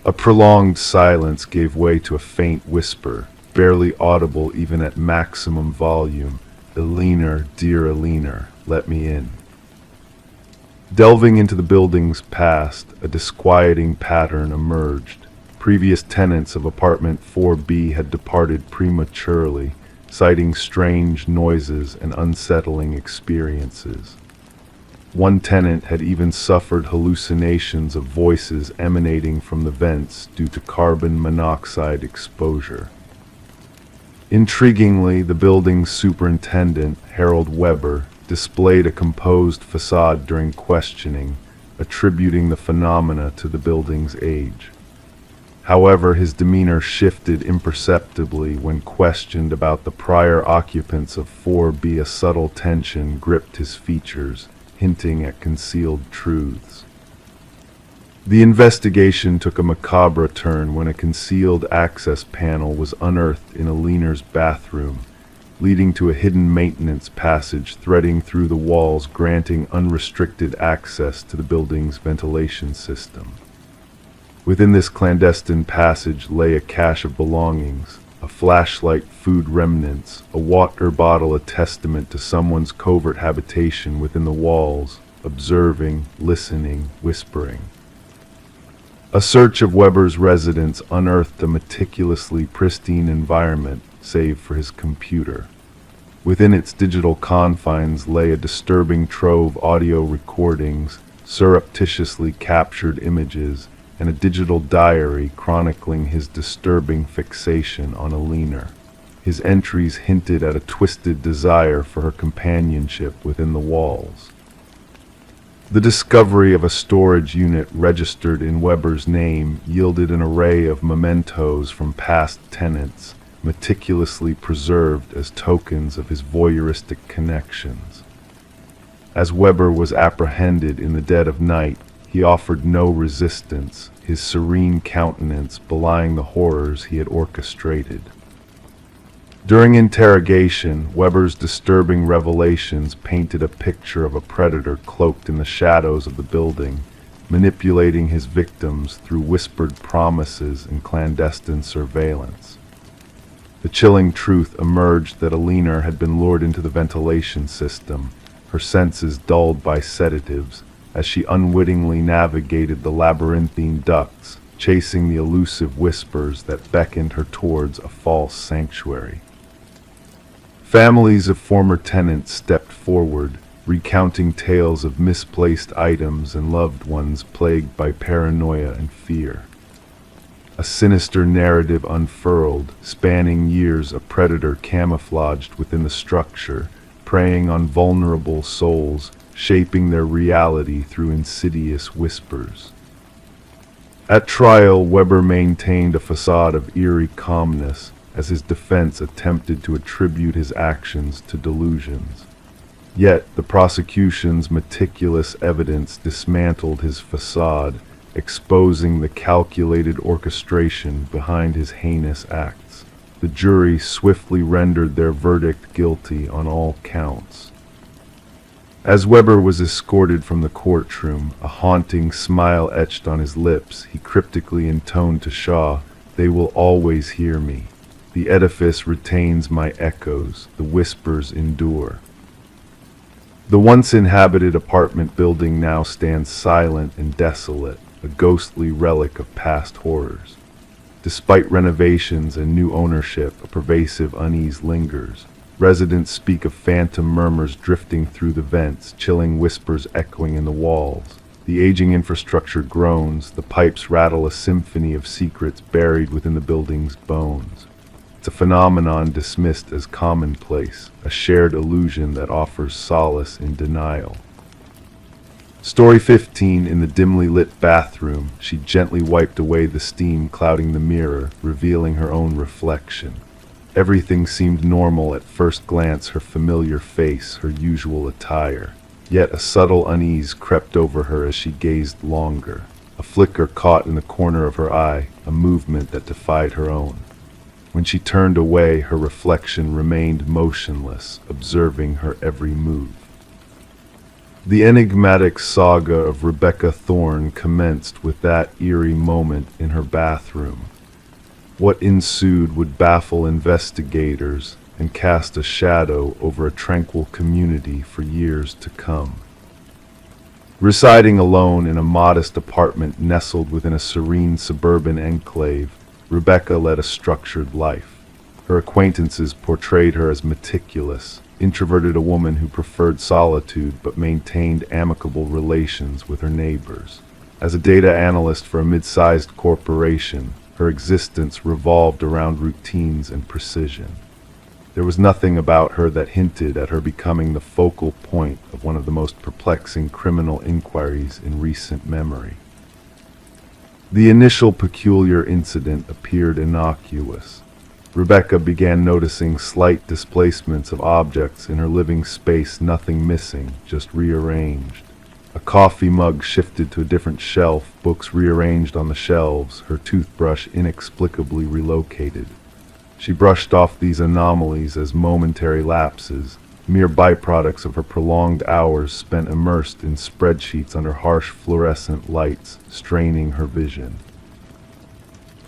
A prolonged silence gave way to a faint whisper, barely audible even at maximum volume. "Aliner, dear Aliner, let me in." Delving into the building's past, a disquieting pattern emerged. Previous tenants of apartment 4B had departed prematurely, citing strange noises and unsettling experiences. One tenant had even suffered hallucinations of voices emanating from the vents due to carbon monoxide exposure. Intriguingly, the building's superintendent, Harold Weber, displayed a composed facade during questioning, attributing the phenomena to the building's age. However, his demeanor shifted imperceptibly when questioned about the prior occupants of 4B. A subtle tension gripped his features, hinting at concealed truths. The investigation took a macabre turn when a concealed access panel was unearthed in Aliner's bathroom, leading to a hidden maintenance passage threading through the walls, granting unrestricted access to the building's ventilation system. Within this clandestine passage lay a cache of belongings: a flashlight, food remnants, a water bottle, a testament to someone's covert habitation within the walls, observing, listening, whispering. A search of Weber's residence unearthed a meticulously pristine environment, save for his computer. Within its digital confines lay a disturbing trove of audio recordings, surreptitiously captured images, and a digital diary chronicling his disturbing fixation on Aliner. His entries hinted at a twisted desire for her companionship within the walls. The discovery of a storage unit registered in Weber's name yielded an array of mementos from past tenants, meticulously preserved as tokens of his voyeuristic connections. As Weber was apprehended in the dead of night, he offered no resistance, his serene countenance belying the horrors he had orchestrated. During interrogation, Weber's disturbing revelations painted a picture of a predator cloaked in the shadows of the building, manipulating his victims through whispered promises and clandestine surveillance. The chilling truth emerged that Aliner had been lured into the ventilation system, her senses dulled by sedatives, as she unwittingly navigated the labyrinthine ducts, chasing the elusive whispers that beckoned her towards a false sanctuary. Families of former tenants stepped forward, recounting tales of misplaced items and loved ones plagued by paranoia and fear. A sinister narrative unfurled, spanning years, a predator camouflaged within the structure, preying on vulnerable souls, shaping their reality through insidious whispers. At trial, Weber maintained a facade of eerie calmness, as his defense attempted to attribute his actions to delusions. Yet, the prosecution's meticulous evidence dismantled his facade, exposing the calculated orchestration behind his heinous acts. The jury swiftly rendered their verdict guilty on all counts. As Weber was escorted from the courtroom, a haunting smile etched on his lips, he cryptically intoned to Shaw, "They will always hear me. The edifice retains my echoes, the whispers endure." The once inhabited apartment building now stands silent and desolate, a ghostly relic of past horrors. Despite renovations and new ownership, a pervasive unease lingers. Residents speak of phantom murmurs drifting through the vents, chilling whispers echoing in the walls. The aging infrastructure groans, the pipes rattle a symphony of secrets buried within the building's bones. It's a phenomenon dismissed as commonplace, a shared illusion that offers solace in denial. Story 15. In the dimly lit bathroom, she gently wiped away the steam clouding the mirror, revealing her own reflection. Everything seemed normal at first glance, her familiar face, her usual attire. Yet a subtle unease crept over her as she gazed longer. A flicker caught in the corner of her eye, a movement that defied her own. When she turned away, her reflection remained motionless, observing her every move. The enigmatic saga of Rebecca Thorne commenced with that eerie moment in her bathroom. What ensued would baffle investigators and cast a shadow over a tranquil community for years to come. Residing alone in a modest apartment nestled within a serene suburban enclave, Rebecca led a structured life. Her acquaintances portrayed her as meticulous, introverted, a woman who preferred solitude but maintained amicable relations with her neighbors. As a data analyst for a mid-sized corporation, her existence revolved around routines and precision. There was nothing about her that hinted at her becoming the focal point of one of the most perplexing criminal inquiries in recent memory. The initial peculiar incident appeared innocuous. Rebecca began noticing slight displacements of objects in her living space, nothing missing, just rearranged. A coffee mug shifted to a different shelf, books rearranged on the shelves, her toothbrush inexplicably relocated. She brushed off these anomalies as momentary lapses, mere byproducts of her prolonged hours spent immersed in spreadsheets under harsh fluorescent lights, straining her vision.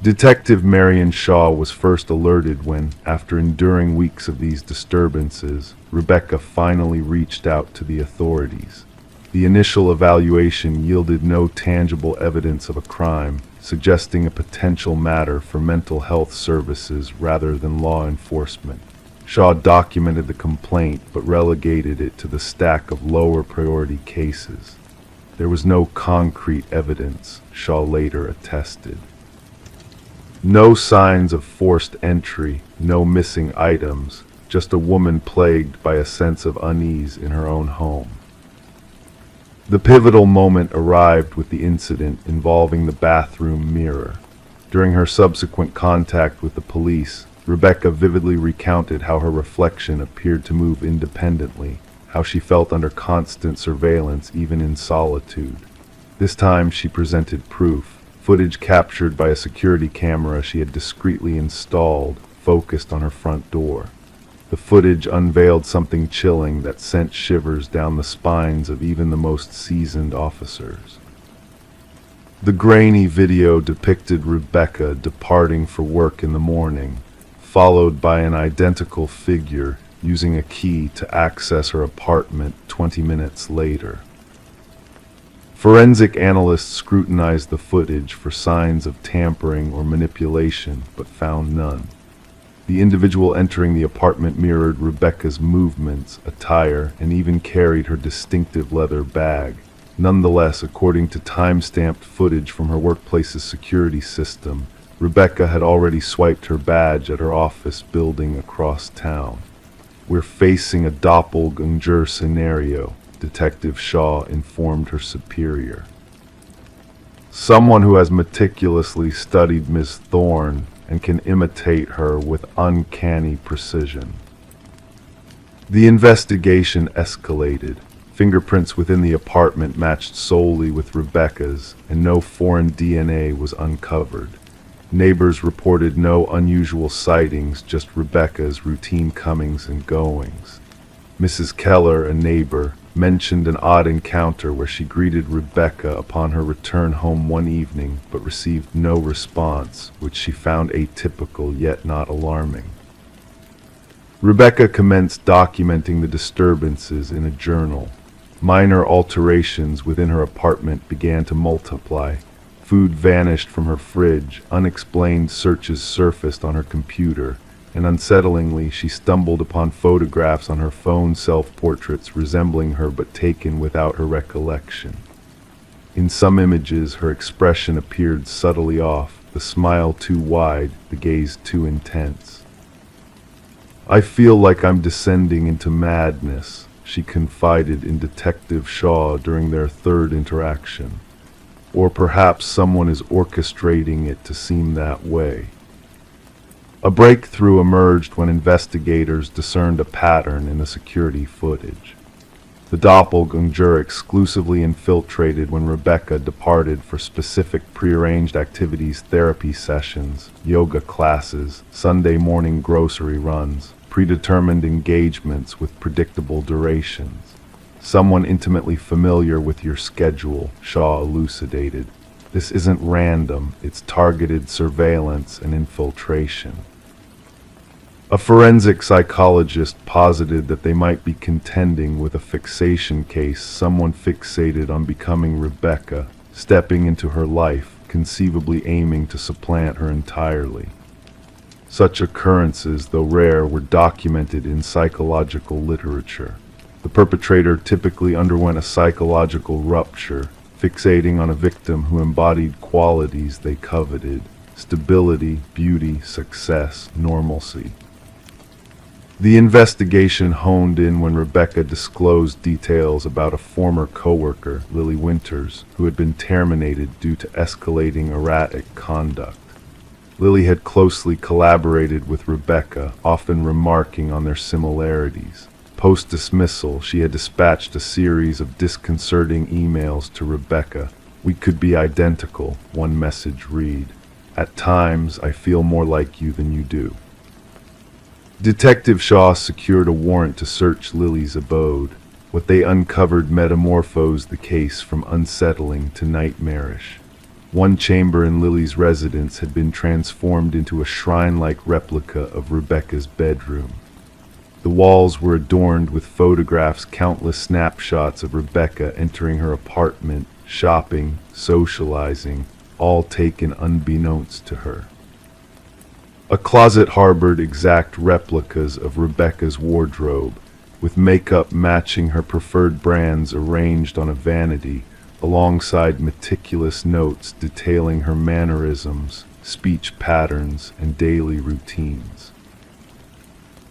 Detective Marion Shaw was first alerted when, after enduring weeks of these disturbances, Rebecca finally reached out to the authorities. The initial evaluation yielded no tangible evidence of a crime, suggesting a potential matter for mental health services rather than law enforcement. Shaw documented the complaint but relegated it to the stack of lower priority cases. There was no concrete evidence, Shaw later attested. No signs of forced entry, no missing items, just a woman plagued by a sense of unease in her own home. The pivotal moment arrived with the incident involving the bathroom mirror. During her subsequent contact with the police, Rebecca vividly recounted how her reflection appeared to move independently, how she felt under constant surveillance even in solitude. This time she presented proof, footage captured by a security camera she had discreetly installed, focused on her front door. The footage unveiled something chilling that sent shivers down the spines of even the most seasoned officers. The grainy video depicted Rebecca departing for work in the morning, followed by an identical figure using a key to access her apartment 20 minutes later. Forensic analysts scrutinized the footage for signs of tampering or manipulation, but found none. The individual entering the apartment mirrored Rebecca's movements, attire, and even carried her distinctive leather bag. Nonetheless, according to time-stamped footage from her workplace's security system, Rebecca had already swiped her badge at her office building across town. "We're facing a doppelganger scenario," Detective Shaw informed her superior. "Someone who has meticulously studied Ms. Thorne and can imitate her with uncanny precision." The investigation escalated. Fingerprints within the apartment matched solely with Rebecca's, and no foreign DNA was uncovered. Neighbors reported no unusual sightings, just Rebecca's routine comings and goings. Mrs. Keller, a neighbor, mentioned an odd encounter where she greeted Rebecca upon her return home one evening but received no response, which she found atypical yet not alarming. Rebecca commenced documenting the disturbances in a journal. Minor alterations within her apartment began to multiply. Food vanished from her fridge, unexplained searches surfaced on her computer, and unsettlingly she stumbled upon photographs on her phone, self-portraits resembling her but taken without her recollection. In some images, her expression appeared subtly off, the smile too wide, the gaze too intense. "I feel like I'm descending into madness," she confided in Detective Shaw during their third interaction. "Or perhaps someone is orchestrating it to seem that way." A breakthrough emerged when investigators discerned a pattern in the security footage. The doppelganger exclusively infiltrated when Rebecca departed for specific prearranged activities, therapy sessions, yoga classes, Sunday morning grocery runs, predetermined engagements with predictable durations. "Someone intimately familiar with your schedule," Shaw elucidated. "This isn't random, it's targeted surveillance and infiltration." A forensic psychologist posited that they might be contending with a fixation case, someone fixated on becoming Rebecca, stepping into her life, conceivably aiming to supplant her entirely. Such occurrences, though rare, were documented in psychological literature. The perpetrator typically underwent a psychological rupture, fixating on a victim who embodied qualities they coveted: stability, beauty, success, normalcy. The investigation honed in when Rebecca disclosed details about a former coworker, Lily Winters, who had been terminated due to escalating erratic conduct. Lily had closely collaborated with Rebecca, often remarking on their similarities. Post-dismissal, she had dispatched a series of disconcerting emails to Rebecca. "We could be identical," one message read. "At times, I feel more like you than you do." Detective Shaw secured a warrant to search Lily's abode. What they uncovered metamorphosed the case from unsettling to nightmarish. One chamber in Lily's residence had been transformed into a shrine-like replica of Rebecca's bedroom. The walls were adorned with photographs, countless snapshots of Rebecca entering her apartment, shopping, socializing, all taken unbeknownst to her. A closet harbored exact replicas of Rebecca's wardrobe, with makeup matching her preferred brands arranged on a vanity, alongside meticulous notes detailing her mannerisms, speech patterns, and daily routines.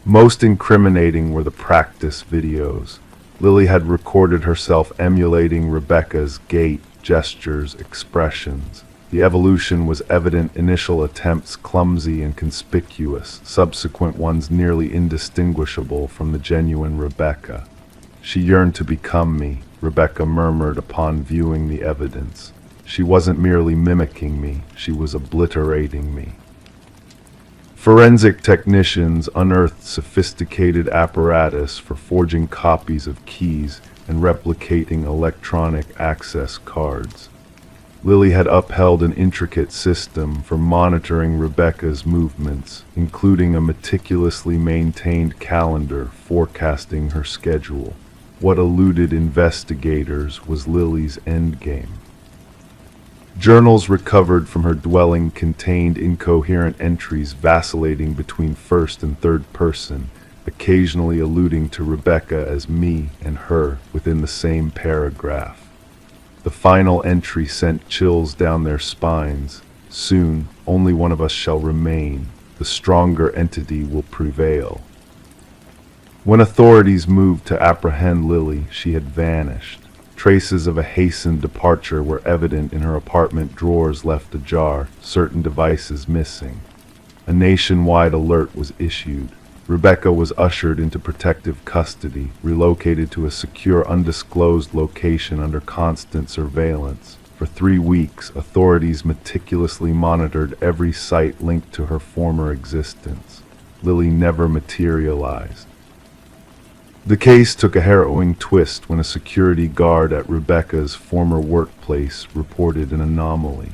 Most incriminating were the practice videos. Lily had recorded herself emulating Rebecca's gait, gestures, expressions. The evolution was evident: initial attempts clumsy and conspicuous, subsequent ones nearly indistinguishable from the genuine Rebecca. "She yearned to become me," Rebecca murmured upon viewing the evidence. "She wasn't merely mimicking me, she was obliterating me." Forensic technicians unearthed sophisticated apparatus for forging copies of keys and replicating electronic access cards. Lily had upheld an intricate system for monitoring Rebecca's movements, including a meticulously maintained calendar forecasting her schedule. What eluded investigators was Lily's endgame. Journals recovered from her dwelling contained incoherent entries vacillating between first and third person, occasionally alluding to Rebecca as me and her within the same paragraph. The final entry sent chills down their spines. "Soon, only one of us shall remain. The stronger entity will prevail." When authorities moved to apprehend Lily, she had vanished. Traces of a hastened departure were evident in her apartment drawers left ajar, certain devices missing. A nationwide alert was issued. Rebecca was ushered into protective custody, relocated to a secure, undisclosed location under constant surveillance. For 3 weeks, authorities meticulously monitored every site linked to her former existence. Lily never materialized. The case took a harrowing twist when a security guard at Rebecca's former workplace reported an anomaly.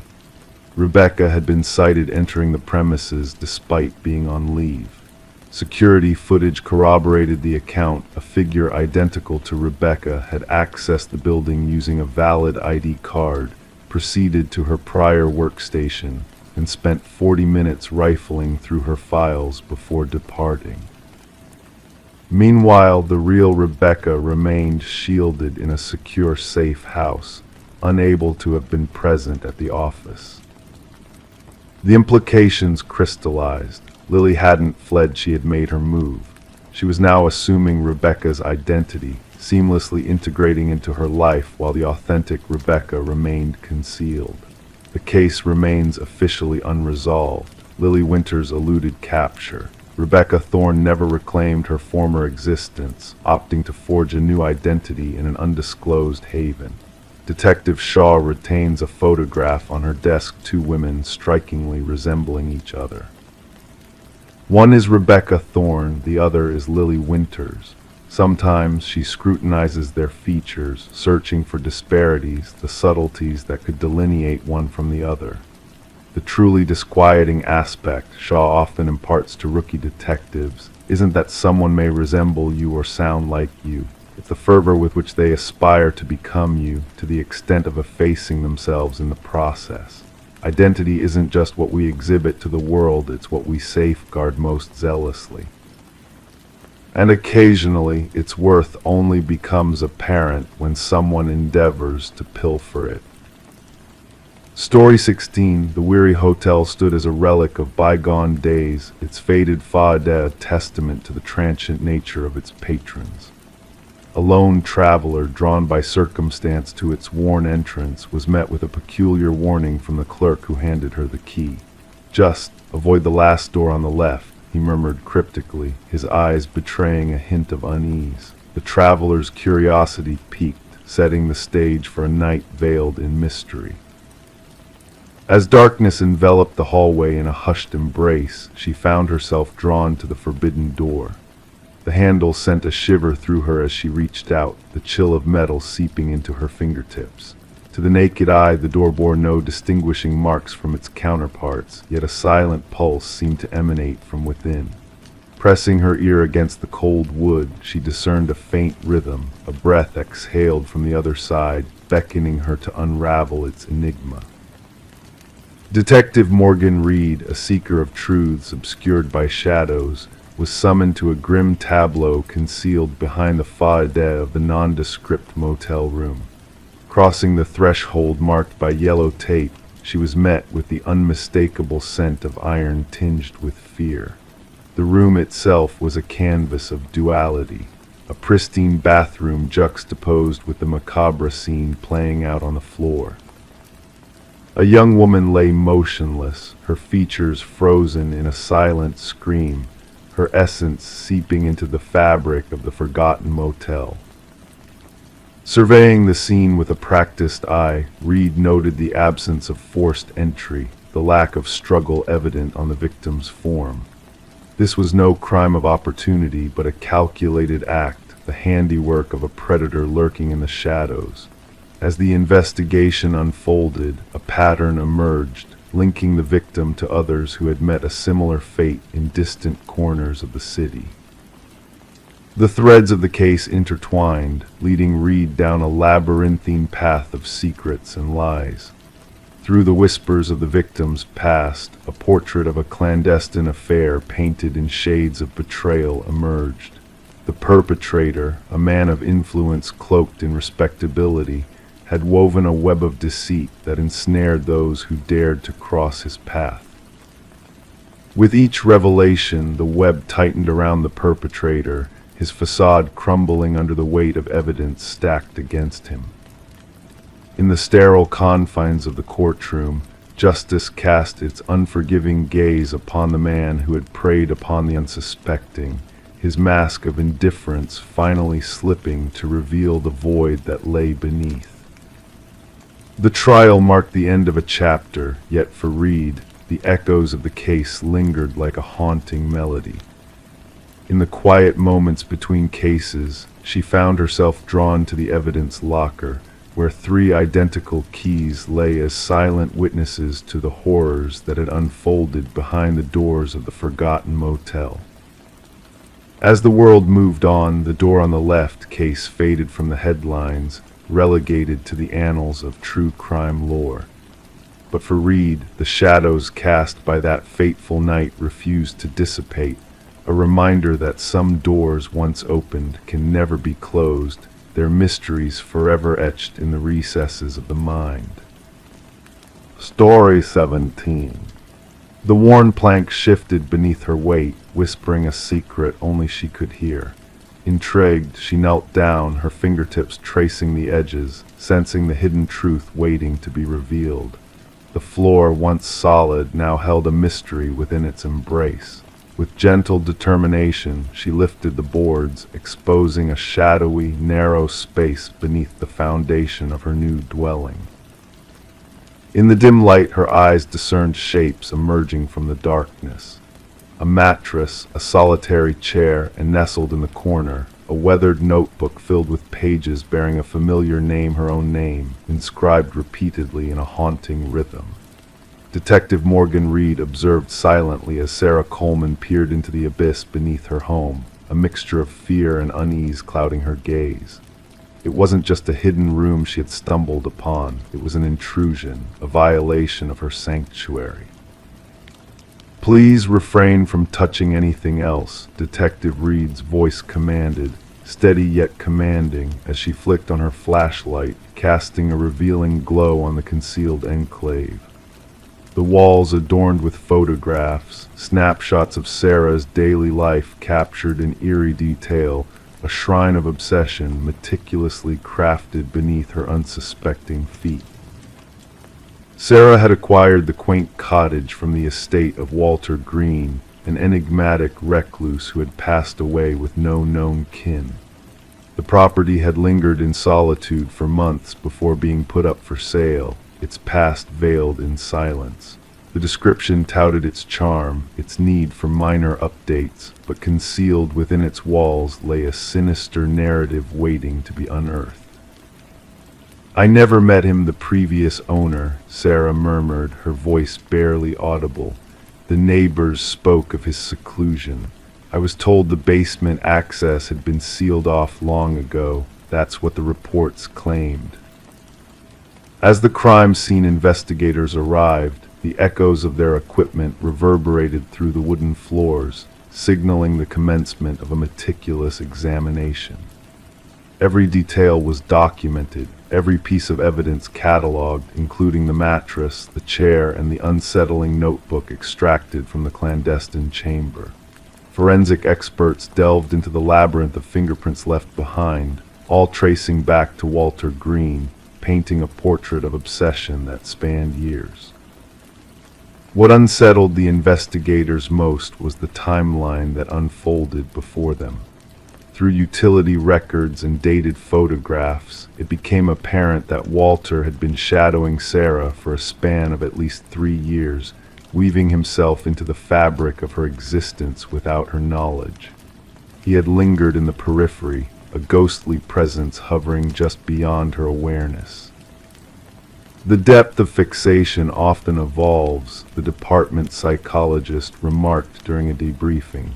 Rebecca had been sighted entering the premises despite being on leave. Security footage corroborated the account. A figure identical to Rebecca had accessed the building using a valid ID card, proceeded to her prior workstation, and spent 40 minutes rifling through her files before departing. Meanwhile, the real Rebecca remained shielded in a secure, safe house. unable to have been present at the office. The implications crystallized. Lily hadn't fled, she had made her move. She was now assuming Rebecca's identity, seamlessly integrating into her life while the authentic Rebecca remained concealed. The case remains officially unresolved. Lily Winter's eluded capture. Rebecca Thorne never reclaimed her former existence, opting to forge a new identity in an undisclosed haven. Detective Shaw retains a photograph on her desk, two women strikingly resembling each other. One is Rebecca Thorne, the other is Lily Winters. Sometimes she scrutinizes their features, searching for disparities, the subtleties that could delineate one from the other. The truly disquieting aspect Shaw often imparts to rookie detectives isn't that someone may resemble you or sound like you. It's the fervor with which they aspire to become you, to the extent of effacing themselves in the process. Identity isn't just what we exhibit to the world, it's what we safeguard most zealously. And occasionally, its worth only becomes apparent when someone endeavors to pilfer it. Story 16, the weary hotel stood as a relic of bygone days, its faded façade a testament to the transient nature of its patrons. A lone traveler, drawn by circumstance to its worn entrance, was met with a peculiar warning from the clerk who handed her the key. "Just avoid the last door on the left," he murmured cryptically, his eyes betraying a hint of unease. The traveler's curiosity piqued, setting the stage for a night veiled in mystery. As darkness enveloped the hallway in a hushed embrace, she found herself drawn to the forbidden door. The handle sent a shiver through her as she reached out, the chill of metal seeping into her fingertips. To the naked eye, the door bore no distinguishing marks from its counterparts, yet a silent pulse seemed to emanate from within. Pressing her ear against the cold wood, she discerned a faint rhythm, a breath exhaled from the other side, beckoning her to unravel its enigma. Detective Morgan Reed, a seeker of truths obscured by shadows, was summoned to a grim tableau concealed behind the façade of the nondescript motel room. Crossing the threshold marked by yellow tape, she was met with the unmistakable scent of iron tinged with fear. The room itself was a canvas of duality, a pristine bathroom juxtaposed with the macabre scene playing out on the floor. A young woman lay motionless, her features frozen in a silent scream, her essence seeping into the fabric of the forgotten motel. Surveying the scene with a practiced eye, Reed noted the absence of forced entry, the lack of struggle evident on the victim's form. This was no crime of opportunity, but a calculated act, the handiwork of a predator lurking in the shadows. As the investigation unfolded, a pattern emerged, linking the victim to others who had met a similar fate in distant corners of the city. The threads of the case intertwined, leading Reed down a labyrinthine path of secrets and lies. Through the whispers of the victim's past, a portrait of a clandestine affair painted in shades of betrayal emerged. The perpetrator, a man of influence cloaked in respectability, had woven a web of deceit that ensnared those who dared to cross his path. With each revelation, the web tightened around the perpetrator, his facade crumbling under the weight of evidence stacked against him. In the sterile confines of the courtroom, justice cast its unforgiving gaze upon the man who had preyed upon the unsuspecting, his mask of indifference finally slipping to reveal the void that lay beneath. The trial marked the end of a chapter, yet for Reed, the echoes of the case lingered like a haunting melody. In the quiet moments between cases, she found herself drawn to the evidence locker, where 3 identical keys lay as silent witnesses to the horrors that had unfolded behind the doors of the forgotten motel. As the world moved on, the door on the left case faded from the headlines, relegated to the annals of true crime lore. But for Reed, the shadows cast by that fateful night refused to dissipate, a reminder that some doors once opened can never be closed, their mysteries forever etched in the recesses of the mind. Story 17. The worn plank shifted beneath her weight, whispering a secret only she could hear. Intrigued, she knelt down, her fingertips tracing the edges, sensing the hidden truth waiting to be revealed. The floor, once solid, now held a mystery within its embrace. With gentle determination, she lifted the boards, exposing a shadowy, narrow space beneath the foundation of her new dwelling. In the dim light, her eyes discerned shapes emerging from the darkness. A mattress, a solitary chair, and nestled in the corner, a weathered notebook filled with pages bearing a familiar name, her own name, inscribed repeatedly in a haunting rhythm. Detective Morgan Reed observed silently as Sarah Coleman peered into the abyss beneath her home, a mixture of fear and unease clouding her gaze. It wasn't just a hidden room she had stumbled upon, it was an intrusion, a violation of her sanctuary. "Please refrain from touching anything else," Detective Reed's voice commanded, steady yet commanding, as she flicked on her flashlight, casting a revealing glow on the concealed enclave. The walls adorned with photographs, snapshots of Sarah's daily life captured in eerie detail, a shrine of obsession meticulously crafted beneath her unsuspecting feet. Sarah had acquired the quaint cottage from the estate of Walter Green, an enigmatic recluse who had passed away with no known kin. The property had lingered in solitude for months before being put up for sale, its past veiled in silence. The description touted its charm, its need for minor updates, but concealed within its walls lay a sinister narrative waiting to be unearthed. "I never met him, the previous owner," Sarah murmured, her voice barely audible. "The neighbors spoke of his seclusion. I was told the basement access had been sealed off long ago. That's what the reports claimed." As the crime scene investigators arrived, the echoes of their equipment reverberated through the wooden floors, signaling the commencement of a meticulous examination. Every detail was documented, every piece of evidence catalogued, including the mattress, the chair, and the unsettling notebook extracted from the clandestine chamber. Forensic experts delved into the labyrinth of fingerprints left behind, all tracing back to Walter Green, painting a portrait of obsession that spanned years. What unsettled the investigators most was the timeline that unfolded before them. Through utility records and dated photographs, it became apparent that Walter had been shadowing Sarah for a span of at least 3 years, weaving himself into the fabric of her existence without her knowledge. He had lingered in the periphery, a ghostly presence hovering just beyond her awareness. "The depth of fixation often evolves," the department psychologist remarked during a debriefing.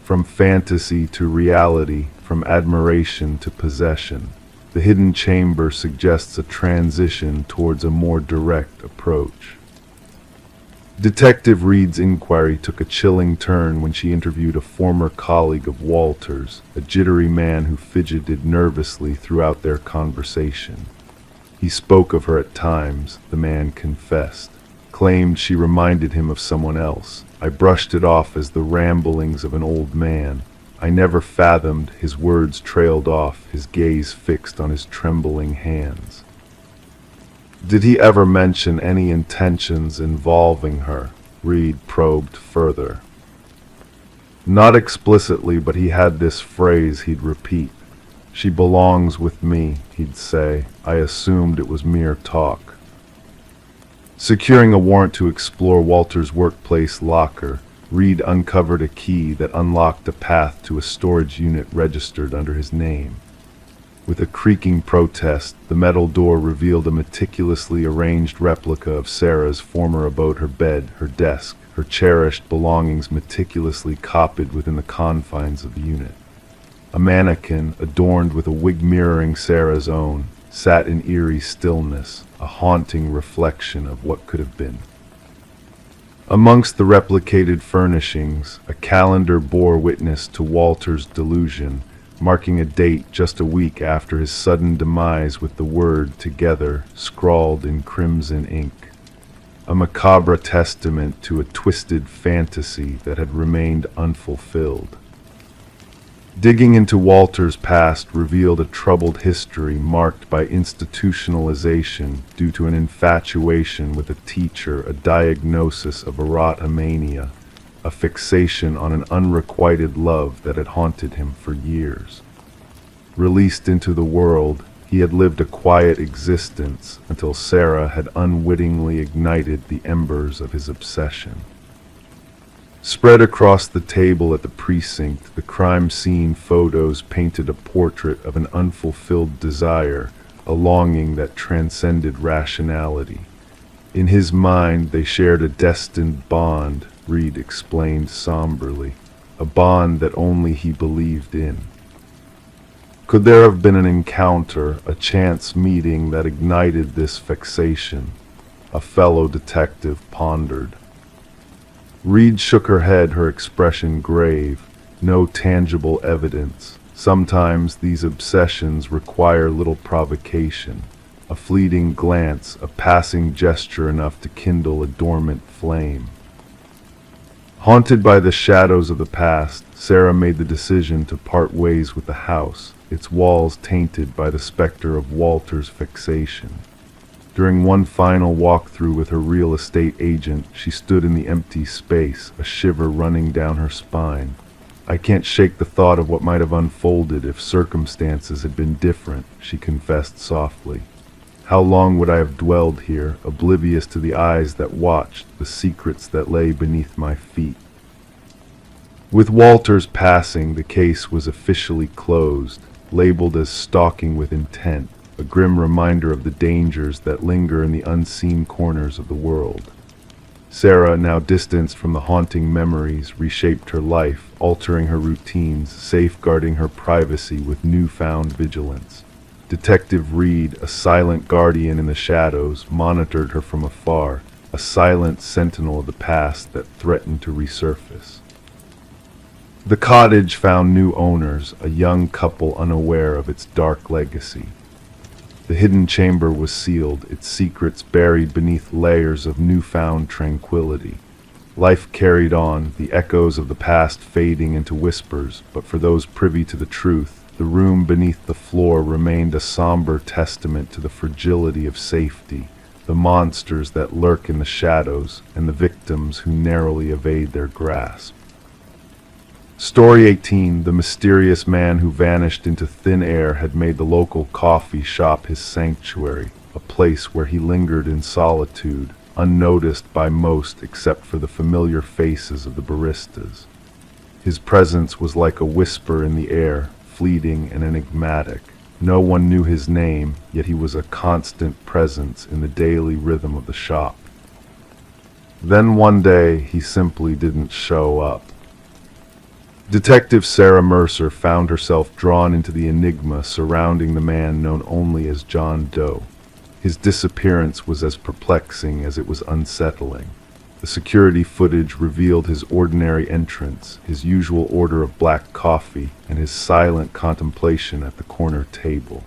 "From fantasy to reality, from admiration to possession. The hidden chamber suggests a transition towards a more direct approach." Detective Reed's inquiry took a chilling turn when she interviewed a former colleague of Walter's, a jittery man who fidgeted nervously throughout their conversation. He spoke of her at times, the man confessed, claimed she reminded him of someone else. "I brushed it off as the ramblings of an old man. I never fathomed," his words trailed off, his gaze fixed on his trembling hands. "Did he ever mention any intentions involving her?" Reed probed further. "Not explicitly, but he had this phrase he'd repeat. 'She belongs with me,' he'd say. I assumed it was mere talk." Securing a warrant to explore Walter's workplace locker, Reed uncovered a key that unlocked a path to a storage unit registered under his name. With a creaking protest, the metal door revealed a meticulously arranged replica of Sarah's former abode, her bed, her desk, her cherished belongings meticulously copied within the confines of the unit. A mannequin, adorned with a wig mirroring Sarah's own, sat in eerie stillness, a haunting reflection of what could have been. Amongst the replicated furnishings, a calendar bore witness to Walter's delusion, marking a date just a week after his sudden demise with the word "together" scrawled in crimson ink. A macabre testament to a twisted fantasy that had remained unfulfilled. Digging into Walter's past revealed a troubled history marked by institutionalization due to an infatuation with a teacher, a diagnosis of erotomania, a fixation on an unrequited love that had haunted him for years. Released into the world, he had lived a quiet existence until Sarah had unwittingly ignited the embers of his obsession. Spread across the table at the precinct, the crime scene photos painted a portrait of an unfulfilled desire, a longing that transcended rationality. In his mind, they shared a destined bond, Reed explained somberly, a bond that only he believed in. Could there have been an encounter, a chance meeting that ignited this fixation? A fellow detective pondered. Reed shook her head, her expression grave. No tangible evidence. Sometimes these obsessions require little provocation. A fleeting glance, a passing gesture enough to kindle a dormant flame. Haunted by the shadows of the past, Sarah made the decision to part ways with the house, its walls tainted by the specter of Walter's fixation. During one final walkthrough with her real estate agent, she stood in the empty space, a shiver running down her spine. "I can't shake the thought of what might have unfolded if circumstances had been different," she confessed softly. "How long would I have dwelled here, oblivious to the eyes that watched, the secrets that lay beneath my feet?" With Walter's passing, the case was officially closed, labeled as stalking with intent, a grim reminder of the dangers that linger in the unseen corners of the world. Sarah, now distanced from the haunting memories, reshaped her life, altering her routines, safeguarding her privacy with newfound vigilance. Detective Reed, a silent guardian in the shadows, monitored her from afar, a silent sentinel of the past that threatened to resurface. The cottage found new owners, a young couple unaware of its dark legacy. The hidden chamber was sealed, its secrets buried beneath layers of newfound tranquility. Life carried on, the echoes of the past fading into whispers, but for those privy to the truth, the room beneath the floor remained a somber testament to the fragility of safety, the monsters that lurk in the shadows, and the victims who narrowly evade their grasp. Story 18, the mysterious man who vanished into thin air, had made the local coffee shop his sanctuary, a place where he lingered in solitude, unnoticed by most except for the familiar faces of the baristas. His presence was like a whisper in the air, fleeting and enigmatic. No one knew his name, yet he was a constant presence in the daily rhythm of the shop. Then one day, he simply didn't show up. Detective Sarah Mercer found herself drawn into the enigma surrounding the man known only as John Doe. His disappearance was as perplexing as it was unsettling. The security footage revealed his ordinary entrance, his usual order of black coffee, and his silent contemplation at the corner table.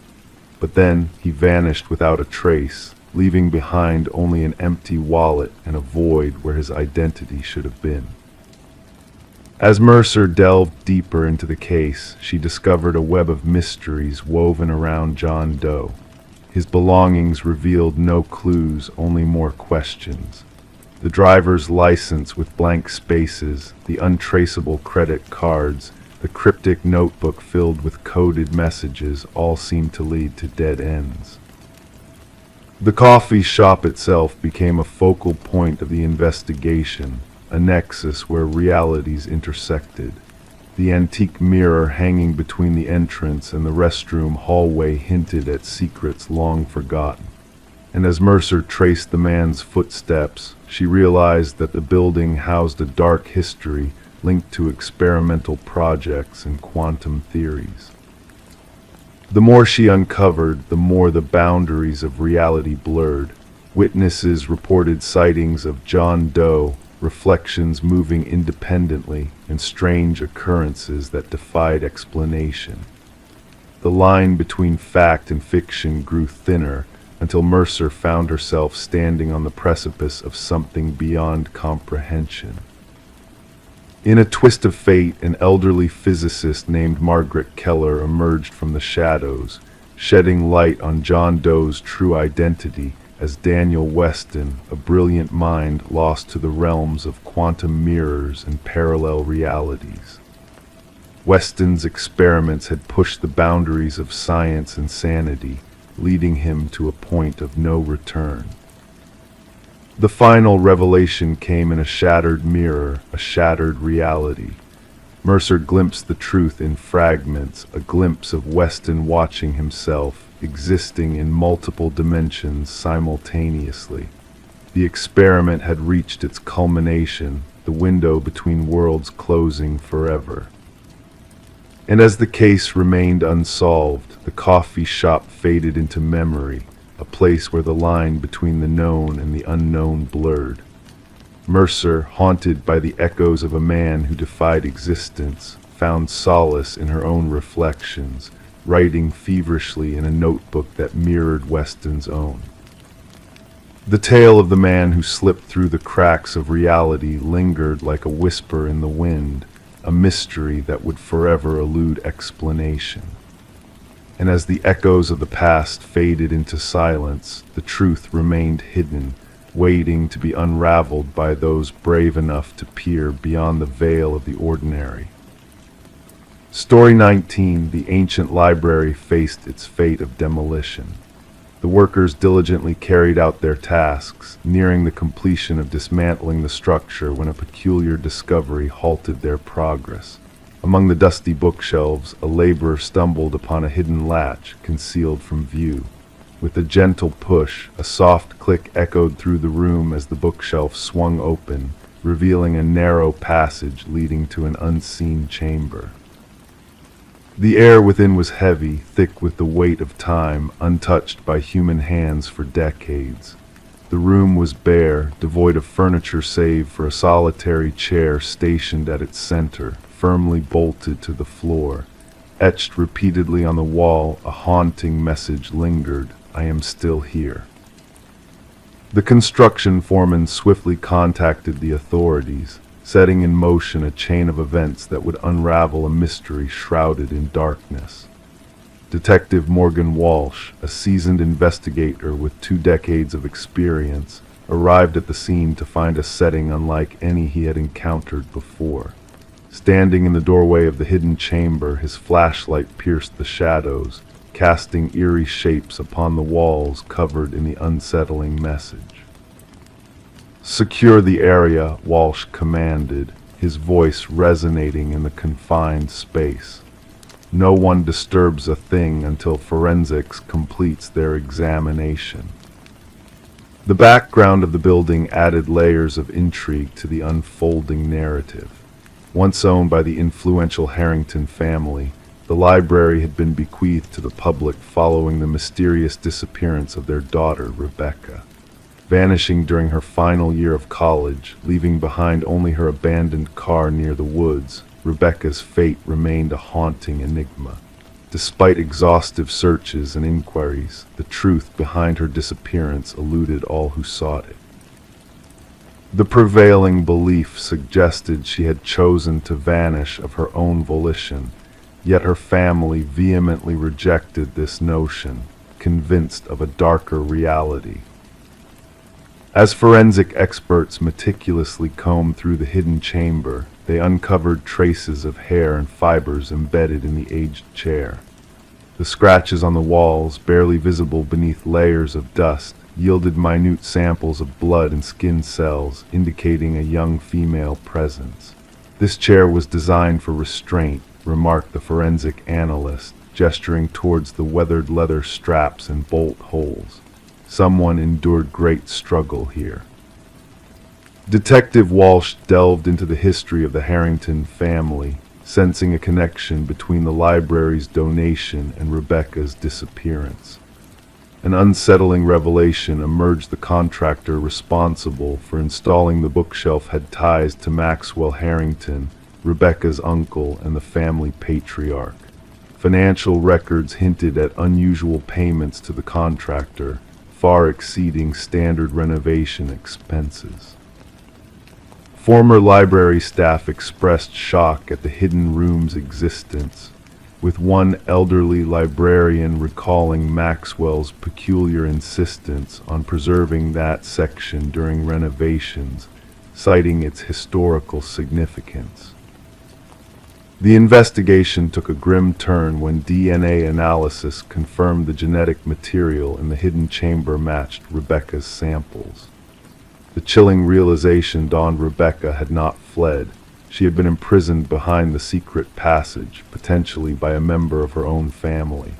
But then he vanished without a trace, leaving behind only an empty wallet and a void where his identity should have been. As Mercer delved deeper into the case, she discovered a web of mysteries woven around John Doe. His belongings revealed no clues, only more questions. The driver's license with blank spaces, the untraceable credit cards, the cryptic notebook filled with coded messages all seemed to lead to dead ends. The coffee shop itself became a focal point of the investigation, a nexus where realities intersected. The antique mirror hanging between the entrance and the restroom hallway hinted at secrets long forgotten. And as Mercer traced the man's footsteps, she realized that the building housed a dark history linked to experimental projects and quantum theories. The more she uncovered, the more the boundaries of reality blurred. Witnesses reported sightings of John Doe, reflections moving independently, and strange occurrences that defied explanation. The line between fact and fiction grew thinner until Mercer found herself standing on the precipice of something beyond comprehension. In a twist of fate, an elderly physicist named Margaret Keller emerged from the shadows, shedding light on John Doe's true identity as Daniel Weston, a brilliant mind lost to the realms of quantum mirrors and parallel realities. Weston's experiments had pushed the boundaries of science and sanity, leading him to a point of no return. The final revelation came in a shattered mirror, a shattered reality. Mercer glimpsed the truth in fragments, a glimpse of Weston watching himself, existing in multiple dimensions simultaneously. The experiment had reached its culmination, the window between worlds closing forever. And as the case remained unsolved, the coffee shop faded into memory, a place where the line between the known and the unknown blurred. Mercer, haunted by the echoes of a man who defied existence, found solace in her own reflections, writing feverishly in a notebook that mirrored Weston's own. The tale of the man who slipped through the cracks of reality lingered like a whisper in the wind, a mystery that would forever elude explanation. And as the echoes of the past faded into silence, the truth remained hidden, waiting to be unraveled by those brave enough to peer beyond the veil of the ordinary. Story 19, the ancient library faced its fate of demolition. The workers diligently carried out their tasks, nearing the completion of dismantling the structure when a peculiar discovery halted their progress. Among the dusty bookshelves, a laborer stumbled upon a hidden latch concealed from view. With a gentle push, a soft click echoed through the room as the bookshelf swung open, revealing a narrow passage leading to an unseen chamber. The air within was heavy, thick with the weight of time, untouched by human hands for decades. The room was bare, devoid of furniture save for a solitary chair stationed at its center, firmly bolted to the floor. Etched repeatedly on the wall, a haunting message lingered, "I am still here." The construction foreman swiftly contacted the authorities, setting in motion a chain of events that would unravel a mystery shrouded in darkness. Detective Morgan Walsh, a seasoned investigator with 2 decades of experience, arrived at the scene to find a setting unlike any he had encountered before. Standing in the doorway of the hidden chamber, his flashlight pierced the shadows, casting eerie shapes upon the walls covered in the unsettling message. "Secure the area," Walsh commanded, his voice resonating in the confined space. "No one disturbs a thing until forensics completes their examination." The background of the building added layers of intrigue to the unfolding narrative. Once owned by the influential Harrington family, the library had been bequeathed to the public following the mysterious disappearance of their daughter, Rebecca. Vanishing during her final year of college, leaving behind only her abandoned car near the woods, Rebecca's fate remained a haunting enigma. Despite exhaustive searches and inquiries, the truth behind her disappearance eluded all who sought it. The prevailing belief suggested she had chosen to vanish of her own volition, yet her family vehemently rejected this notion, convinced of a darker reality. As forensic experts meticulously combed through the hidden chamber, they uncovered traces of hair and fibers embedded in the aged chair. The scratches on the walls, barely visible beneath layers of dust, yielded minute samples of blood and skin cells, indicating a young female presence. "This chair was designed for restraint," remarked the forensic analyst, gesturing towards the weathered leather straps and bolt holes. "Someone endured great struggle here." Detective Walsh delved into the history of the Harrington family, sensing a connection between the library's donation and Rebecca's disappearance. An unsettling revelation emerged: the contractor responsible for installing the bookshelf had ties to Maxwell Harrington, Rebecca's uncle and the family patriarch. Financial records hinted at unusual payments to the contractor, far exceeding standard renovation expenses. Former library staff expressed shock at the hidden room's existence, with one elderly librarian recalling Maxwell's peculiar insistence on preserving that section during renovations, citing its historical significance. The investigation took a grim turn when DNA analysis confirmed the genetic material in the hidden chamber matched Rebecca's samples. The chilling realization dawned: Rebecca had not fled. She had been imprisoned behind the secret passage, potentially by a member of her own family.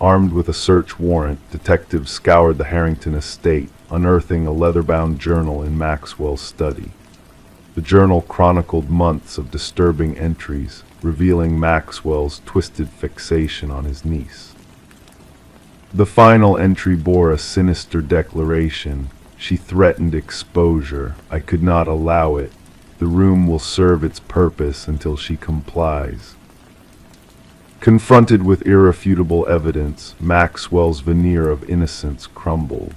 Armed with a search warrant, detectives scoured the Harrington estate, unearthing a leather-bound journal in Maxwell's study. The journal chronicled months of disturbing entries, revealing Maxwell's twisted fixation on his niece. The final entry bore a sinister declaration. She threatened exposure. I could not allow it. The room will serve its purpose until she complies. Confronted with irrefutable evidence, Maxwell's veneer of innocence crumbled.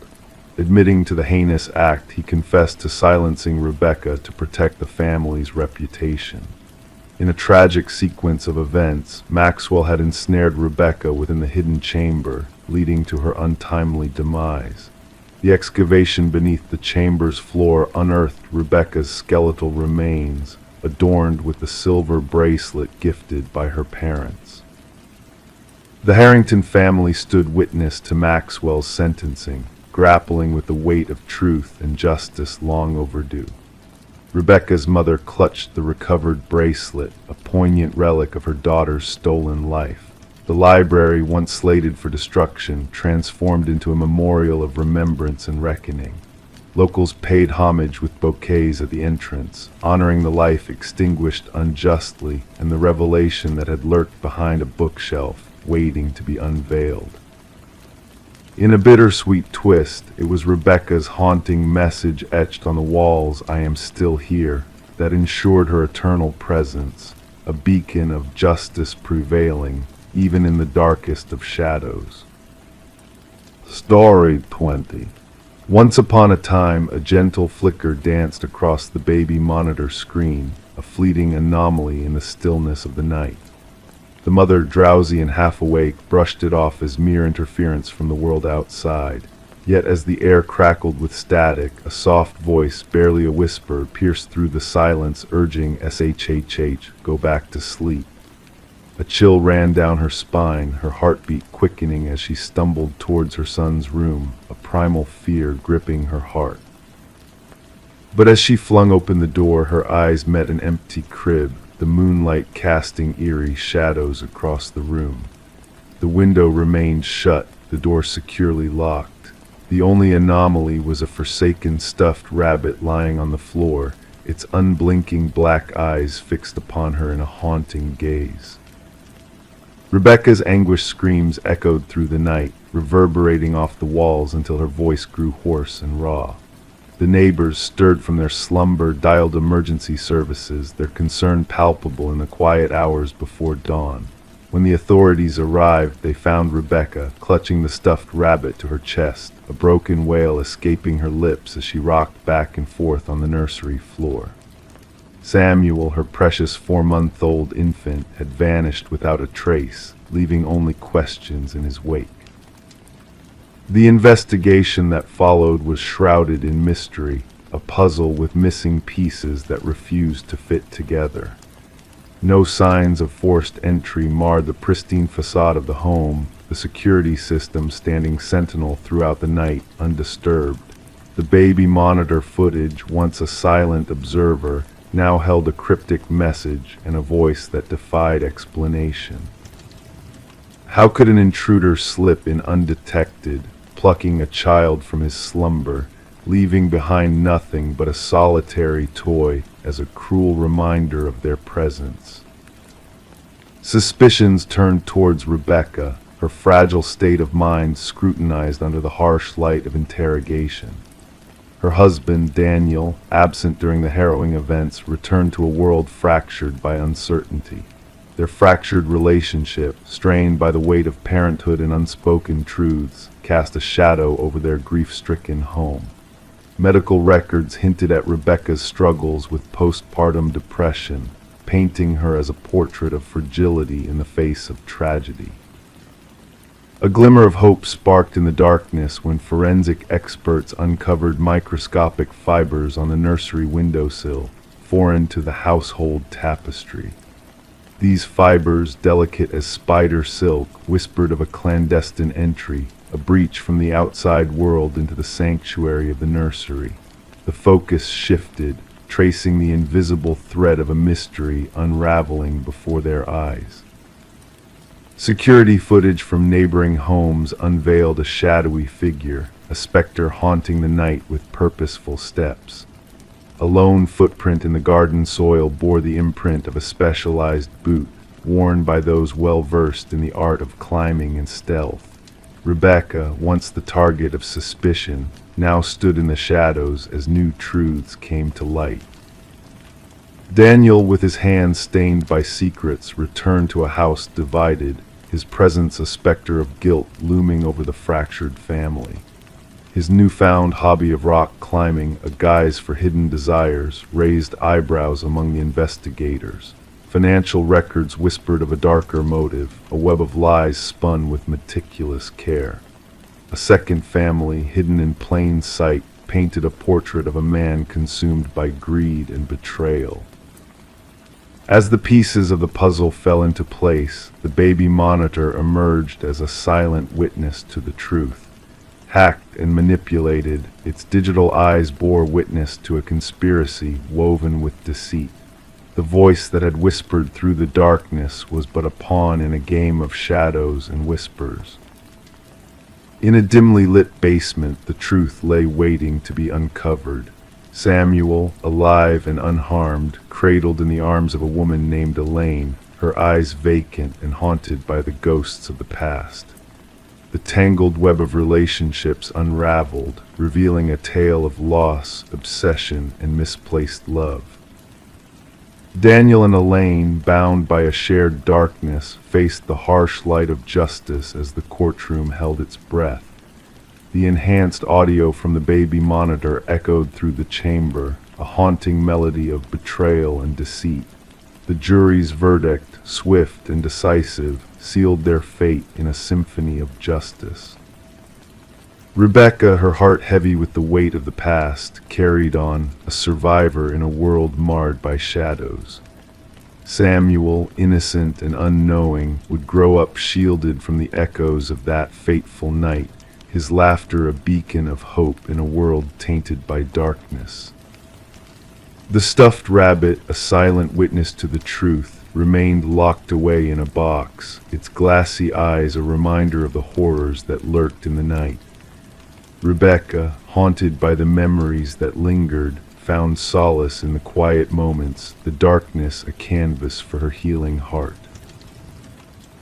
Admitting to the heinous act, he confessed to silencing Rebecca to protect the family's reputation. In a tragic sequence of events, Maxwell had ensnared Rebecca within the hidden chamber, leading to her untimely demise. The excavation beneath the chamber's floor unearthed Rebecca's skeletal remains, adorned with the silver bracelet gifted by her parents. The Harrington family stood witness to Maxwell's sentencing, grappling with the weight of truth and justice long overdue. Rebecca's mother clutched the recovered bracelet, a poignant relic of her daughter's stolen life. The library, once slated for destruction, transformed into a memorial of remembrance and reckoning. Locals paid homage with bouquets at the entrance, honoring the life extinguished unjustly and the revelation that had lurked behind a bookshelf, waiting to be unveiled. In a bittersweet twist, it was Rebecca's haunting message etched on the walls, "I am still here," that ensured her eternal presence, a beacon of justice prevailing, even in the darkest of shadows. Story 20. Once upon a time, a gentle flicker danced across the baby monitor screen, a fleeting anomaly in the stillness of the night. The mother, drowsy and half awake, brushed it off as mere interference from the world outside. Yet as the air crackled with static, a soft voice, barely a whisper, pierced through the silence, urging SHHH, go back to sleep. A chill ran down her spine, her heartbeat quickening as she stumbled towards her son's room, a primal fear gripping her heart. But as she flung open the door, her eyes met an empty crib, the moonlight casting eerie shadows across the room. The window remained shut, the door securely locked. The only anomaly was a forsaken stuffed rabbit lying on the floor, its unblinking black eyes fixed upon her in a haunting gaze. Rebecca's anguished screams echoed through the night, reverberating off the walls until her voice grew hoarse and raw. The neighbors, stirred from their slumber, dialed emergency services, their concern palpable in the quiet hours before dawn. When the authorities arrived, they found Rebecca, clutching the stuffed rabbit to her chest, a broken wail escaping her lips as she rocked back and forth on the nursery floor. Samuel, her precious 4-month-old infant, had vanished without a trace, leaving only questions in his wake. The investigation that followed was shrouded in mystery, a puzzle with missing pieces that refused to fit together. No signs of forced entry marred the pristine facade of the home, the security system standing sentinel throughout the night undisturbed. The baby monitor footage, once a silent observer, now held a cryptic message and a voice that defied explanation. How could an intruder slip in undetected, plucking a child from his slumber, leaving behind nothing but a solitary toy as a cruel reminder of their presence? Suspicions turned towards Rebecca, her fragile state of mind scrutinized under the harsh light of interrogation. Her husband, Daniel, absent during the harrowing events, returned to a world fractured by uncertainty. Their fractured relationship, strained by the weight of parenthood and unspoken truths, cast a shadow over their grief-stricken home. Medical records hinted at Rebecca's struggles with postpartum depression, painting her as a portrait of fragility in the face of tragedy. A glimmer of hope sparked in the darkness when forensic experts uncovered microscopic fibers on the nursery windowsill, foreign to the household tapestry. These fibers, delicate as spider silk, whispered of a clandestine entry, a breach from the outside world into the sanctuary of the nursery. The focus shifted, tracing the invisible thread of a mystery unraveling before their eyes. Security footage from neighboring homes unveiled a shadowy figure, a specter haunting the night with purposeful steps. A lone footprint in the garden soil bore the imprint of a specialized boot, worn by those well-versed in the art of climbing and stealth. Rebecca, once the target of suspicion, now stood in the shadows as new truths came to light. Daniel, with his hands stained by secrets, returned to a house divided, his presence a specter of guilt looming over the fractured family. His newfound hobby of rock climbing, a guise for hidden desires, raised eyebrows among the investigators. Financial records whispered of a darker motive, a web of lies spun with meticulous care. A second family, hidden in plain sight, painted a portrait of a man consumed by greed and betrayal. As the pieces of the puzzle fell into place, the baby monitor emerged as a silent witness to the truth. Hacked and manipulated, its digital eyes bore witness to a conspiracy woven with deceit. The voice that had whispered through the darkness was but a pawn in a game of shadows and whispers. In a dimly lit basement, the truth lay waiting to be uncovered. Samuel, alive and unharmed, cradled in the arms of a woman named Elaine, her eyes vacant and haunted by the ghosts of the past. The tangled web of relationships unraveled, revealing a tale of loss, obsession, and misplaced love. Daniel and Elaine, bound by a shared darkness, faced the harsh light of justice as the courtroom held its breath. The enhanced audio from the baby monitor echoed through the chamber, a haunting melody of betrayal and deceit. The jury's verdict, swift and decisive, sealed their fate in a symphony of justice. Rebecca, her heart heavy with the weight of the past, carried on, a survivor in a world marred by shadows. Samuel, innocent and unknowing, would grow up shielded from the echoes of that fateful night, his laughter a beacon of hope in a world tainted by darkness. The stuffed rabbit, a silent witness to the truth, remained locked away in a box, its glassy eyes a reminder of the horrors that lurked in the night. Rebecca, haunted by the memories that lingered, found solace in the quiet moments, the darkness a canvas for her healing heart.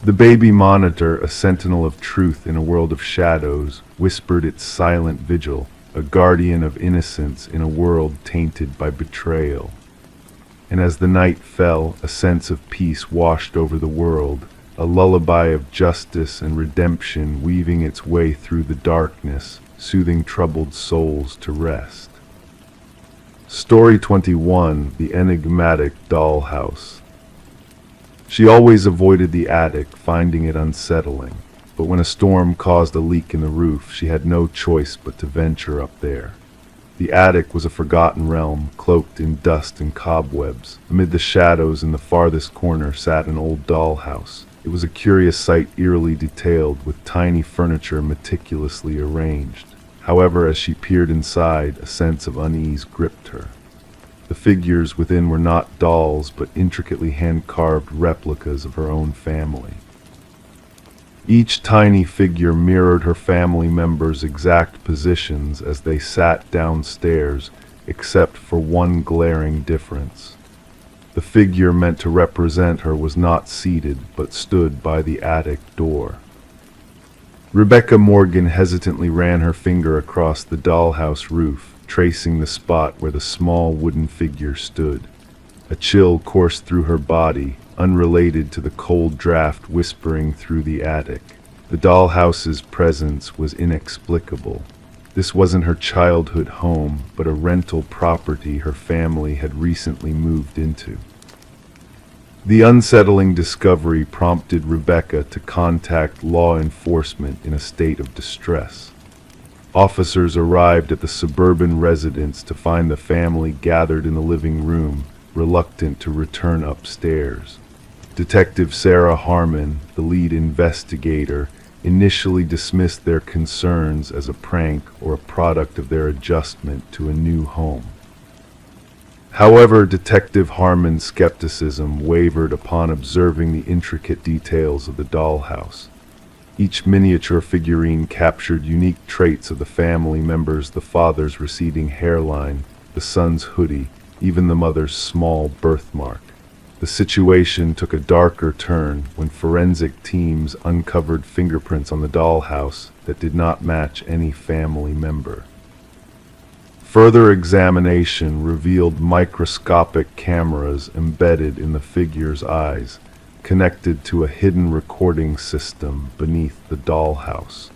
The baby monitor, a sentinel of truth in a world of shadows, whispered its silent vigil, a guardian of innocence in a world tainted by betrayal. And as the night fell, a sense of peace washed over the world, a lullaby of justice and redemption weaving its way through the darkness, soothing troubled souls to rest. Story 21, The Enigmatic Dollhouse. She always avoided the attic, finding it unsettling, but when a storm caused a leak in the roof, she had no choice but to venture up there. The attic was a forgotten realm, cloaked in dust and cobwebs. Amid the shadows in the farthest corner sat an old dollhouse. It was a curious sight, eerily detailed, with tiny furniture meticulously arranged. However, as she peered inside, a sense of unease gripped her. The figures within were not dolls, but intricately hand-carved replicas of her own family. Each tiny figure mirrored her family members' exact positions as they sat downstairs, except for one glaring difference. The figure meant to represent her was not seated, but stood by the attic door. Rebecca Morgan hesitantly ran her finger across the dollhouse roof, tracing the spot where the small wooden figure stood. A chill coursed through her body, unrelated to the cold draft whispering through the attic. The dollhouse's presence was inexplicable. This wasn't her childhood home, but a rental property her family had recently moved into. The unsettling discovery prompted Rebecca to contact law enforcement in a state of distress. Officers arrived at the suburban residence to find the family gathered in the living room, reluctant to return upstairs. Detective Sarah Harmon, the lead investigator, initially dismissed their concerns as a prank or a product of their adjustment to a new home. However, Detective Harmon's skepticism wavered upon observing the intricate details of the dollhouse. Each miniature figurine captured unique traits of the family members: the father's receding hairline, the son's hoodie, even the mother's small birthmark. The situation took a darker turn when forensic teams uncovered fingerprints on the dollhouse that did not match any family member. Further examination revealed microscopic cameras embedded in the figure's eyes, connected to a hidden recording system beneath the dollhouse.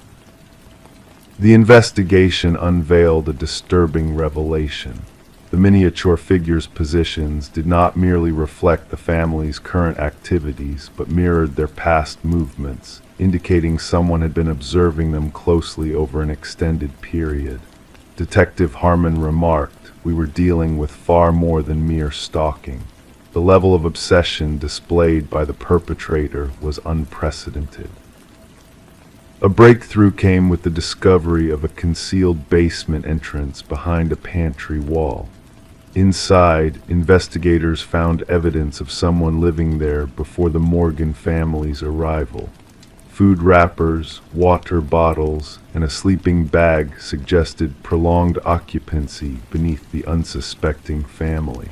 The investigation unveiled a disturbing revelation. The miniature figures' positions did not merely reflect the family's current activities, but mirrored their past movements, indicating someone had been observing them closely over an extended period. Detective Harmon remarked, "We were dealing with far more than mere stalking. The level of obsession displayed by the perpetrator was unprecedented." A breakthrough came with the discovery of a concealed basement entrance behind a pantry wall. Inside, investigators found evidence of someone living there before the Morgan family's arrival. Food wrappers, water bottles, and a sleeping bag suggested prolonged occupancy beneath the unsuspecting family.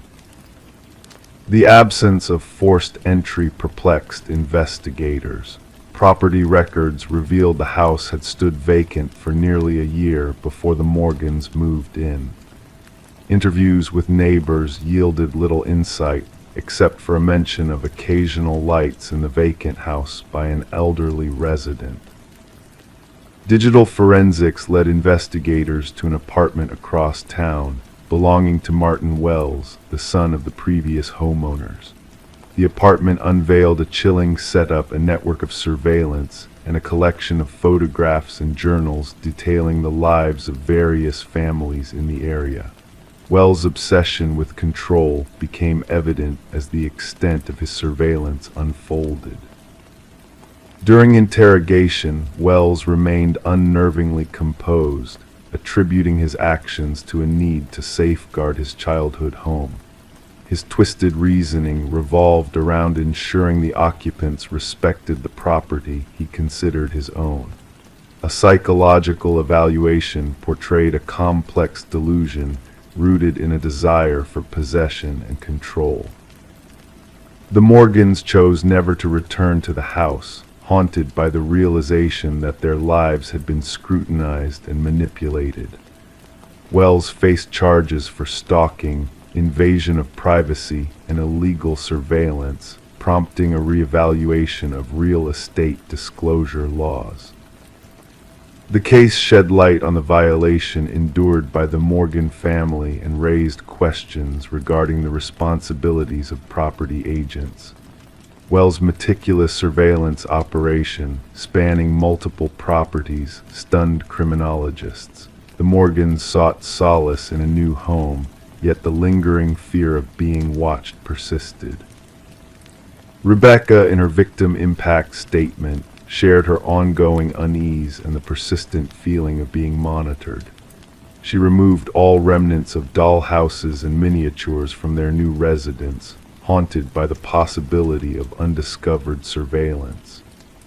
The absence of forced entry perplexed investigators. Property records revealed the house had stood vacant for nearly a year before the Morgans moved in. Interviews with neighbors yielded little insight, except for a mention of occasional lights in the vacant house by an elderly resident. Digital forensics led investigators to an apartment across town, belonging to Martin Wells, the son of the previous homeowners. The apartment unveiled a chilling setup, a network of surveillance, and a collection of photographs and journals detailing the lives of various families in the area. Wells' obsession with control became evident as the extent of his surveillance unfolded. During interrogation, Wells remained unnervingly composed, attributing his actions to a need to safeguard his childhood home. His twisted reasoning revolved around ensuring the occupants respected the property he considered his own. A psychological evaluation portrayed a complex delusion rooted in a desire for possession and control. The Morgans chose never to return to the house, haunted by the realization that their lives had been scrutinized and manipulated. Wells faced charges for stalking, invasion of privacy, and illegal surveillance, prompting a reevaluation of real estate disclosure laws. The case shed light on the violation endured by the Morgan family and raised questions regarding the responsibilities of property agents. Wells' meticulous surveillance operation, spanning multiple properties, stunned criminologists. The Morgans sought solace in a new home, yet the lingering fear of being watched persisted. Rebecca, in her victim impact statement, shared her ongoing unease and the persistent feeling of being monitored. She removed all remnants of dollhouses and miniatures from their new residence, haunted by the possibility of undiscovered surveillance.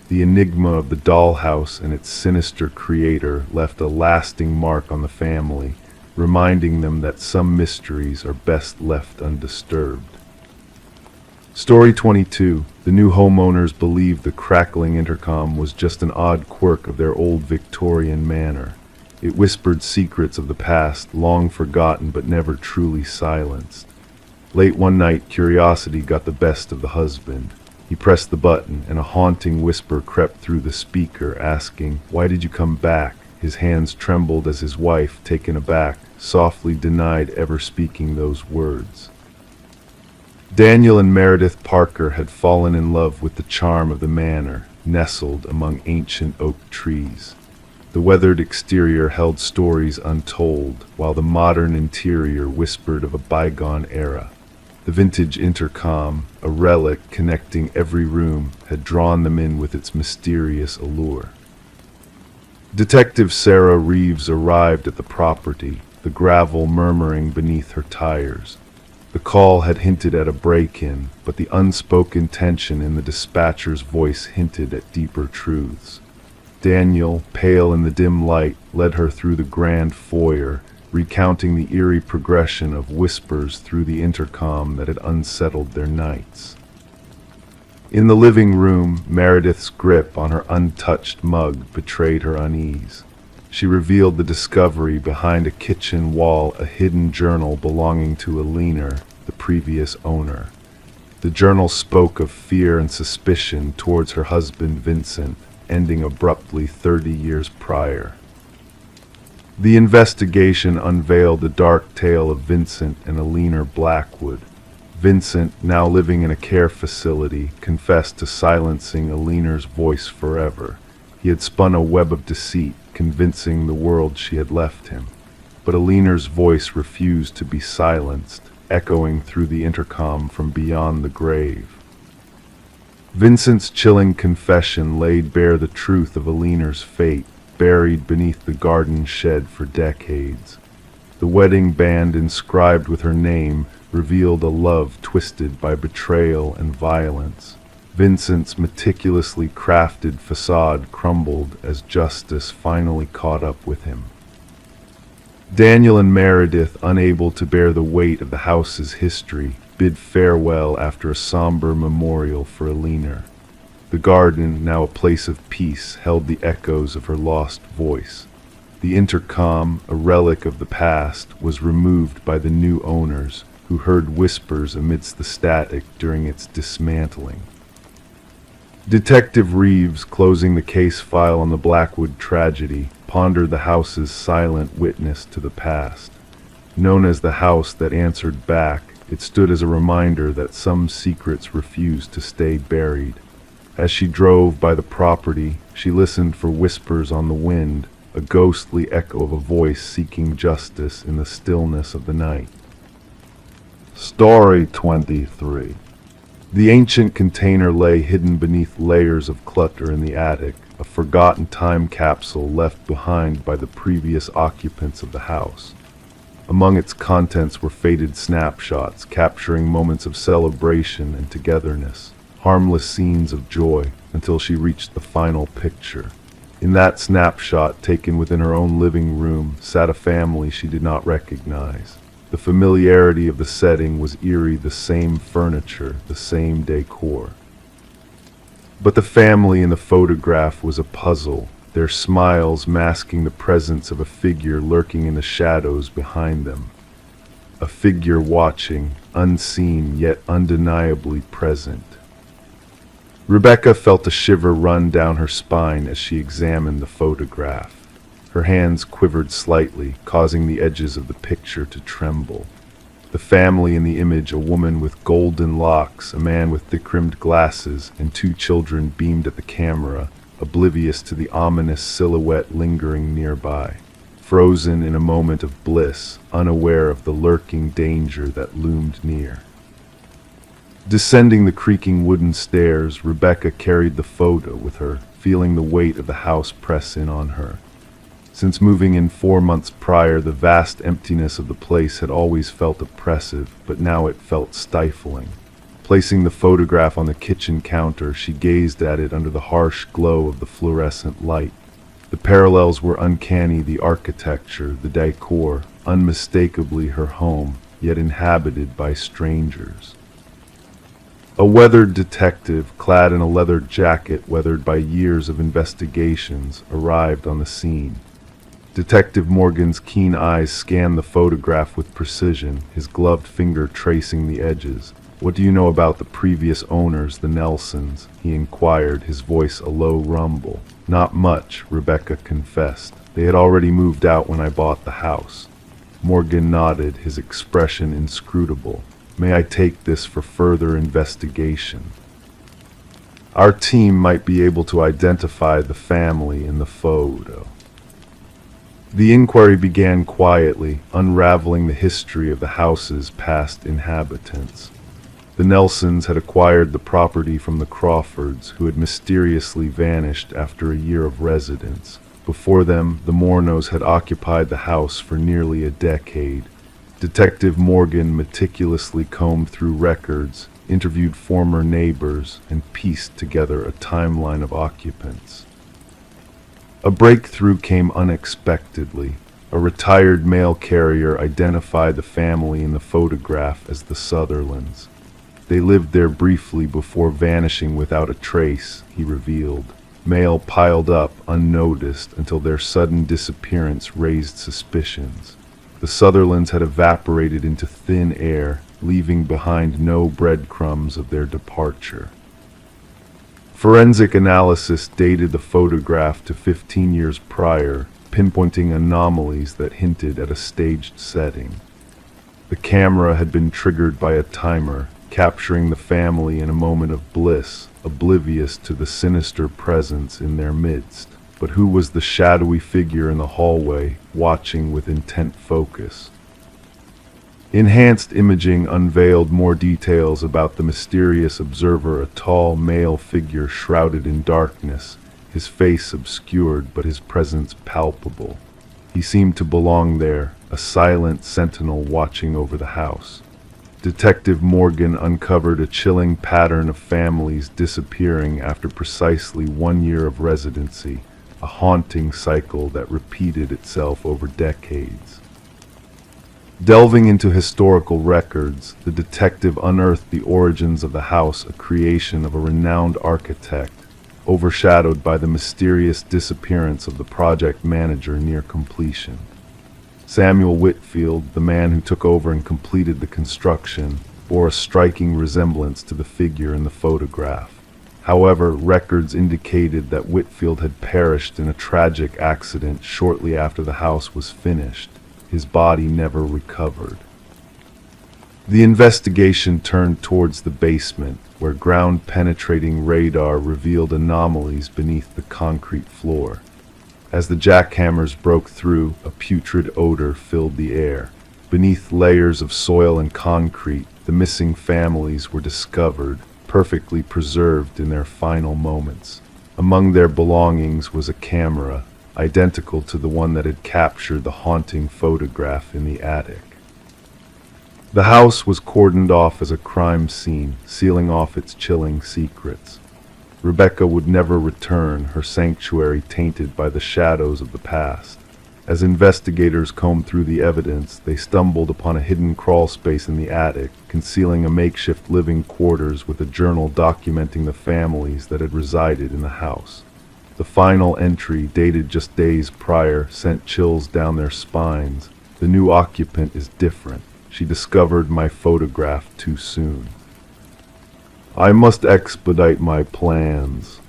The enigma of the dollhouse and its sinister creator left a lasting mark on the family, reminding them that some mysteries are best left undisturbed. Story 22. The new homeowners believed the crackling intercom was just an odd quirk of their old Victorian manor. It whispered secrets of the past, long forgotten but never truly silenced. Late one night, curiosity got the best of the husband. He pressed the button, and a haunting whisper crept through the speaker, asking, "Why did you come back?" His hands trembled as his wife, taken aback, softly denied ever speaking those words. Daniel and Meredith Parker had fallen in love with the charm of the manor, nestled among ancient oak trees. The weathered exterior held stories untold, while the modern interior whispered of a bygone era. The vintage intercom, a relic connecting every room, had drawn them in with its mysterious allure. Detective Sarah Reeves arrived at the property, the gravel murmuring beneath her tires. The call had hinted at a break-in, but the unspoken tension in the dispatcher's voice hinted at deeper truths. Daniel, pale in the dim light, led her through the grand foyer, recounting the eerie progression of whispers through the intercom that had unsettled their nights. In the living room, Meredith's grip on her untouched mug betrayed her unease. She revealed the discovery behind a kitchen wall, a hidden journal belonging to Alina, the previous owner. The journal spoke of fear and suspicion towards her husband Vincent, ending abruptly 30 years prior. The investigation unveiled the dark tale of Vincent and Alina Blackwood. Vincent, now living in a care facility, confessed to silencing Alina's voice forever. He had spun a web of deceit, convincing the world she had left him. But Alina's voice refused to be silenced, echoing through the intercom from beyond the grave. Vincent's chilling confession laid bare the truth of Alina's fate, buried beneath the garden shed for decades. The wedding band inscribed with her name revealed a love twisted by betrayal and violence. Vincent's meticulously crafted facade crumbled as justice finally caught up with him. Daniel and Meredith, unable to bear the weight of the house's history, bid farewell after a somber memorial for Alina. The garden, now a place of peace, held the echoes of her lost voice. The intercom, a relic of the past, was removed by the new owners, who heard whispers amidst the static during its dismantling. Detective Reeves, closing the case file on the Blackwood tragedy, pondered the house's silent witness to the past. Known as the house that answered back, it stood as a reminder that some secrets refused to stay buried. As she drove by the property, she listened for whispers on the wind, a ghostly echo of a voice seeking justice in the stillness of the night. Story 23. The ancient container lay hidden beneath layers of clutter in the attic, a forgotten time capsule left behind by the previous occupants of the house. Among its contents were faded snapshots capturing moments of celebration and togetherness, harmless scenes of joy, until she reached the final picture. In that snapshot, taken within her own living room, sat a family she did not recognize. The familiarity of the setting was eerie, the same furniture, the same decor. But the family in the photograph was a puzzle, their smiles masking the presence of a figure lurking in the shadows behind them. A figure watching, unseen yet undeniably present. Rebecca felt a shiver run down her spine as she examined the photograph. Her hands quivered slightly, causing the edges of the picture to tremble. The family in the image, a woman with golden locks, a man with thick-rimmed glasses, and two children beamed at the camera, oblivious to the ominous silhouette lingering nearby, frozen in a moment of bliss, unaware of the lurking danger that loomed near. Descending the creaking wooden stairs, Rebecca carried the photo with her, feeling the weight of the house press in on her. Since moving in 4 months prior, the vast emptiness of the place had always felt oppressive, but now it felt stifling. Placing the photograph on the kitchen counter, she gazed at it under the harsh glow of the fluorescent light. The parallels were uncanny, the architecture, the decor, unmistakably her home, yet inhabited by strangers. A weathered detective, clad in a leather jacket weathered by years of investigations, arrived on the scene. Detective Morgan's keen eyes scanned the photograph with precision, his gloved finger tracing the edges. "What do you know about the previous owners, the Nelsons?" he inquired, his voice a low rumble. "Not much," Rebecca confessed. "They had already moved out when I bought the house." Morgan nodded, his expression inscrutable. "May I take this for further investigation? Our team might be able to identify the family in the photo." The inquiry began quietly, unraveling the history of the house's past inhabitants. The Nelsons had acquired the property from the Crawfords, who had mysteriously vanished after a year of residence. Before them, the Mornos had occupied the house for nearly a decade. Detective Morgan meticulously combed through records, interviewed former neighbors, and pieced together a timeline of occupants. A breakthrough came unexpectedly. A retired mail carrier identified the family in the photograph as the Sutherlands. They lived there briefly before vanishing without a trace, he revealed. Mail piled up unnoticed until their sudden disappearance raised suspicions. The Sutherlands had evaporated into thin air, leaving behind no breadcrumbs of their departure. Forensic analysis dated the photograph to 15 years prior, pinpointing anomalies that hinted at a staged setting. The camera had been triggered by a timer, capturing the family in a moment of bliss, oblivious to the sinister presence in their midst. But who was the shadowy figure in the hallway, watching with intent focus? Enhanced imaging unveiled more details about the mysterious observer, a tall male figure shrouded in darkness, his face obscured but his presence palpable. He seemed to belong there, a silent sentinel watching over the house. Detective Morgan uncovered a chilling pattern of families disappearing after precisely 1 year of residency, a haunting cycle that repeated itself over decades. Delving into historical records, the detective unearthed the origins of the house, a creation of a renowned architect, overshadowed by the mysterious disappearance of the project manager near completion. Samuel Whitfield, the man who took over and completed the construction, bore a striking resemblance to the figure in the photograph. However, records indicated that Whitfield had perished in a tragic accident shortly after the house was finished. His body never recovered. The investigation turned towards the basement, where ground-penetrating radar revealed anomalies beneath the concrete floor. As the jackhammers broke through, a putrid odor filled the air. Beneath layers of soil and concrete, the missing families were discovered, perfectly preserved in their final moments. Among their belongings was a camera, identical to the one that had captured the haunting photograph in the attic. The house was cordoned off as a crime scene, sealing off its chilling secrets. Rebecca would never return, her sanctuary tainted by the shadows of the past. As investigators combed through the evidence, they stumbled upon a hidden crawl space in the attic, concealing a makeshift living quarters with a journal documenting the families that had resided in the house. The final entry, dated just days prior, sent chills down their spines. "The new occupant is different. She discovered my photograph too soon. I must expedite my plans."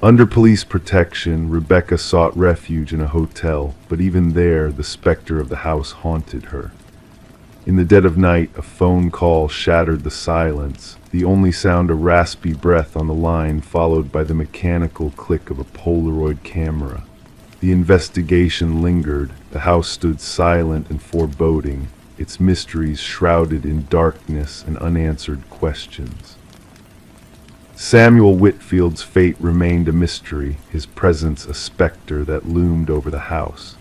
Under police protection, Rebecca sought refuge in a hotel, but even there, the specter of the house haunted her. In the dead of night, a phone call shattered the silence, the only sound a raspy breath on the line, followed by the mechanical click of a Polaroid camera. The investigation lingered. The house stood silent and foreboding, its mysteries shrouded in darkness and unanswered questions. Samuel Whitfield's fate remained a mystery, his presence a specter that loomed over the house.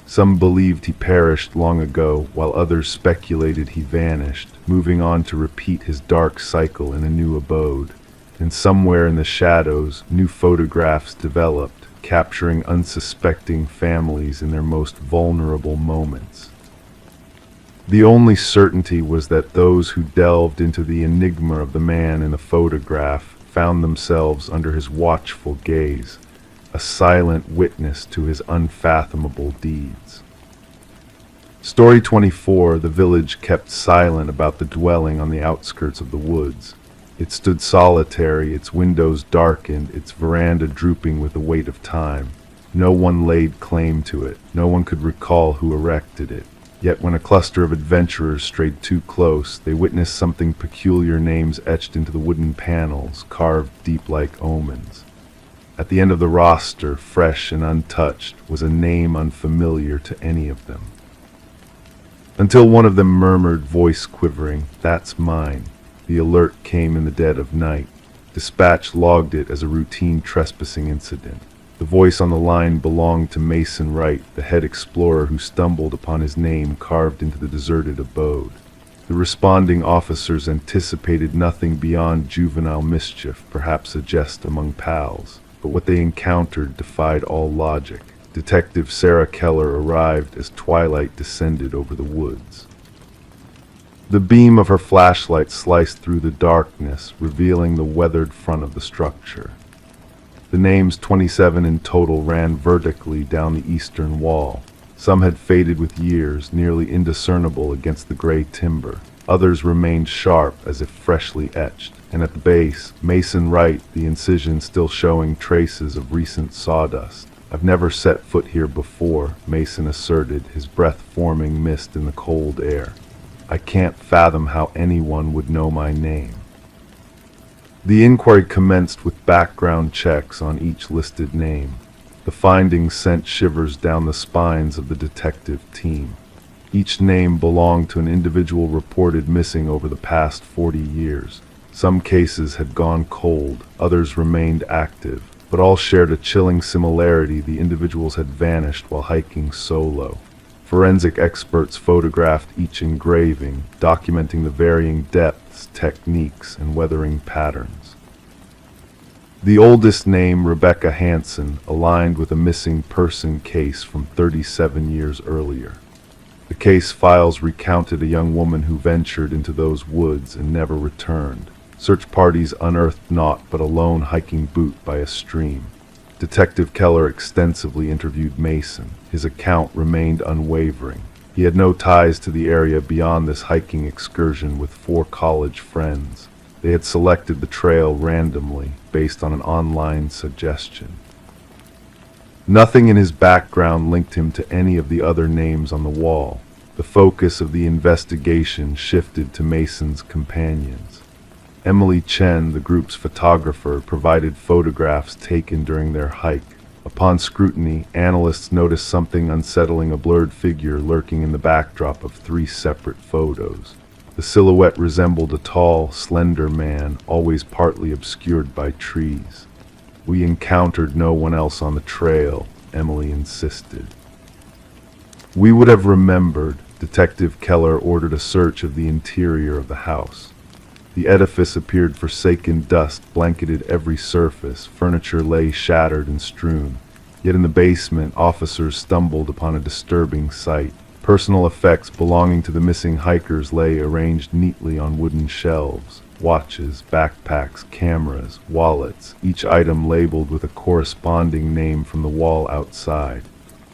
Some believed he perished long ago, while others speculated he vanished, moving on to repeat his dark cycle in a new abode. And somewhere in the shadows, new photographs developed, capturing unsuspecting families in their most vulnerable moments. The only certainty was that those who delved into the enigma of the man in the photograph found themselves under his watchful gaze, a silent witness to his unfathomable deeds. Story 24, the village kept silent about the dwelling on the outskirts of the woods. It stood solitary, its windows darkened, its veranda drooping with the weight of time. No one laid claim to it. No one could recall who erected it. Yet when a cluster of adventurers strayed too close, they witnessed something peculiar, names etched into the wooden panels, carved deep like omens. At the end of the roster, fresh and untouched, was a name unfamiliar to any of them. Until one of them murmured, voice quivering, "That's mine." The alert came in the dead of night. Dispatch logged it as a routine trespassing incident. The voice on the line belonged to Mason Wright, the head explorer who stumbled upon his name carved into the deserted abode. The responding officers anticipated nothing beyond juvenile mischief, perhaps a jest among pals, but what they encountered defied all logic. Detective Sarah Keller arrived as twilight descended over the woods. The beam of her flashlight sliced through the darkness, revealing the weathered front of the structure. The names 27 in total ran vertically down the eastern wall. Some had faded with years, nearly indiscernible against the gray timber. Others remained sharp, as if freshly etched, and at the base, Mason Wright, the incision still showing traces of recent sawdust. "I've never set foot here before," Mason asserted, his breath forming mist in the cold air. "I can't fathom how anyone would know my name." The inquiry commenced with background checks on each listed name. The findings sent shivers down the spines of the detective team. Each name belonged to an individual reported missing over the past 40 years. Some cases had gone cold, others remained active, but all shared a chilling similarity: the individuals had vanished while hiking solo. Forensic experts photographed each engraving, documenting the varying depths, techniques, and weathering patterns. The oldest name, Rebecca Hansen, aligned with a missing person case from 37 years earlier. The case files recounted a young woman who ventured into those woods and never returned. Search parties unearthed naught but a lone hiking boot by a stream. Detective Keller extensively interviewed Mason. His account remained unwavering. He had no ties to the area beyond this hiking excursion with 4 college friends. They had selected the trail randomly, based on an online suggestion. Nothing in his background linked him to any of the other names on the wall. The focus of the investigation shifted to Mason's companions. Emily Chen, the group's photographer, provided photographs taken during their hike. Upon scrutiny, analysts noticed something unsettling: a blurred figure lurking in the backdrop of 3 separate photos. The silhouette resembled a tall, slender man, always partly obscured by trees. "We encountered no one else on the trail," Emily insisted. "We would have remembered." Detective Keller ordered a search of the interior of the house. The edifice appeared forsaken. Dust blanketed every surface. Furniture lay shattered and strewn. Yet in the basement, officers stumbled upon a disturbing sight. Personal effects belonging to the missing hikers lay arranged neatly on wooden shelves. Watches, backpacks, cameras, wallets, each item labeled with a corresponding name from the wall outside.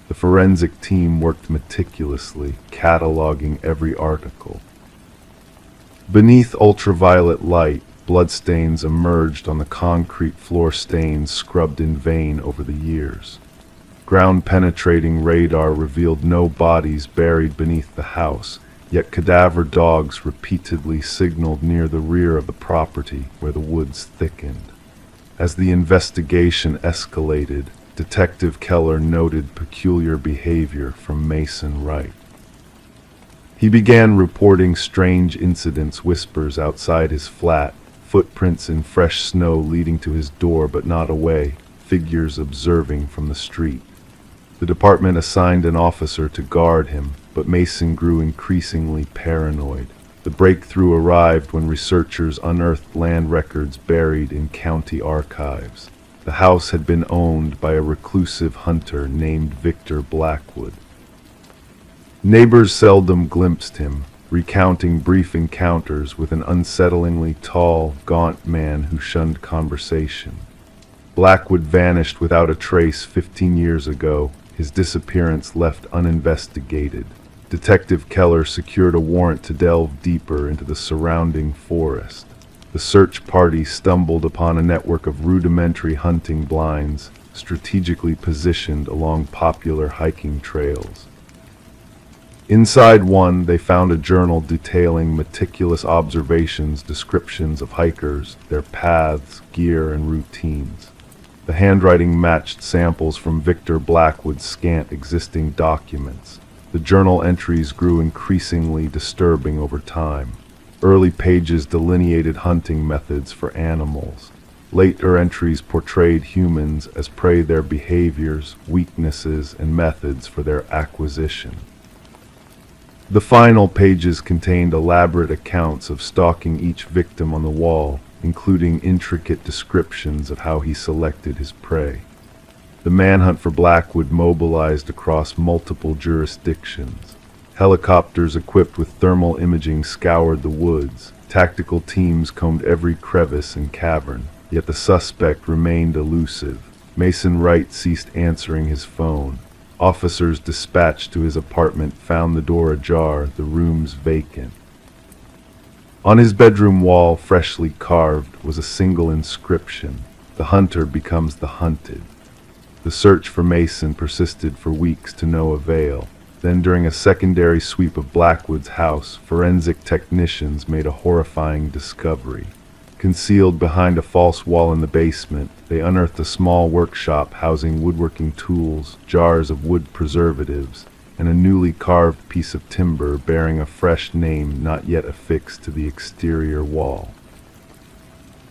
The forensic team worked meticulously, cataloging every article. Beneath ultraviolet light, bloodstains emerged on the concrete floor, stains scrubbed in vain over the years. Ground-penetrating radar revealed no bodies buried beneath the house, yet cadaver dogs repeatedly signaled near the rear of the property where the woods thickened. As the investigation escalated, Detective Keller noted peculiar behavior from Mason Wright. He began reporting strange incidents: whispers outside his flat, footprints in fresh snow leading to his door but not away, figures observing from the street. The department assigned an officer to guard him, but Mason grew increasingly paranoid. The breakthrough arrived when researchers unearthed land records buried in county archives. The house had been owned by a reclusive hunter named Victor Blackwood. Neighbors seldom glimpsed him, recounting brief encounters with an unsettlingly tall, gaunt man who shunned conversation. Blackwood vanished without a trace 15 years ago, his disappearance left uninvestigated. Detective Keller secured a warrant to delve deeper into the surrounding forest. The search party stumbled upon a network of rudimentary hunting blinds, strategically positioned along popular hiking trails. Inside one, they found a journal detailing meticulous observations, descriptions of hikers, their paths, gear, and routines. The handwriting matched samples from Victor Blackwood's scant existing documents. The journal entries grew increasingly disturbing over time. Early pages delineated hunting methods for animals. Later entries portrayed humans as prey, their behaviors, weaknesses, and methods for their acquisition. The final pages contained elaborate accounts of stalking each victim on the wall, including intricate descriptions of how he selected his prey. The manhunt for Blackwood mobilized across multiple jurisdictions. Helicopters equipped with thermal imaging scoured the woods. Tactical teams combed every crevice and cavern, yet the suspect remained elusive. Mason Wright ceased answering his phone. Officers dispatched to his apartment found the door ajar, the rooms vacant. On his bedroom wall, freshly carved, was a single inscription: "The hunter becomes the hunted." The search for Mason persisted for weeks to no avail. Then, during a secondary sweep of Blackwood's house, forensic technicians made a horrifying discovery. Concealed behind a false wall in the basement, they unearthed a small workshop housing woodworking tools, jars of wood preservatives, and a newly carved piece of timber bearing a fresh name not yet affixed to the exterior wall.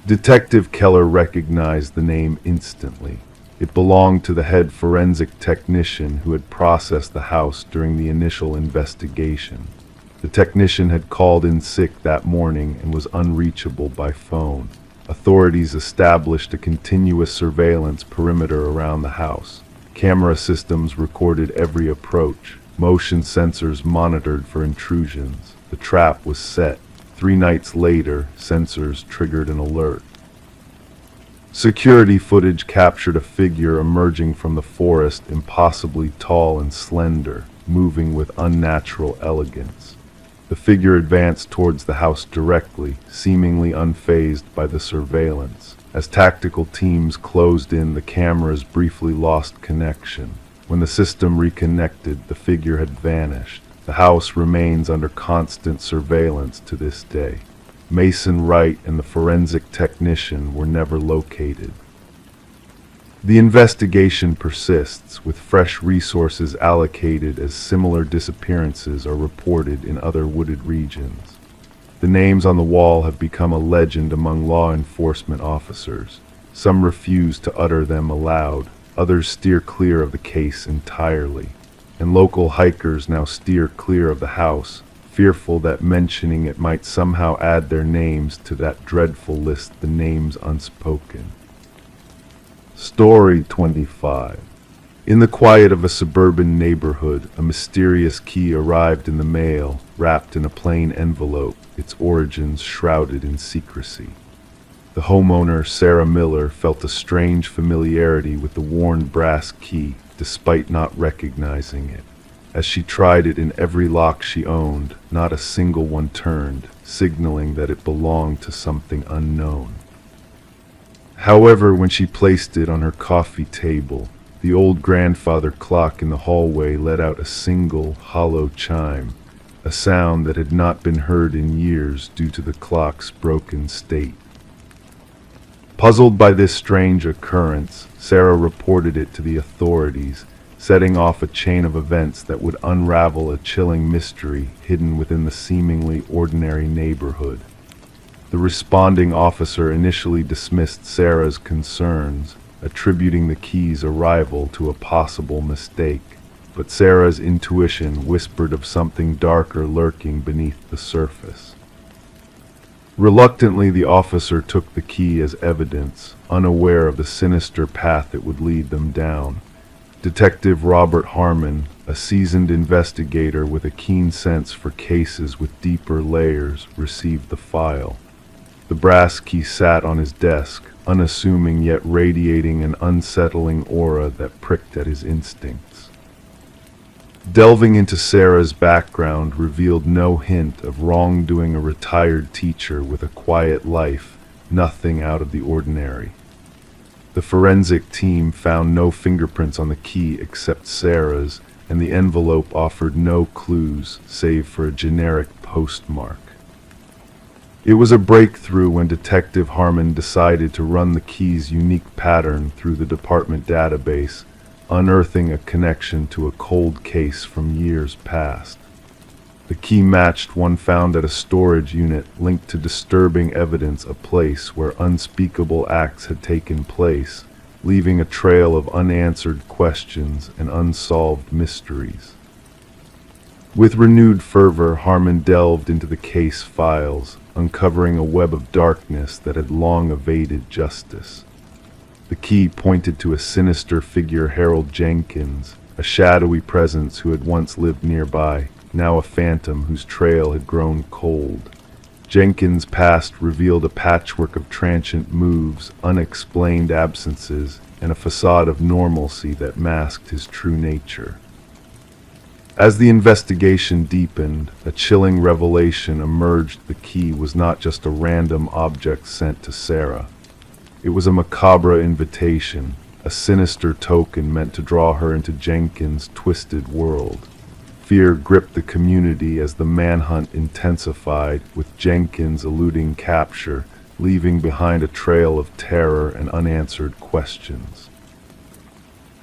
Detective Keller recognized the name instantly. It belonged to the head forensic technician who had processed the house during the initial investigation. The technician had called in sick that morning and was unreachable by phone. Authorities established a continuous surveillance perimeter around the house. Camera systems recorded every approach. Motion sensors monitored for intrusions. The trap was set. 3 nights later, sensors triggered an alert. Security footage captured a figure emerging from the forest, impossibly tall and slender, moving with unnatural elegance. The figure advanced towards the house directly, seemingly unfazed by the surveillance. As tactical teams closed in, the cameras briefly lost connection. When the system reconnected, the figure had vanished. The house remains under constant surveillance to this day. Mason Wright and the forensic technician were never located. The investigation persists, with fresh resources allocated as similar disappearances are reported in other wooded regions. The names on the wall have become a legend among law enforcement officers. Some refuse to utter them aloud, others steer clear of the case entirely, and local hikers now steer clear of the house, fearful that mentioning it might somehow add their names to that dreadful list, the names unspoken. Story 25. In the quiet of a suburban neighborhood, a mysterious key arrived in the mail, wrapped in a plain envelope, its origins shrouded in secrecy. The homeowner, Sarah Miller, felt a strange familiarity with the worn brass key, despite not recognizing it. As she tried it in every lock she owned, not a single one turned, signaling that it belonged to something unknown. However, when she placed it on her coffee table, the old grandfather clock in the hallway let out a single, hollow chime, a sound that had not been heard in years due to the clock's broken state. Puzzled by this strange occurrence, Sarah reported it to the authorities, setting off a chain of events that would unravel a chilling mystery hidden within the seemingly ordinary neighborhood. The responding officer initially dismissed Sarah's concerns, attributing the key's arrival to a possible mistake, but Sarah's intuition whispered of something darker lurking beneath the surface. Reluctantly, the officer took the key as evidence, unaware of the sinister path it would lead them down. Detective Robert Harmon, a seasoned investigator with a keen sense for cases with deeper layers, received the file. The brass key sat on his desk, unassuming yet radiating an unsettling aura that pricked at his instincts. Delving into Sarah's background revealed no hint of wrongdoing. A retired teacher with a quiet life, nothing out of the ordinary. The forensic team found no fingerprints on the key except Sarah's, and the envelope offered no clues save for a generic postmark. It was a breakthrough when Detective Harmon decided to run the key's unique pattern through the department database, unearthing a connection to a cold case from years past. The key matched one found at a storage unit linked to disturbing evidence, a place where unspeakable acts had taken place, leaving a trail of unanswered questions and unsolved mysteries. With renewed fervor, Harmon delved into the case files, uncovering a web of darkness that had long evaded justice. The key pointed to a sinister figure, Harold Jenkins, a shadowy presence who had once lived nearby, now a phantom whose trail had grown cold. Jenkins' past revealed a patchwork of transient moves, unexplained absences, and a facade of normalcy that masked his true nature. As the investigation deepened, a chilling revelation emerged. The key was not just a random object sent to Sarah. It was a macabre invitation, a sinister token meant to draw her into Jenkins' twisted world. Fear gripped the community as the manhunt intensified, with Jenkins eluding capture, leaving behind a trail of terror and unanswered questions.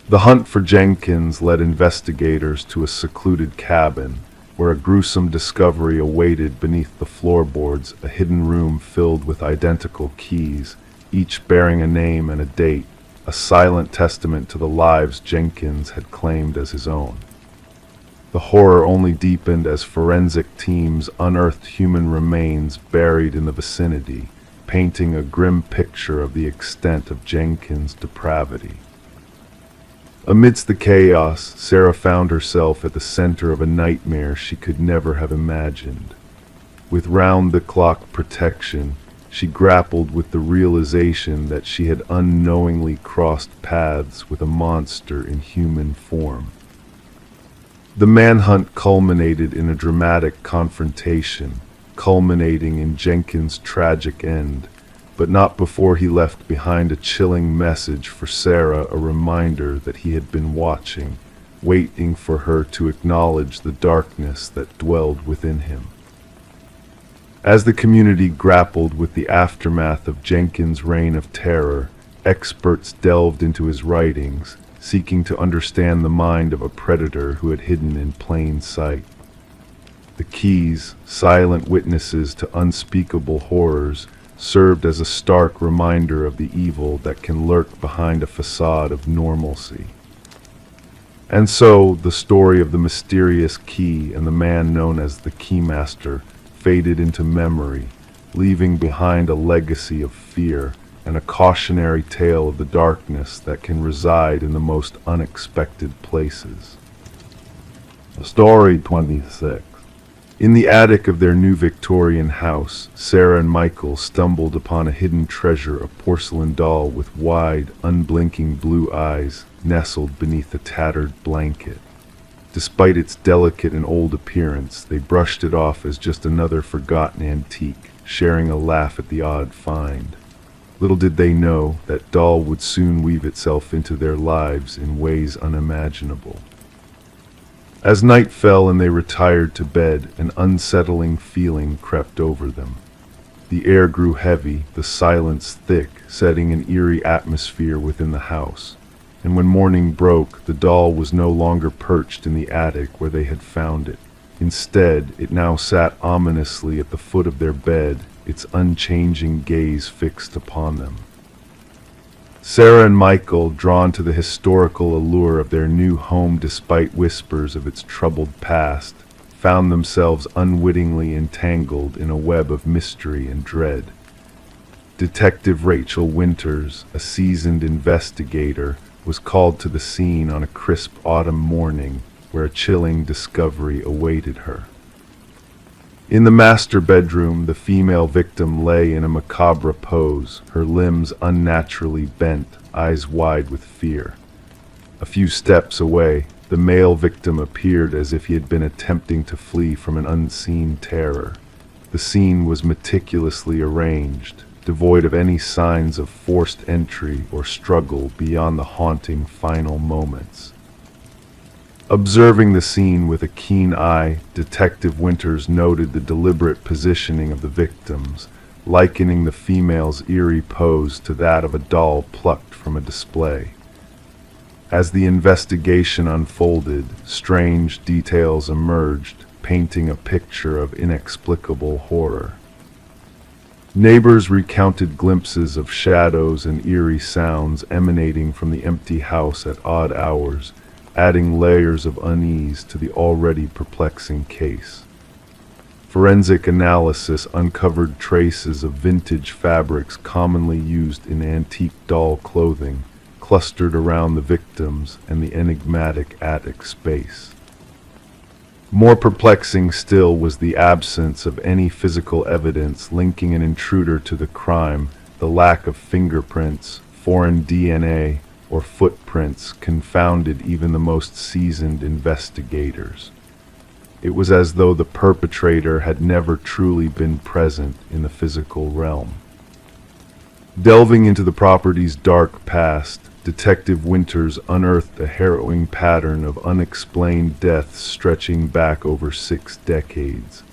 The hunt for Jenkins led investigators to a secluded cabin, where a gruesome discovery awaited beneath the floorboards, a hidden room filled with identical keys, each bearing a name and a date, a silent testament to the lives Jenkins had claimed as his own. The horror only deepened as forensic teams unearthed human remains buried in the vicinity, painting a grim picture of the extent of Jenkins' depravity. Amidst the chaos, Sarah found herself at the center of a nightmare she could never have imagined. With round-the-clock protection, she grappled with the realization that she had unknowingly crossed paths with a monster in human form. The manhunt culminated in a dramatic confrontation, culminating in Jenkins' tragic end, but not before he left behind a chilling message for Sarah, a reminder that he had been watching, waiting for her to acknowledge the darkness that dwelled within him. As the community grappled with the aftermath of Jenkins' reign of terror, experts delved into his writings, seeking to understand the mind of a predator who had hidden in plain sight. The keys, silent witnesses to unspeakable horrors, served as a stark reminder of the evil that can lurk behind a facade of normalcy. And so, the story of the mysterious key and the man known as the Keymaster faded into memory, leaving behind a legacy of fear and a cautionary tale of the darkness that can reside in the most unexpected places. Story 26. In the attic of their new Victorian house, Sarah and Michael stumbled upon a hidden treasure, a porcelain doll with wide, unblinking blue eyes nestled beneath a tattered blanket. Despite its delicate and old appearance, they brushed it off as just another forgotten antique, sharing a laugh at the odd find. Little did they know that doll would soon weave itself into their lives in ways unimaginable. As night fell and they retired to bed, an unsettling feeling crept over them. The air grew heavy, the silence thick, setting an eerie atmosphere within the house. And when morning broke, the doll was no longer perched in the attic where they had found it. Instead, it now sat ominously at the foot of their bed, its unchanging gaze fixed upon them. Sarah and Michael, drawn to the historical allure of their new home despite whispers of its troubled past, found themselves unwittingly entangled in a web of mystery and dread. Detective Rachel Winters, a seasoned investigator, was called to the scene on a crisp autumn morning where a chilling discovery awaited her. In the master bedroom, the female victim lay in a macabre pose, her limbs unnaturally bent, eyes wide with fear. A few steps away, the male victim appeared as if he had been attempting to flee from an unseen terror. The scene was meticulously arranged, devoid of any signs of forced entry or struggle beyond the haunting final moments. Observing the scene with a keen eye, Detective Winters noted the deliberate positioning of the victims, likening the female's eerie pose to that of a doll plucked from a display. As the investigation unfolded, strange details emerged, painting a picture of inexplicable horror. Neighbors recounted glimpses of shadows and eerie sounds emanating from the empty house at odd hours, adding layers of unease to the already perplexing case. Forensic analysis uncovered traces of vintage fabrics commonly used in antique doll clothing, clustered around the victims and the enigmatic attic space. More perplexing still was the absence of any physical evidence linking an intruder to the crime. The lack of fingerprints, foreign DNA, or footprints confounded even the most seasoned investigators. It was as though the perpetrator had never truly been present in the physical realm. Delving into the property's dark past, Detective Winters unearthed a harrowing pattern of unexplained deaths stretching back over 6 decades.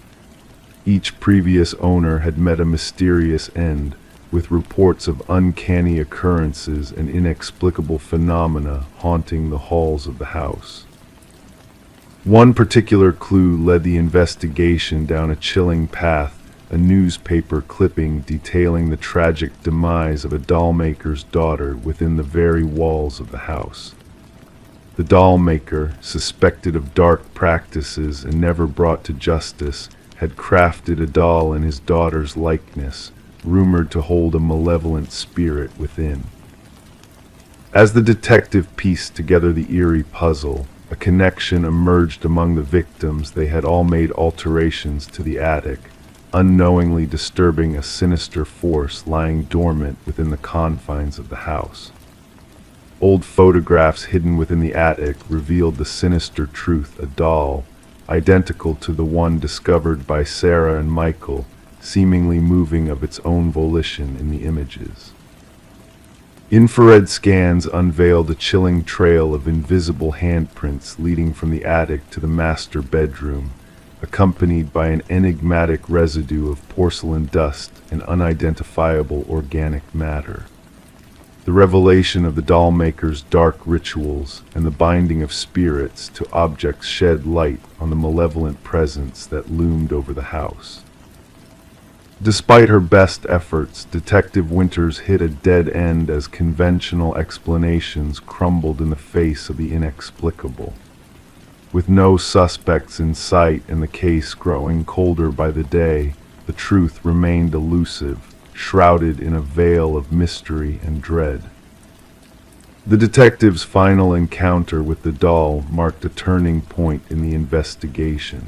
Each previous owner had met a mysterious end, with reports of uncanny occurrences and inexplicable phenomena haunting the halls of the house. One particular clue led the investigation down a chilling path, a newspaper clipping detailing the tragic demise of a dollmaker's daughter within the very walls of the house. The dollmaker, suspected of dark practices and never brought to justice, had crafted a doll in his daughter's likeness, rumored to hold a malevolent spirit within. As the detective pieced together the eerie puzzle, a connection emerged among the victims. They had all made alterations to the attic, unknowingly disturbing a sinister force lying dormant within the confines of the house. Old photographs hidden within the attic revealed the sinister truth: a doll, identical to the one discovered by Sarah and Michael, seemingly moving of its own volition in the images. Infrared scans unveiled a chilling trail of invisible handprints leading from the attic to the master bedroom, accompanied by an enigmatic residue of porcelain dust and unidentifiable organic matter. The revelation of the dollmaker's dark rituals and the binding of spirits to objects shed light on the malevolent presence that loomed over the house. Despite her best efforts, Detective Winters hit a dead end as conventional explanations crumbled in the face of the inexplicable. With no suspects in sight and the case growing colder by the day, the truth remained elusive, shrouded in a veil of mystery and dread. The detective's final encounter with the doll marked a turning point in the investigation.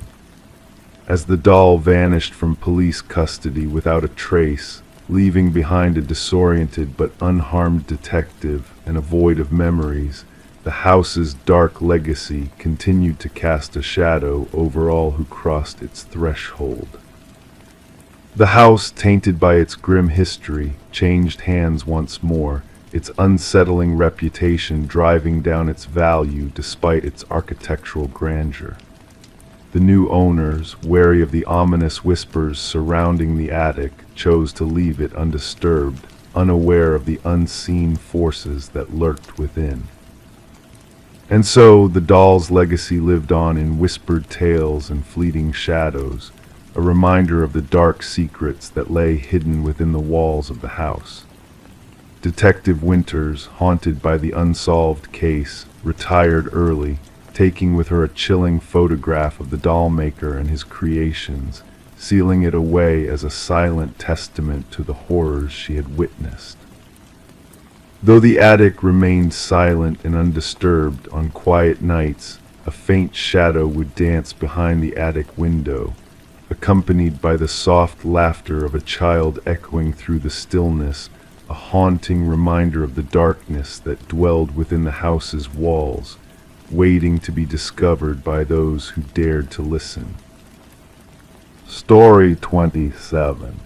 As the doll vanished from police custody without a trace, leaving behind a disoriented but unharmed detective and a void of memories, the house's dark legacy continued to cast a shadow over all who crossed its threshold. The house, tainted by its grim history, changed hands once more, its unsettling reputation driving down its value despite its architectural grandeur. The new owners, wary of the ominous whispers surrounding the attic, chose to leave it undisturbed, unaware of the unseen forces that lurked within. And so the doll's legacy lived on in whispered tales and fleeting shadows, a reminder of the dark secrets that lay hidden within the walls of the house. Detective Winters, haunted by the unsolved case, retired early, taking with her a chilling photograph of the dollmaker and his creations, sealing it away as a silent testament to the horrors she had witnessed. Though the attic remained silent and undisturbed, on quiet nights, a faint shadow would dance behind the attic window, accompanied by the soft laughter of a child echoing through the stillness, a haunting reminder of the darkness that dwelled within the house's walls, waiting to be discovered by those who dared to listen. Story 27.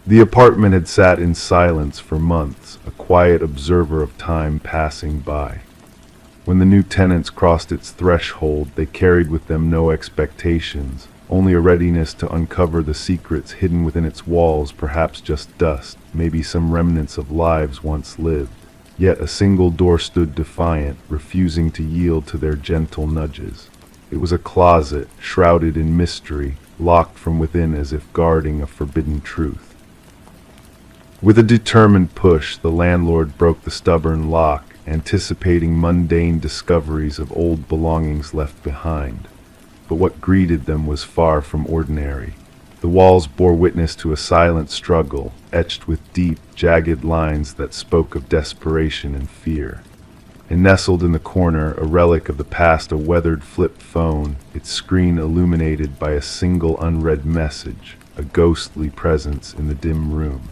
The apartment had sat in silence for months, a quiet observer of time passing by. When the new tenants crossed its threshold, they carried with them no expectations, only a readiness to uncover the secrets hidden within its walls, perhaps just dust, maybe some remnants of lives once lived. Yet a single door stood defiant, refusing to yield to their gentle nudges. It was a closet, shrouded in mystery, locked from within as if guarding a forbidden truth. With a determined push, the landlord broke the stubborn lock, anticipating mundane discoveries of old belongings left behind. But what greeted them was far from ordinary. The walls bore witness to a silent struggle, etched with deep, jagged lines that spoke of desperation and fear. And nestled in the corner, a relic of the past, a weathered flip phone, its screen illuminated by a single unread message, a ghostly presence in the dim room.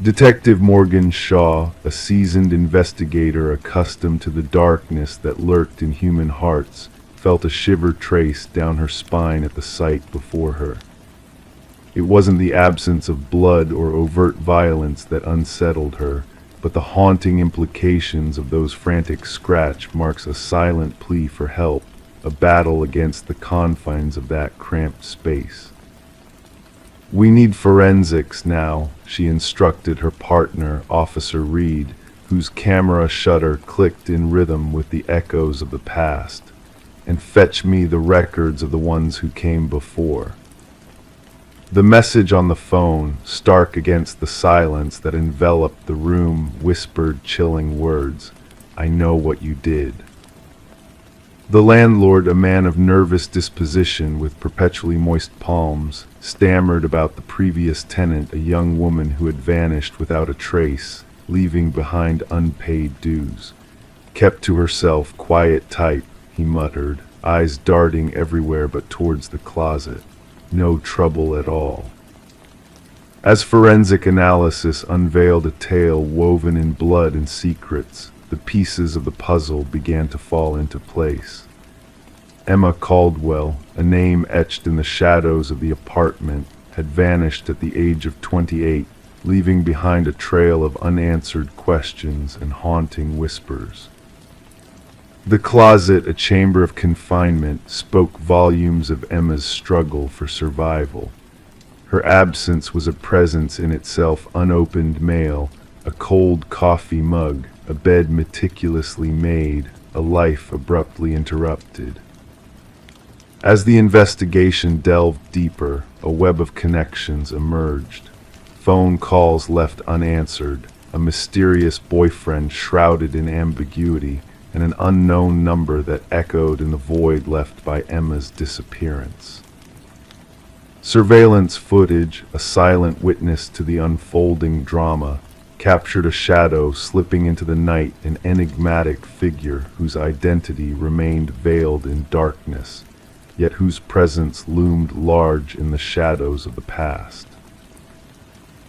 Detective Morgan Shaw, a seasoned investigator accustomed to the darkness that lurked in human hearts, felt a shiver trace down her spine at the sight before her. It wasn't the absence of blood or overt violence that unsettled her, but the haunting implications of those frantic scratch marks a silent plea for help, a battle against the confines of that cramped space. "We need forensics now," she instructed her partner, Officer Reed, whose camera shutter clicked in rhythm with the echoes of the past. "And fetch me the records of the ones who came before." The message on the phone, stark against the silence that enveloped the room, whispered chilling words, "I know what you did." The landlord, a man of nervous disposition with perpetually moist palms, stammered about the previous tenant, a young woman who had vanished without a trace, leaving behind unpaid dues. "Kept to herself, quiet type," he muttered, eyes darting everywhere but towards the closet. "No trouble at all." As forensic analysis unveiled a tale woven in blood and secrets, the pieces of the puzzle began to fall into place. Emma Caldwell, a name etched in the shadows of the apartment, had vanished at the age of 28, leaving behind a trail of unanswered questions and haunting whispers. The closet, a chamber of confinement, spoke volumes of Emma's struggle for survival. Her absence was a presence in itself, unopened mail, a cold coffee mug, a bed meticulously made, a life abruptly interrupted. As the investigation delved deeper, a web of connections emerged. Phone calls left unanswered, a mysterious boyfriend shrouded in ambiguity, and an unknown number that echoed in the void left by Emma's disappearance. Surveillance footage, a silent witness to the unfolding drama, captured a shadow slipping into the night, an enigmatic figure whose identity remained veiled in darkness, yet whose presence loomed large in the shadows of the past.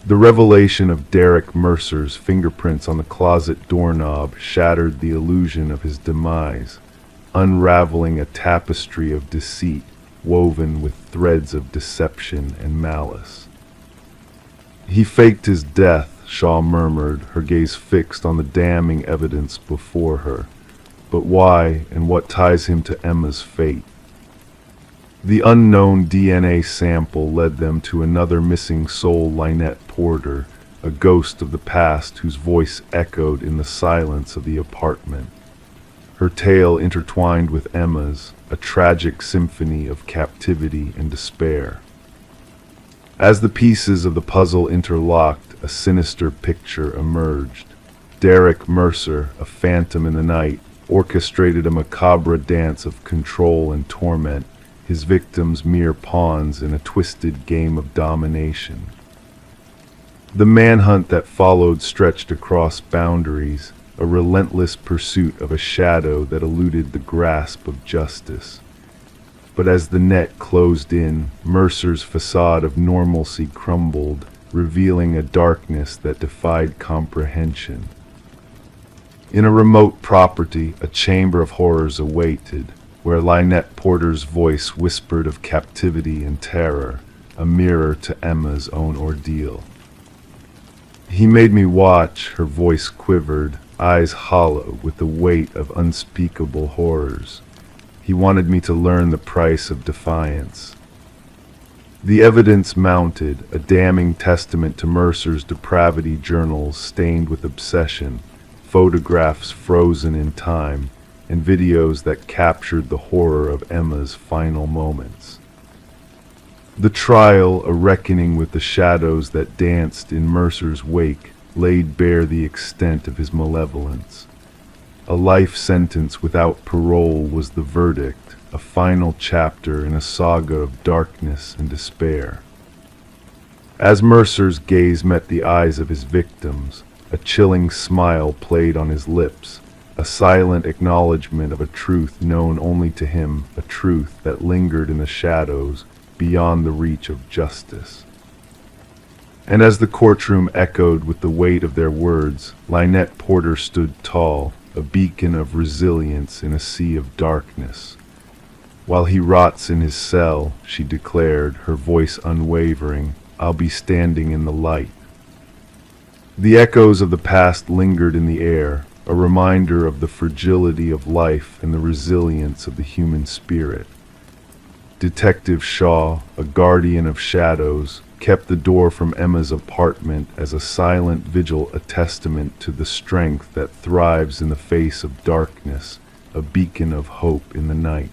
The revelation of Derek Mercer's fingerprints on the closet doorknob shattered the illusion of his demise, unraveling a tapestry of deceit woven with threads of deception and malice. "He faked his death," Shaw murmured, her gaze fixed on the damning evidence before her. "But why, and what ties him to Emma's fate?" The unknown DNA sample led them to another missing soul, Lynette Porter, a ghost of the past whose voice echoed in the silence of the apartment. Her tale intertwined with Emma's, a tragic symphony of captivity and despair. As the pieces of the puzzle interlocked, a sinister picture emerged. Derek Mercer, a phantom in the night, orchestrated a macabre dance of control and torment, his victims mere pawns in a twisted game of domination. The manhunt that followed stretched across boundaries, a relentless pursuit of a shadow that eluded the grasp of justice. But as the net closed in, Mercer's facade of normalcy crumbled, revealing a darkness that defied comprehension. In a remote property, a chamber of horrors awaited, where Lynette Porter's voice whispered of captivity and terror, a mirror to Emma's own ordeal. He made me watch, her voice quivered, eyes hollow with the weight of unspeakable horrors. He wanted me to learn the price of defiance. The evidence mounted, a damning testament to Mercer's depravity, journals stained with obsession, photographs frozen in time, and videos that captured the horror of Emma's final moments. The trial, a reckoning with the shadows that danced in Mercer's wake, laid bare the extent of his malevolence. A life sentence without parole was the verdict, a final chapter in a saga of darkness and despair. As Mercer's gaze met the eyes of his victims, a chilling smile played on his lips, a silent acknowledgement of a truth known only to him, a truth that lingered in the shadows, beyond the reach of justice. And as the courtroom echoed with the weight of their words, Lynette Porter stood tall, a beacon of resilience in a sea of darkness. While he rots in his cell, she declared, her voice unwavering, I'll be standing in the light. The echoes of the past lingered in the air, a reminder of the fragility of life and the resilience of the human spirit. Detective Shaw, a guardian of shadows, kept the door from Emma's apartment as a silent vigil, a testament to the strength that thrives in the face of darkness, a beacon of hope in the night.